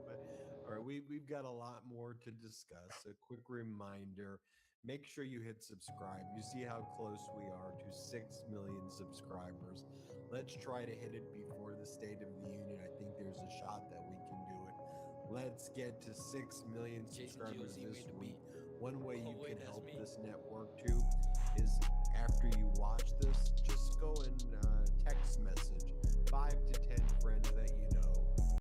S9: But all right, we've got a lot more to discuss. A quick reminder: make sure you hit subscribe. You see how close we are to 6 million subscribers. Let's try to hit it before the State of the Union. I think there's a shot that we can do it. Let's get to 6 million subscribers this week. One way you can help this network too is after you watch this, just go and text message 5 to 10 friends